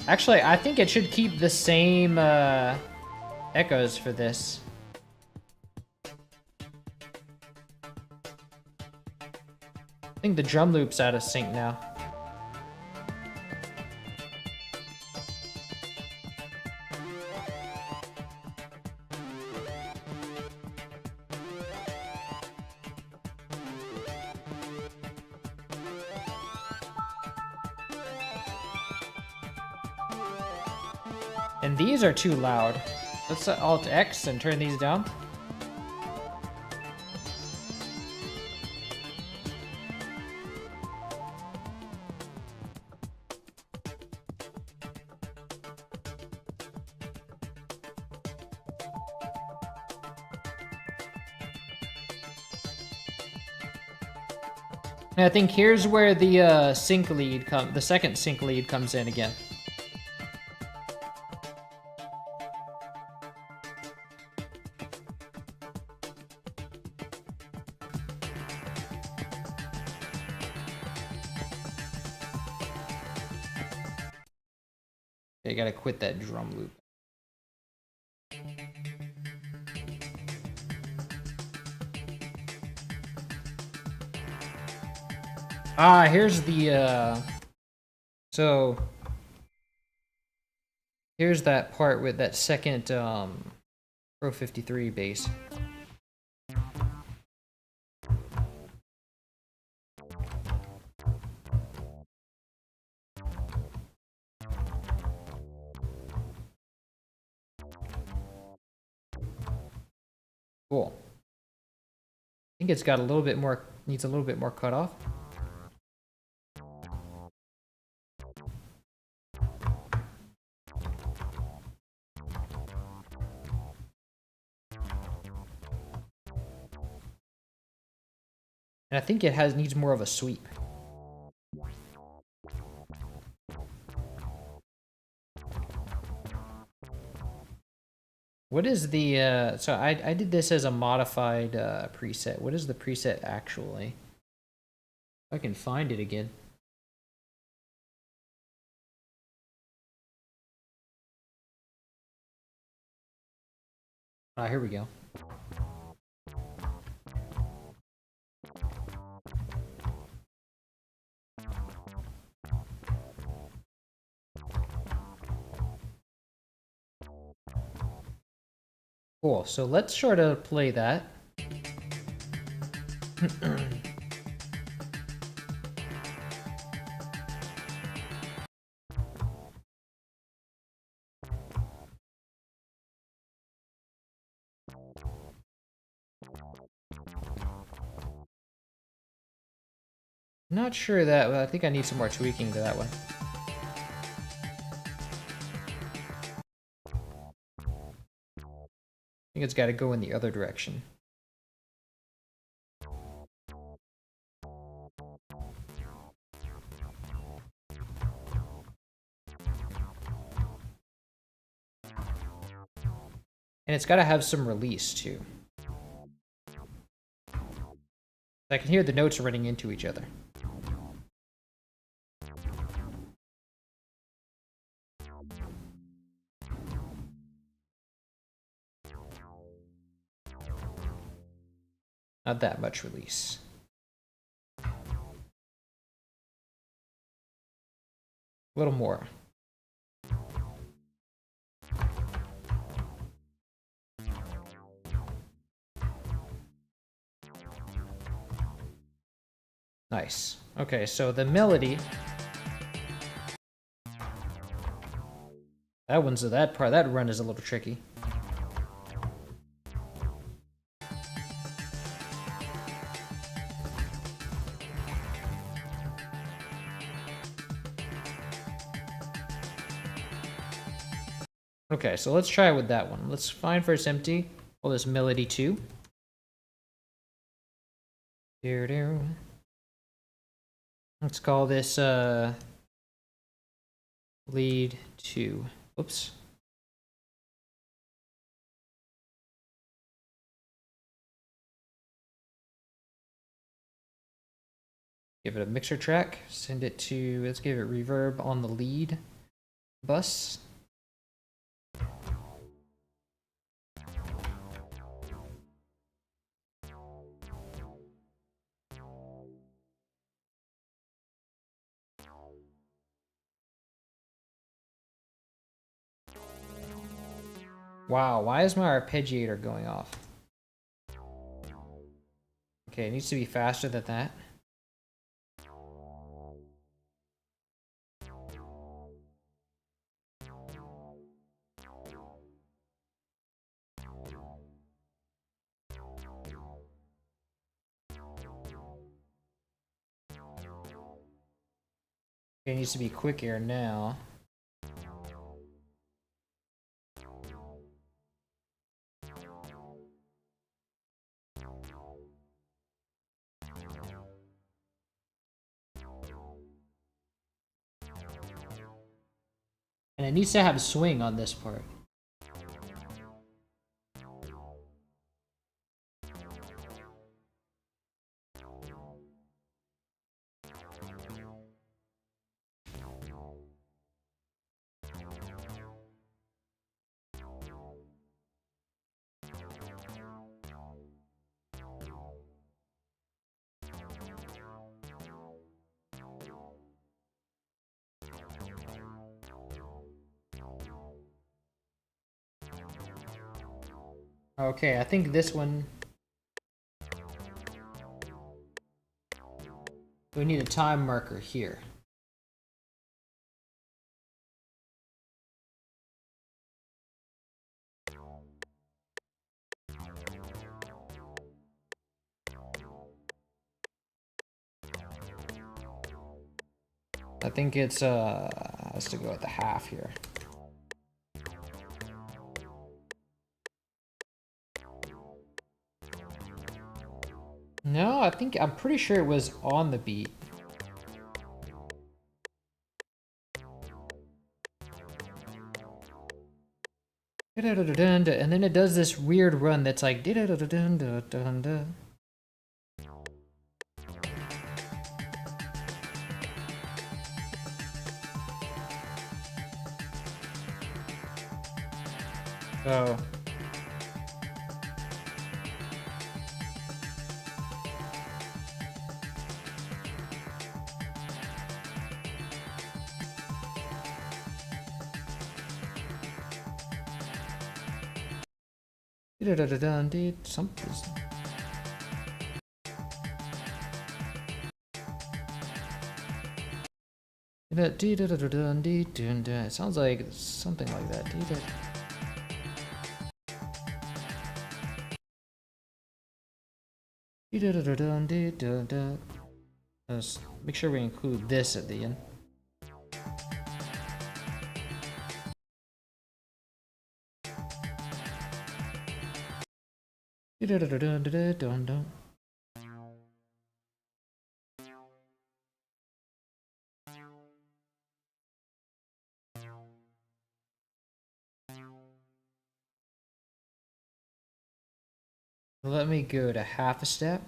Speaker 1: Actually, I think it should keep the same echoes for this. I think the drum loop's out of sync now. And these are too loud. Let's Alt X and turn these down. And I think here's where the sync lead the second sync lead comes in again. I gotta quit that drum loop. Ah, here's the, so, here's that part with that second, Pro 53 bass. Cool. I think it's got a little bit more, needs a little bit more cutoff. And I think it needs more of a sweep. What is the, so I did this as a modified preset. What is the preset actually? If I can find it again. Ah, here we go. Cool, so let's sort of play that. Not sure that, but I think I need some more tweaking to that one. I think it's got to go in the other direction. And it's got to have some release too. I can hear the notes running into each other. Not that much release. A little more. Nice. Okay, so the melody. That run is a little tricky. Okay, so let's try with that one. Let's find first empty. Pull this melody 2. Let's call this lead 2. Oops. Give it a mixer track. Send it to, let's give it reverb on the lead bus. Wow, why is my arpeggiator going off? Okay, it needs to be faster than that. Okay, it needs to be quicker now. And it needs to have swing on this part. Okay, I think this one... We need a time marker here. I think it's has to go at the half here. No, I'm pretty sure it was on the beat. And then it does this weird run that's like oh. Something. It sounds like something like that. Let's make sure we include this at the end. Let me go to half a step.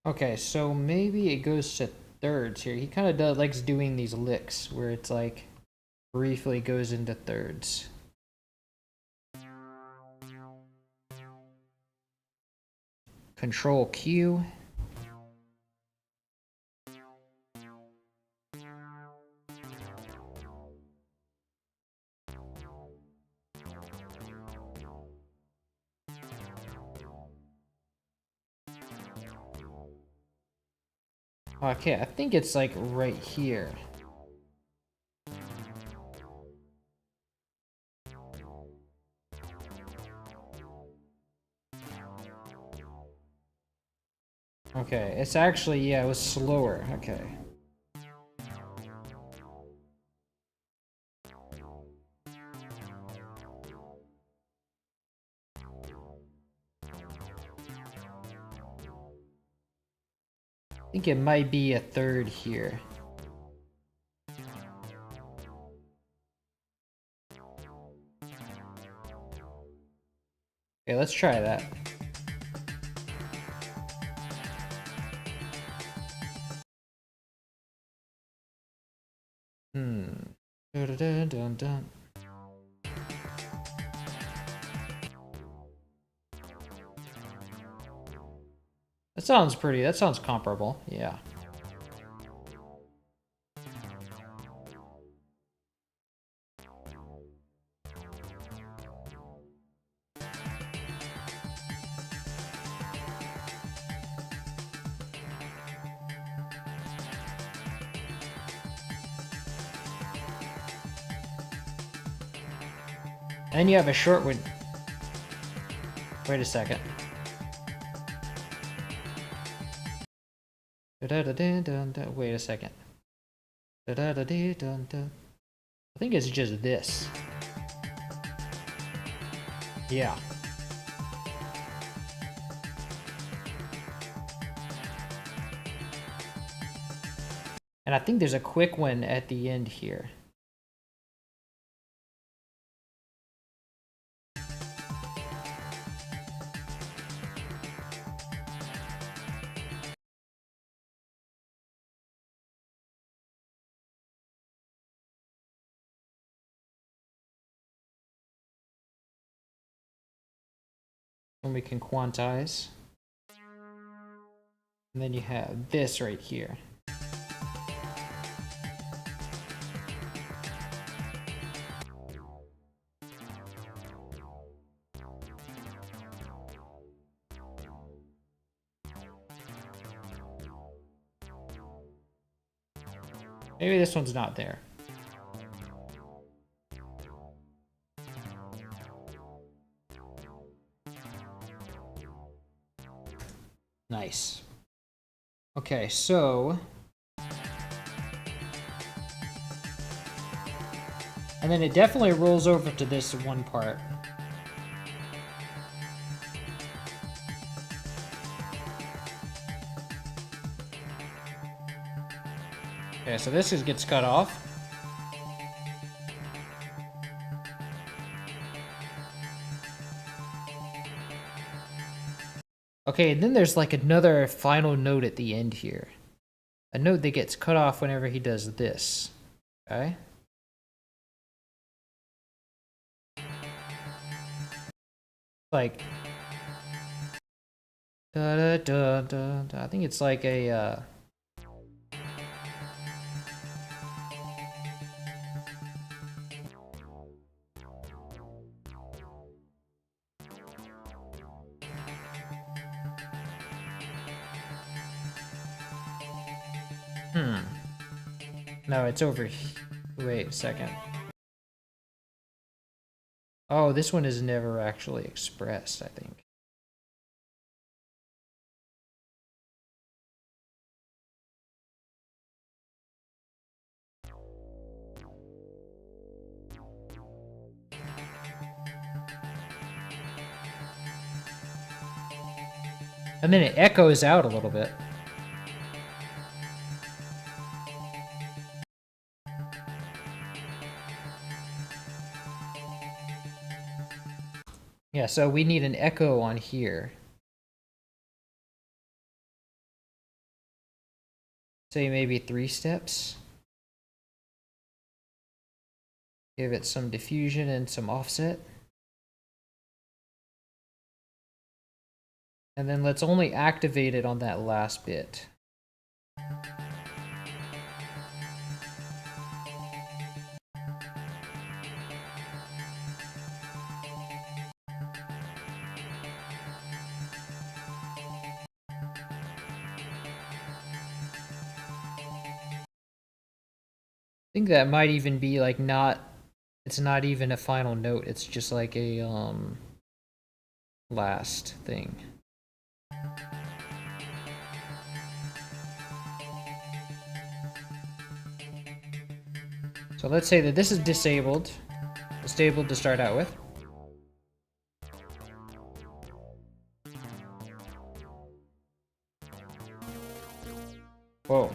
Speaker 1: Okay, so maybe it goes to thirds here. He kind of likes doing these licks where it's like briefly goes into thirds. Control Q. Okay, I think it's like right here. Okay, it's actually, yeah, it was slower. Okay. I think it might be a third here. Okay, let's try that. Dun, dun, dun, dun. That sounds comparable, yeah. And you have a short one. Wait a second. Wait a second. I think it's just this. Yeah. And I think there's a quick one at the end here. And we can quantize. And then you have this right here. Maybe this one's not there. Nice. Okay, so... And then it definitely rolls over to this one part. Okay, so this gets cut off. Okay, and then there's like another final note at the end here. a note that gets cut off whenever he does this. Okay? Like da da da da da. I think it's like a No, it's over. Wait a second. Oh, this one is never actually expressed, I think. And then it echoes out a little bit. Yeah, so we need an echo on here. Say maybe 3 steps. Give it some diffusion and some offset. And then let's only activate it on that last bit. I think that might even be like it's not even a final note, it's just like a last thing. So let's say that this is disabled. Disabled to start out with. Whoa.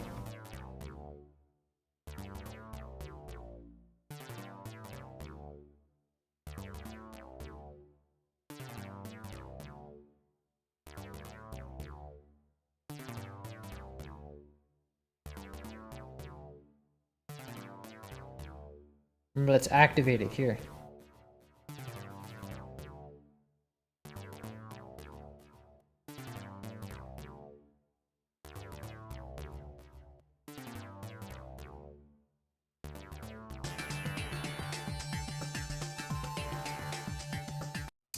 Speaker 1: Let's activate it here.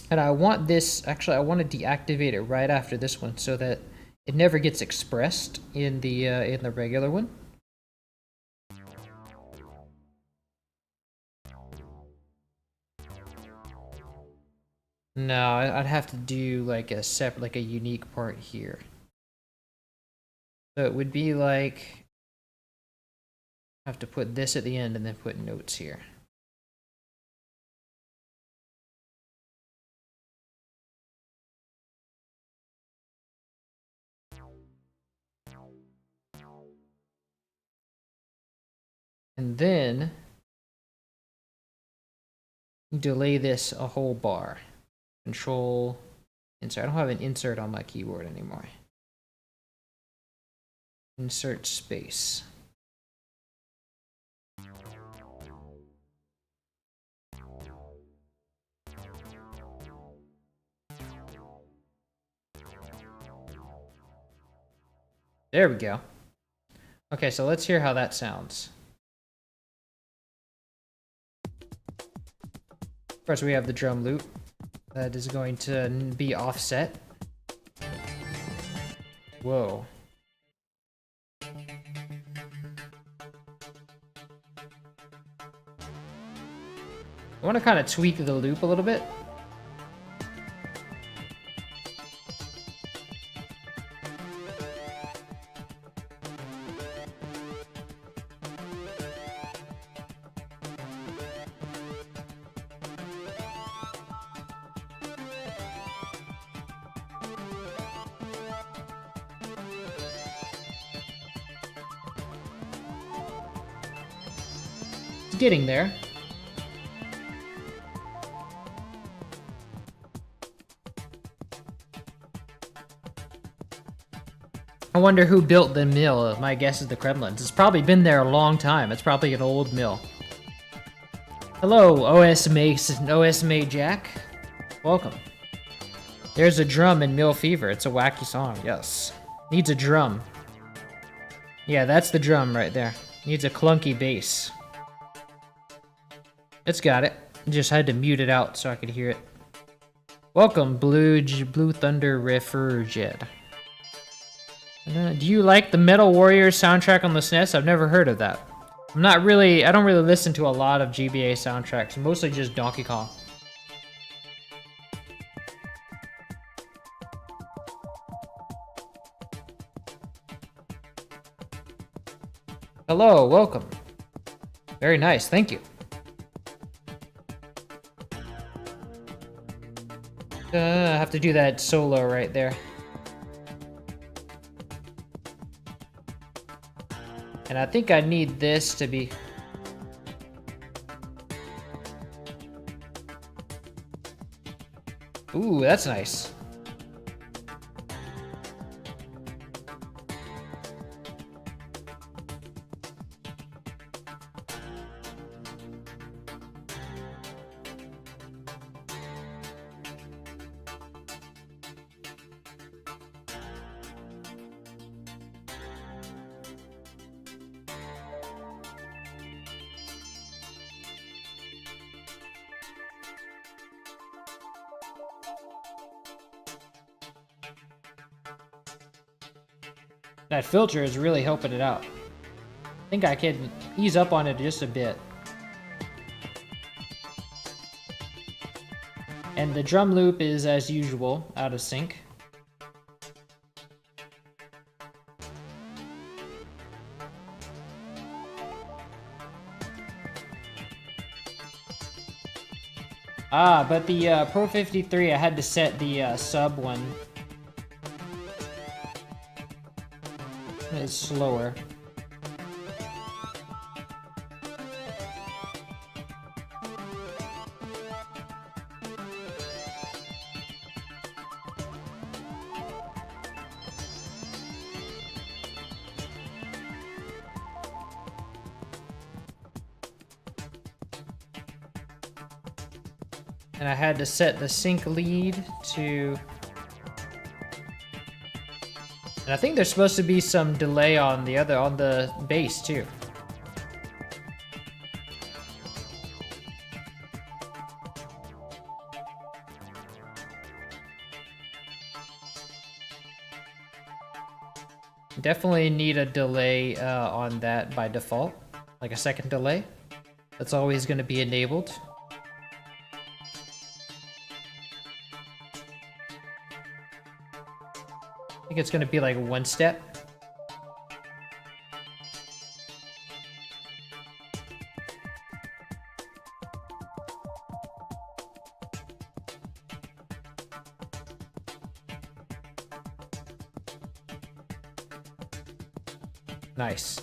Speaker 1: And I want this, actually I want to deactivate it right after this one so that it never gets expressed in the regular one. No, I'd have to do like a separate, like a unique part here. So it would be like, I have to put this at the end and then put notes here. And then delay this a whole bar. Control insert. I don't have an insert on my keyboard anymore. Insert space. There we go. Okay, so let's hear how that sounds. First, we have the drum loop that is going to be offset. Whoa. I want to kind of tweak the loop a little bit. Getting there. wonder who built the mill. My guess is the Kremlins. It's probably been there a long time. It's probably an old mill. Hello, OSMA Jack. Welcome. There's a drum in Mill Fever. It's a wacky song, yes. Needs a drum. Yeah, that's the drum right there. Needs a clunky bass. It's got it. Just had to mute it out so I could hear it. Welcome, Blue Thunder Refuget. Do you like the Metal Warriors soundtrack on the SNES? I've never heard of that. I don't really listen to a lot of GBA soundtracks, mostly just Donkey Kong. Hello, welcome. Very nice, thank you. I have to do that solo right there. And I think I need this to be... Ooh, that's nice. That filter is really helping it out. I think I can ease up on it just a bit. And the drum loop is, as usual, out of sync. Ah, but the Pro 53, I had to set the sub one. It's slower. And I had to set the sync lead to... And I think there's supposed to be some delay on the bass too. Definitely need a delay on that by default, like a second delay. That's always going to be enabled. I think it's going to be like one step. Nice.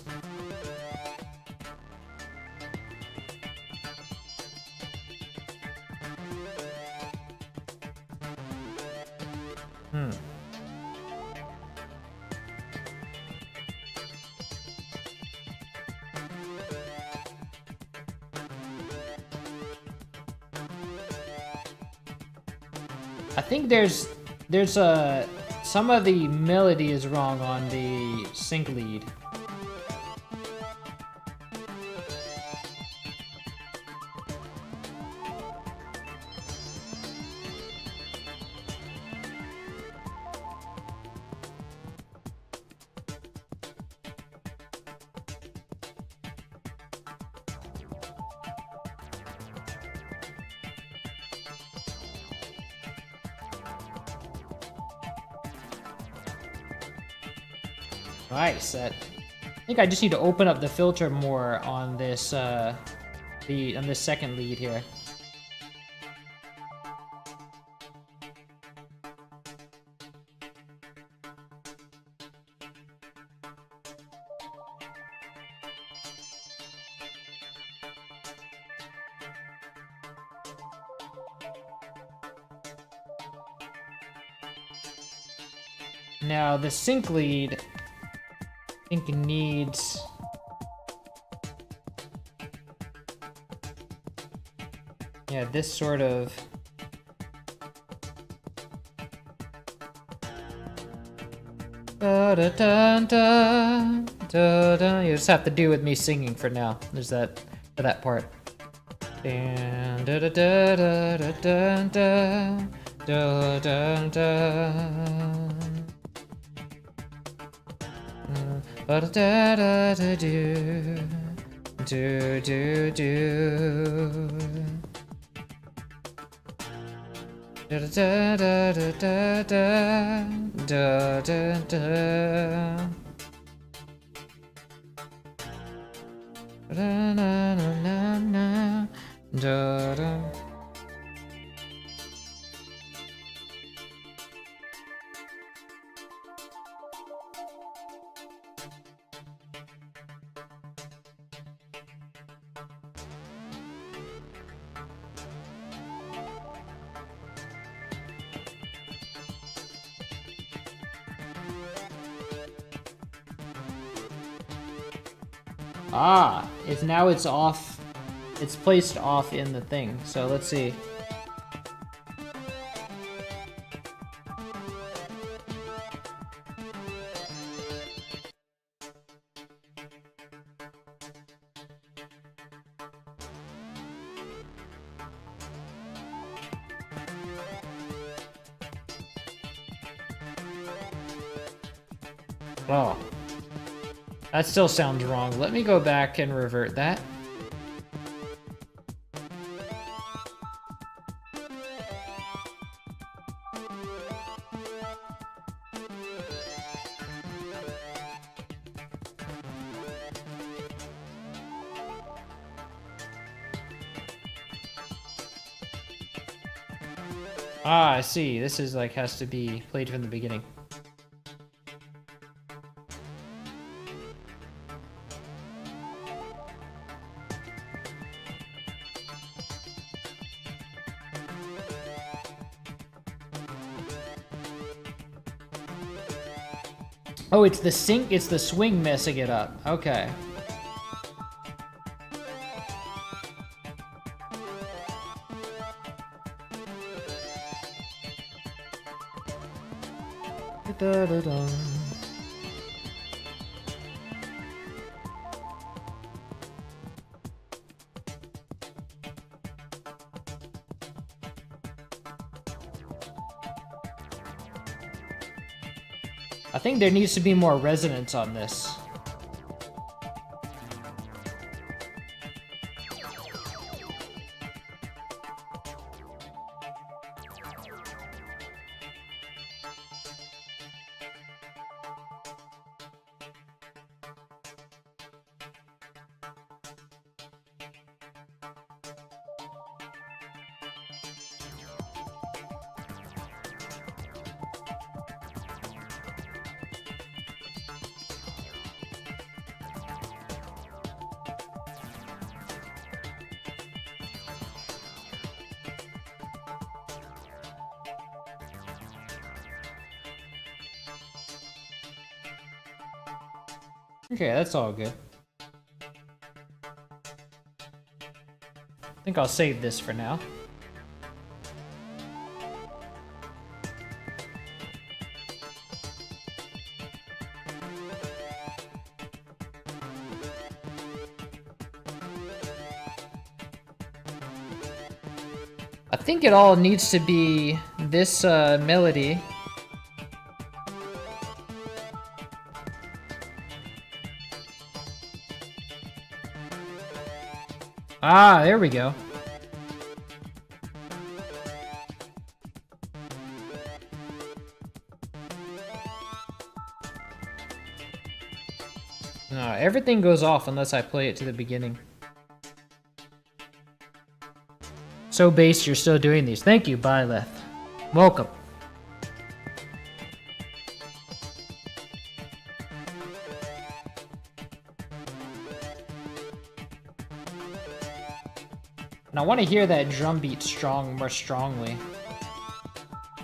Speaker 1: I think there's some of the melody is wrong on the sync lead. Nice. I think I just need to open up the filter more on this on this second lead here. Now the sync lead, think it needs... yeah, this sort of... da da da da da da. You just have to do with me singing for now. There's that for that part. Da da da da da da da da da da. Ba da da da do do do do. Da da da da da da da da da. Da na na na na da da. Ah, it's off. It's placed off in the thing. So let's see. Oh. That still sounds wrong. Let me go back and revert that. Ah, I see. This is like has to be played from the beginning. Oh, it's the sync, it's the swing messing it up. Okay. Da, da, da. I think there needs to be more resonance on this. Okay, that's all good. I think I'll save this for now. I think it all needs to be this melody. Ah, there we go. No, everything goes off unless I play it to the beginning. So bass, you're still doing these. Thank you, Byleth. Welcome. And I want to hear that drum beat more strongly.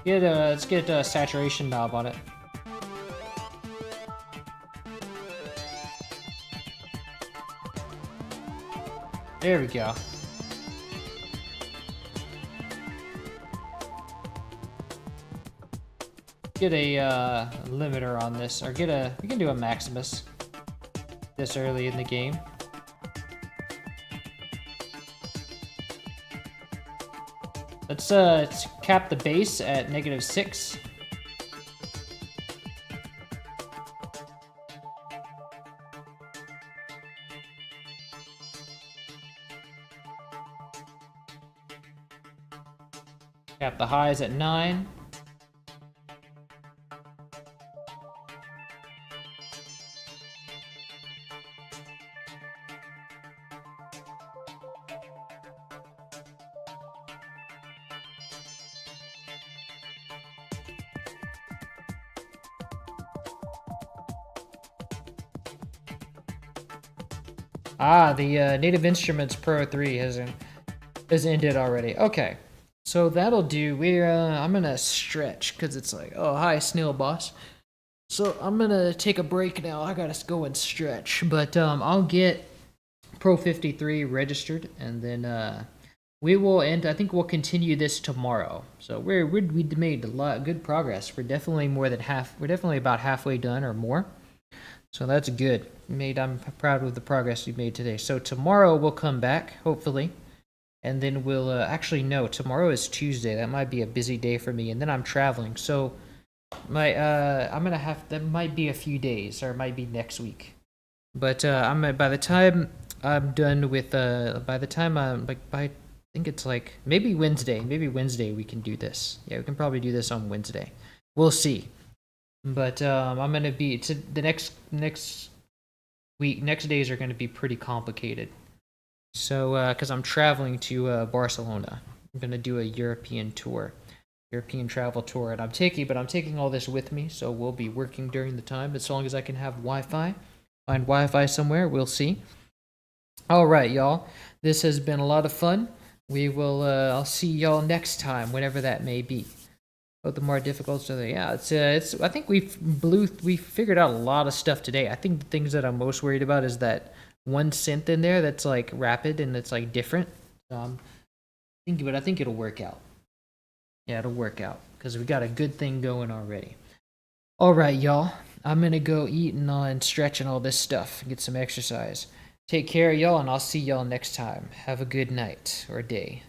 Speaker 1: Let's get a saturation knob on it. There we go. Get a limiter on this, or we can do a Maximus this early in the game. Let's cap the bass at -6. Cap the highs at 9. Ah, the Native Instruments Pro 3 has ended already. Okay, so that'll do. I'm gonna stretch because it's like, oh hi Snail Boss. So I'm gonna take a break now. I gotta go and stretch, but I'll get Pro 53 registered, and then we will end. I think we'll continue this tomorrow. So we made a lot good progress. We're definitely more than half. We're definitely about halfway done or more. So that's good. I'm proud of the progress we made today. So tomorrow we'll come back, hopefully, and then we'll actually no. Tomorrow is Tuesday. That might be a busy day for me, and then I'm traveling. So I'm gonna have that might be a few days, or it might be next week. But by the time I'm done with by the time I'm I think it's like maybe Wednesday. Maybe Wednesday we can do this. Yeah, we can probably do this on Wednesday. We'll see. But I'm gonna be the next days are gonna be pretty complicated. So because I'm traveling to Barcelona, I'm gonna do a European travel tour, and I'm taking all this with me. So we'll be working during the time as long as I can have Wi-Fi. Find Wi-Fi somewhere. We'll see. All right, y'all. This has been a lot of fun. We will. I'll see y'all next time, whenever that may be. The more difficult stuff. Yeah, it's. I think we figured out a lot of stuff today. I think the things that I'm most worried about is that one synth in there that's like rapid and it's like different. But I think it'll work out. Yeah, it'll work out because we got a good thing going already. All right, y'all. I'm gonna go eat and stretch and all this stuff. Get some exercise. Take care, y'all, and I'll see y'all next time. Have a good night or day.